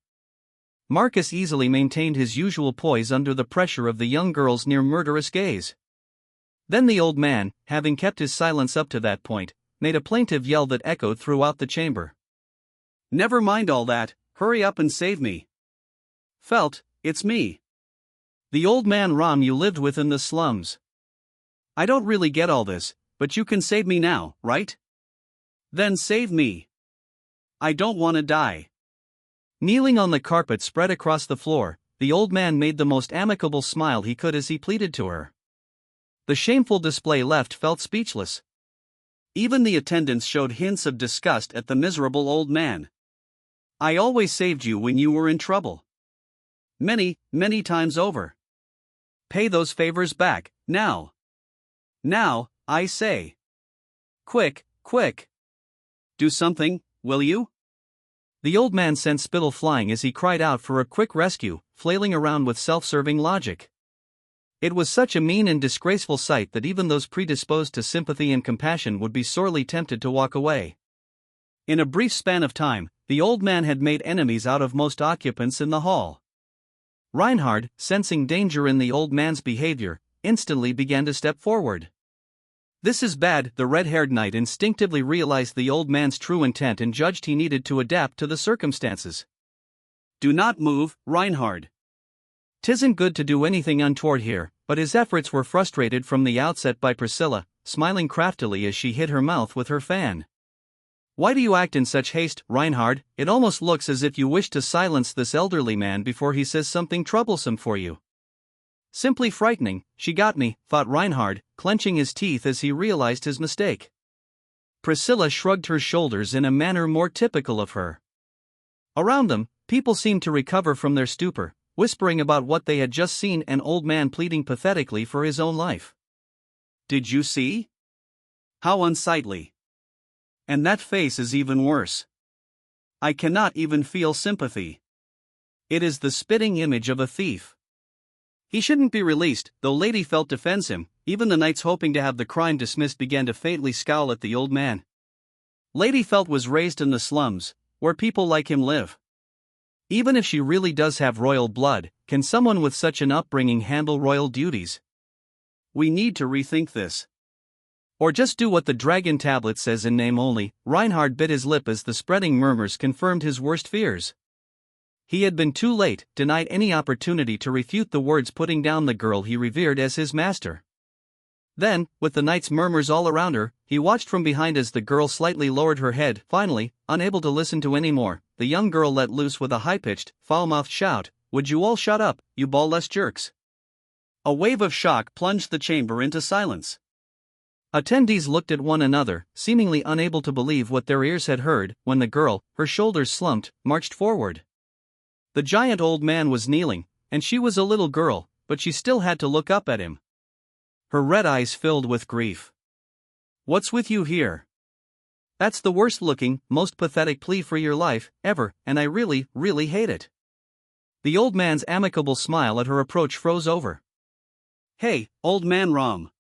Speaker 1: Marcus easily maintained his usual poise under the pressure of the young girl's near-murderous gaze. Then the old man, having kept his silence up to that point, made a plaintive yell that echoed throughout the chamber. Never mind all that, hurry up and save me. Felt, it's me. The old man Ram you lived with in the slums. I don't really get all this, but you can save me now, right? Then save me. I don't want to die. Kneeling on the carpet spread across the floor, the old man made the most amicable smile he could as he pleaded to her. The shameful display left Felt speechless. Even the attendants showed hints of disgust at the miserable old man. I always saved you when you were in trouble. Many, many times over. Pay those favors back, now. Now, I say. Quick, quick. Do something, will you? The old man sent spittle flying as he cried out for a quick rescue, flailing around with self-serving logic. It was such a mean and disgraceful sight that even those predisposed to sympathy and compassion would be sorely tempted to walk away. In a brief span of time, the old man had made enemies out of most occupants in the hall. Reinhard, sensing danger in the old man's behavior, instantly began to step forward. This is bad. The red-haired knight instinctively realized the old man's true intent and judged he needed to adapt to the circumstances. Do not move, Reinhard. 'Tisn't good to do anything untoward here, but his efforts were frustrated from the outset by Priscilla, smiling craftily as she hid her mouth with her fan. Why do you act in such haste, Reinhard? It almost looks as if you wish to silence this elderly man before he says something troublesome for you. Simply frightening. She got me, thought Reinhard, clenching his teeth as he realized his mistake. Priscilla shrugged her shoulders in a manner more typical of her. Around them, people seemed to recover from their stupor, whispering about what they had just seen, an old man pleading pathetically for his own life. Did you see? How unsightly. And that face is even worse. I cannot even feel sympathy. It is the spitting image of a thief. He shouldn't be released, though Lady Felt defends him. Even the knights hoping to have the crime dismissed began to faintly scowl at the old man. Lady Felt was raised in the slums, where people like him live. Even if she really does have royal blood, can someone with such an upbringing handle royal duties? We need to rethink this. Or just do what the dragon tablet says in name only. Reinhard bit his lip as the spreading murmurs confirmed his worst fears. He had been too late, denied any opportunity to refute the words, putting down the girl he revered as his master. Then, with the knight's murmurs all around her, he watched from behind as the girl slightly lowered her head. Finally, unable to listen to any more, the young girl let loose with a high-pitched, foul-mouthed shout, "Would you all shut up, you ball-less jerks?" A wave of shock plunged the chamber into silence. Attendees looked at one another, seemingly unable to believe what their ears had heard, when the girl, her shoulders slumped, marched forward. The giant old man was kneeling, and she was a little girl, but she still had to look up at him. Her red eyes filled with grief. "What's with you here? That's the worst-looking, most pathetic plea for your life, ever, and I really, really hate it." The old man's amicable smile at her approach froze over. "Hey, old man Ram.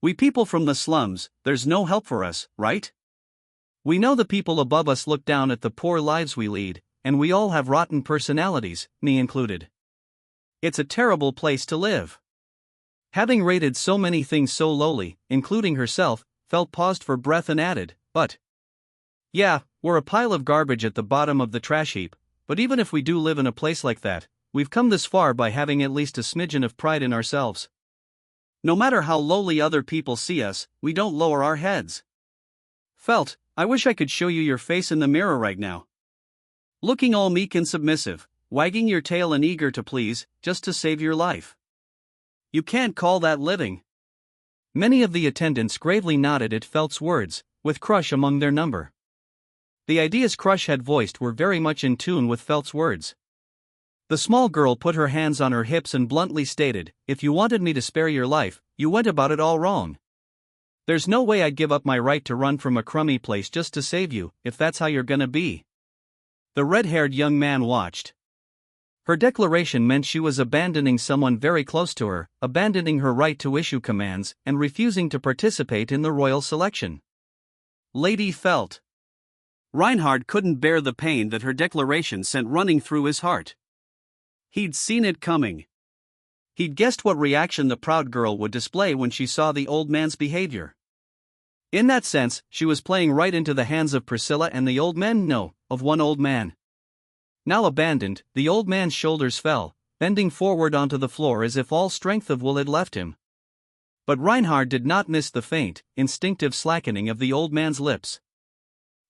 Speaker 1: We people from the slums, there's no help for us, right? We know the people above us look down at the poor lives we lead, and we all have rotten personalities, me included. It's a terrible place to live." Having rated so many things so lowly, including herself, Felt paused for breath and added, "But yeah, we're a pile of garbage at the bottom of the trash heap, but even if we do live in a place like that, we've come this far by having at least a smidgen of pride in ourselves. No matter how lowly other people see us, we don't lower our heads. Felt, I wish I could show you your face in the mirror right now. Looking all meek and submissive, wagging your tail and eager to please, just to save your life. You can't call that living." Many of the attendants gravely nodded at Felt's words, with Crush among their number. The ideas Crush had voiced were very much in tune with Felt's words. The small girl put her hands on her hips and bluntly stated, "If you wanted me to spare your life, you went about it all wrong. There's no way I'd give up my right to run from a crummy place just to save you, if that's how you're gonna be." The red-haired young man watched. Her declaration meant she was abandoning someone very close to her, abandoning her right to issue commands, and refusing to participate in the royal selection. Lady Felt. Reinhard couldn't bear the pain that her declaration sent running through his heart. He'd seen it coming. He'd guessed what reaction the proud girl would display when she saw the old man's behavior. In that sense, she was playing right into the hands of Priscilla and the old men, no, of one old man. Now abandoned, the old man's shoulders fell, bending forward onto the floor as if all strength of will had left him. But Reinhard did not miss the faint, instinctive slackening of the old man's lips.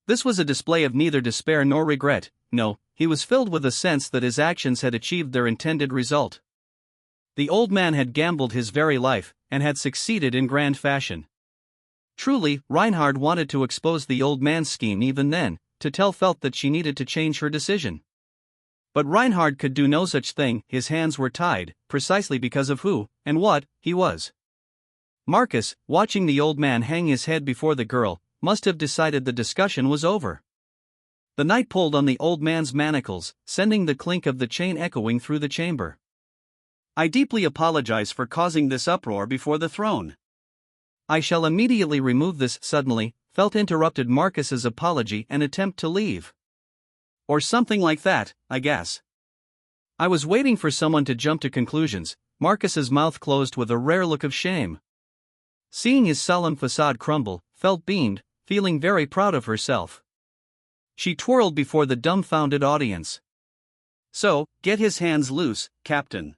Speaker 1: This was a display of neither despair nor regret, no, he was filled with a sense that his actions had achieved their intended result. The old man had gambled his very life, and had succeeded in grand fashion. Truly, Reinhard wanted to expose the old man's scheme even then, to tell Felt that she needed to change her decision. But Reinhard could do no such thing, his hands were tied, precisely because of who, and what, he was. Marcus, watching the old man hang his head before the girl, must have decided the discussion was over. The knight pulled on the old man's manacles, sending the clink of the chain echoing through the chamber. "I deeply apologize for causing this uproar before the throne. I shall immediately remove this." Suddenly, Felt interrupted Marcus's apology and attempt to leave. "Or something like that, I guess." I was waiting for someone to jump to conclusions. Marcus's mouth closed with a rare look of shame. Seeing his solemn facade crumble, Felt beamed, feeling very proud of herself. She twirled before the dumbfounded audience. "So, get his hands loose, Captain.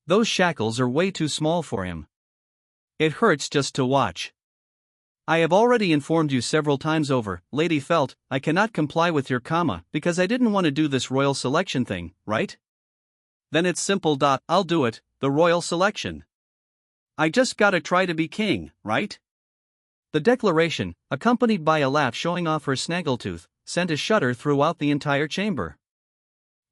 Speaker 1: Those shackles are way too small for him. It hurts just to watch. I have already informed you several times over, Lady Felt, I cannot comply with your comma because I didn't want to do this royal selection thing, right? Then it's simple. I'll do it, the royal selection. I just gotta try to be king, right?" The declaration, accompanied by a laugh showing off her snaggletooth, sent a shudder throughout the entire chamber.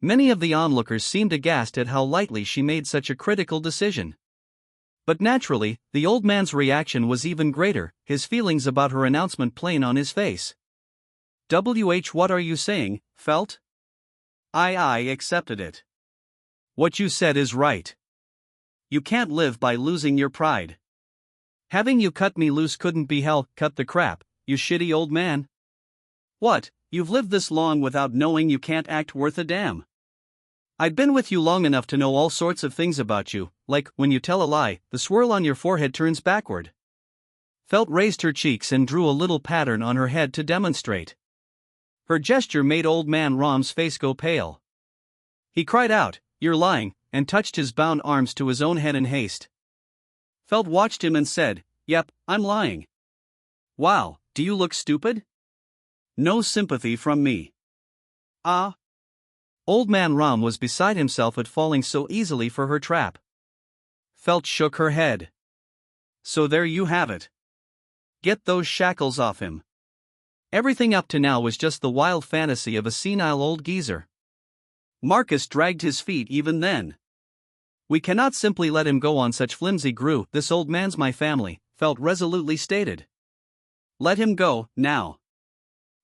Speaker 1: Many of the onlookers seemed aghast at how lightly she made such a critical decision. But naturally, the old man's reaction was even greater, his feelings about her announcement plain on his face. What are you saying, Felt? I accepted it. What you said is right. You can't live by losing your pride. Having you cut me loose couldn't be hell. Cut the crap, you shitty old man. What, you've lived this long without knowing you can't act worth a damn? I've been with you long enough to know all sorts of things about you, like, when you tell a lie, the swirl on your forehead turns backward. Felt raised her cheeks and drew a little pattern on her head to demonstrate. Her gesture made Old Man Rom's face go pale. He cried out, "You're lying," and touched his bound arms to his own head in haste. Felt watched him and said, "Yep, I'm lying." "Wow, do you look stupid?" "No sympathy from me." "Ah." Old Man Rom was beside himself at falling so easily for her trap. Felt shook her head. "So there you have it. Get those shackles off him." Everything up to now was just the wild fantasy of a senile old geezer. Marcus dragged his feet even then. "We cannot simply let him go on such flimsy grue. This old man's my family," Felt resolutely stated. "Let him go, now."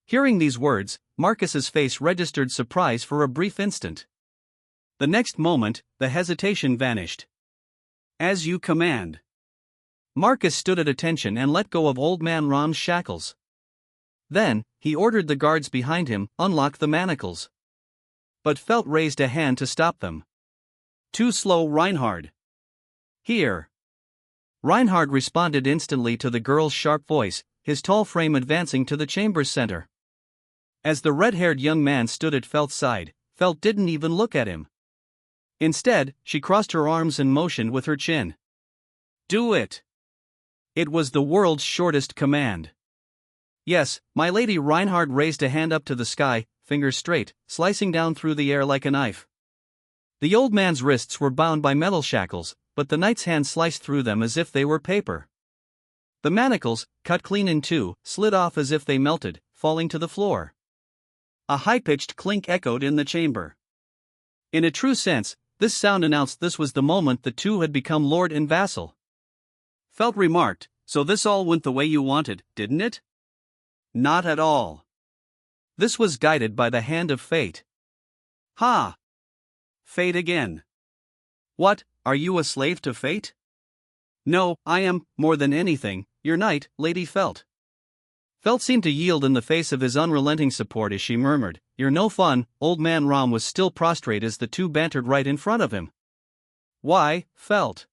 Speaker 1: Hearing these words, Marcus's face registered surprise for a brief instant. The next moment, the hesitation vanished. "As you command." Marcus stood at attention and let go of Old Man Rom's shackles. Then, he ordered the guards behind him unlock the manacles. But Felt raised a hand to stop them. "Too slow, Reinhard." "Here." Reinhard responded instantly to the girl's sharp voice, his tall frame advancing to the chamber's center. As the red-haired young man stood at Felt's side, Felt didn't even look at him. Instead, she crossed her arms and motioned with her chin. "Do it." It was the world's shortest command. "Yes, my lady." Reinhard raised a hand up to the sky, fingers straight, slicing down through the air like a knife. The old man's wrists were bound by metal shackles, but the knight's hand sliced through them as if they were paper. The manacles, cut clean in two, slid off as if they melted, falling to the floor. A high-pitched clink echoed in the chamber. In a true sense, this sound announced this was the moment the two had become lord and vassal. Felt remarked, "So this all went the way you wanted, didn't it?" "Not at all. This was guided by the hand of fate." "Ha! Fate again. What, are you a slave to fate?" "No, I am, more than anything, your knight, Lady Felt." Felt seemed to yield in the face of his unrelenting support as she murmured, "You're no fun." Old Man Rom was still prostrate as the two bantered right in front of him. "Why, Felt?"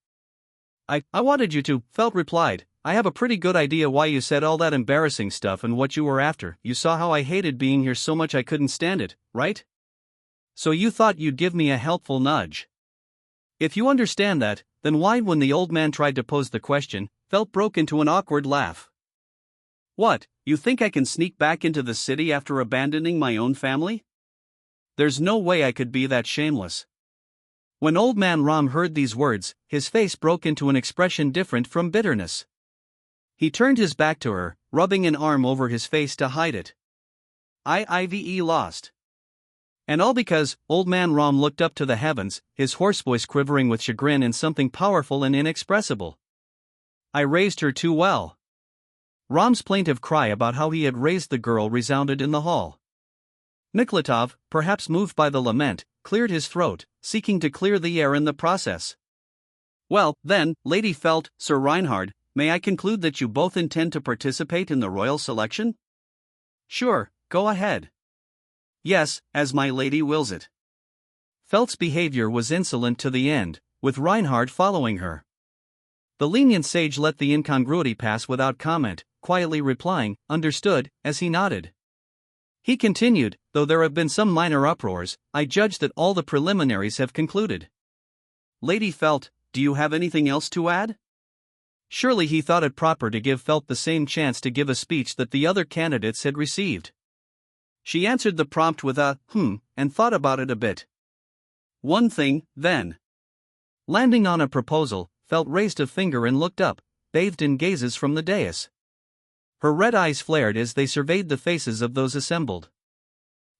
Speaker 1: I wanted you to," Felt replied. "I have a pretty good idea why you said all that embarrassing stuff and what you were after. You saw how I hated being here so much I couldn't stand it, right? So you thought you'd give me a helpful nudge. If you understand that, then why?" When the old man tried to pose the question, Felt broke into an awkward laugh. "What, you think I can sneak back into the city after abandoning my own family? There's no way I could be that shameless." When Old Man Rom heard these words, his face broke into an expression different from bitterness. He turned his back to her, rubbing an arm over his face to hide it. "Ive lost." And all because Old Man Rom looked up to the heavens, his hoarse voice quivering with chagrin and something powerful and inexpressible. "I raised her too well." Rom's plaintive cry about how he had raised the girl resounded in the hall. Niklatov, perhaps moved by the lament, cleared his throat, seeking to clear the air in the process. "Well, then, Lady Felt, Sir Reinhard, may I conclude that you both intend to participate in the royal selection?" "Sure, go ahead." "Yes, as my lady wills it." Felt's behavior was insolent to the end, with Reinhard following her. The lenient sage let the incongruity pass without comment, quietly replying, "Understood," as he nodded. He continued, "Though there have been some minor uproars, I judge that all the preliminaries have concluded. Lady Felt, do you have anything else to add?" Surely he thought it proper to give Felt the same chance to give a speech that the other candidates had received. She answered the prompt with a, and thought about it a bit. "One thing, then." Landing on a proposal, Felt raised a finger and looked up, bathed in gazes from the dais. Her red eyes flared as they surveyed the faces of those assembled.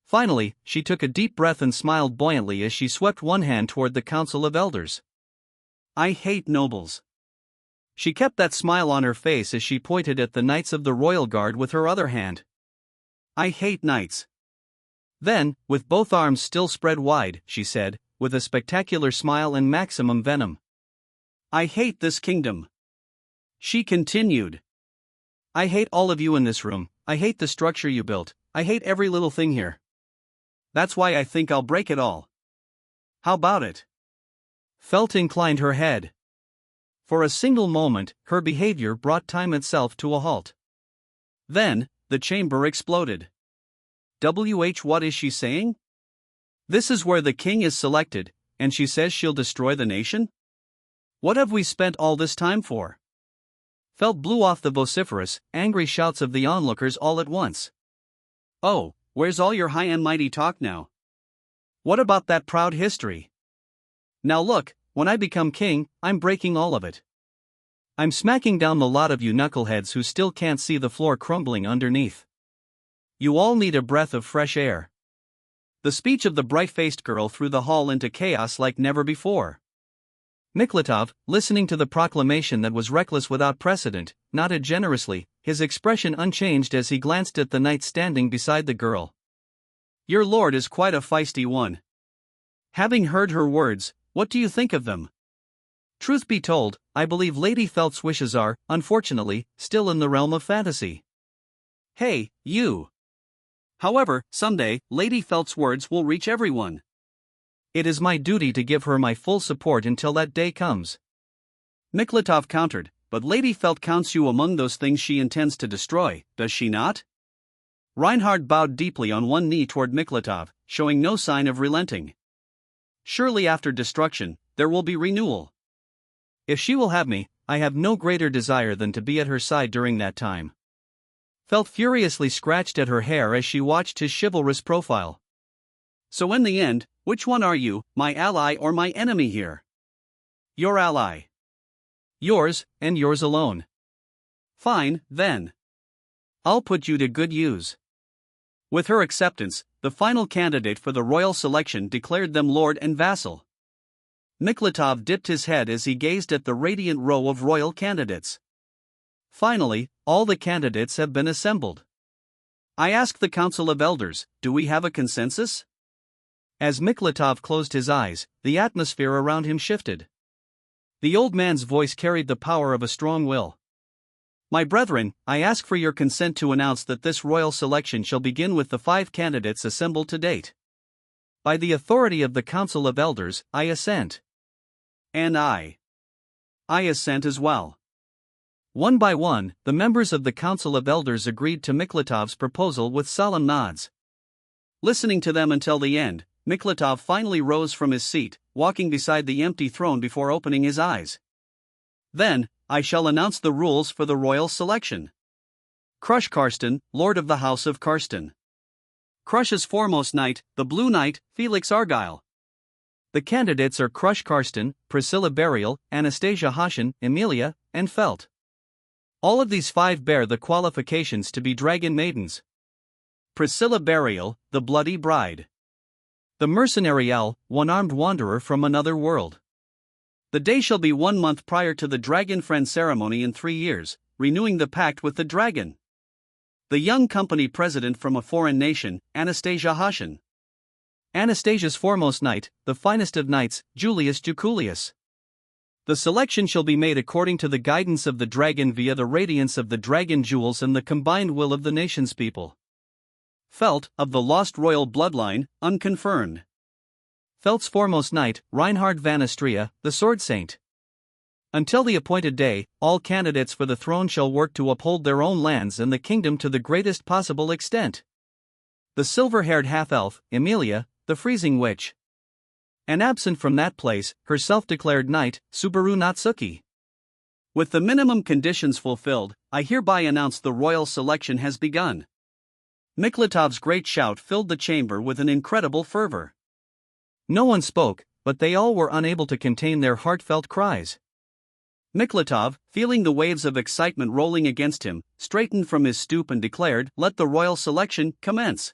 Speaker 1: Finally, she took a deep breath and smiled buoyantly as she swept one hand toward the council of elders. "I hate nobles." She kept that smile on her face as she pointed at the knights of the royal guard with her other hand. "I hate knights." Then, with both arms still spread wide, she said, with a spectacular smile and maximum venom, "I hate this kingdom." She continued, "I hate all of you in this room. I hate the structure you built, I hate every little thing here. That's why I think I'll break it all. How about it? Felt inclined her head. For a single moment, her behavior brought time itself to a halt. Then, the chamber exploded. What is she saying? This is where the king is selected, and she says she'll destroy the nation? What have we spent all this time for? Felt blew off the vociferous, angry shouts of the onlookers all at once. Oh, where's all your high and mighty talk now? What about that proud history? Now look, when I become king, I'm breaking all of it. I'm smacking down the lot of you knuckleheads who still can't see the floor crumbling underneath. You all need a breath of fresh air. The speech of the bright-faced girl threw the hall into chaos like never before. Miklatov, listening to the proclamation that was reckless without precedent, nodded generously, his expression unchanged as he glanced at the knight standing beside the girl. Your lord is quite a feisty one. Having heard her words, what do you think of them? Truth be told, I believe Lady Felt's wishes are, unfortunately, still in the realm of fantasy. Hey, you! However, someday, Lady Felt's words will reach everyone. It is my duty to give her my full support until that day comes. Miklatov countered, but Lady Felt counts you among those things she intends to destroy, does she not? Reinhard bowed deeply on one knee toward Miklatov, showing no sign of relenting. Surely after destruction, there will be renewal. If she will have me, I have no greater desire than to be at her side during that time. Felt furiously scratched at her hair as she watched his chivalrous profile. So in the end, which one are you, my ally or my enemy here? Your ally. Yours, and yours alone. Fine, then. I'll put you to good use. With her acceptance, the final candidate for the royal selection declared them lord and vassal. Miklatov dipped his head as he gazed at the radiant row of royal candidates. Finally, all the candidates have been assembled. I ask the Council of Elders, do we have a consensus? As Miklatov closed his eyes, the atmosphere around him shifted. The old man's voice carried the power of a strong will. My brethren, I ask for your consent to announce that this royal selection shall begin with the 5 candidates assembled to date. By the authority of the Council of Elders, I assent. And I assent as well. One by one, the members of the Council of Elders agreed to Miklatov's proposal with solemn nods. Listening to them until the end, Miklatov finally rose from his seat, walking beside the empty throne before opening his eyes. Then, I shall announce the rules for the royal selection. Crush Karsten, Lord of the House of Karsten. Crush's foremost knight, the Blue Knight, Felix Argyle. The candidates are Crush Karsten, Priscilla Burial, Anastasia Hashin, Emilia, and Felt. All of these 5 bear the qualifications to be dragon maidens. Priscilla Burial, the Bloody Bride. The mercenary owl, one-armed wanderer from another world. The day shall be 1 month prior to the Dragon Friend ceremony in 3 years, renewing the pact with the dragon. The young company president from a foreign nation, Anastasia Hashin. Anastasia's foremost knight, the finest of knights, Julius Juculius. The selection shall be made according to the guidance of the dragon via the radiance of the dragon jewels and the combined will of the nation's people. Felt, of the lost royal bloodline, unconfirmed. Felt's foremost knight, Reinhard van Astria, the Sword Saint. Until the appointed day, all candidates for the throne shall work to uphold their own lands and the kingdom to the greatest possible extent. The silver-haired half-elf, Emilia, the freezing witch. And absent from that place, her self-declared knight, Subaru Natsuki. With the minimum conditions fulfilled, I hereby announce the royal selection has begun. Miklatov's great shout filled the chamber with an incredible fervor. No one spoke, but they all were unable to contain their heartfelt cries. Miklatov, feeling the waves of excitement rolling against him, straightened from his stoop and declared, "Let the royal selection commence."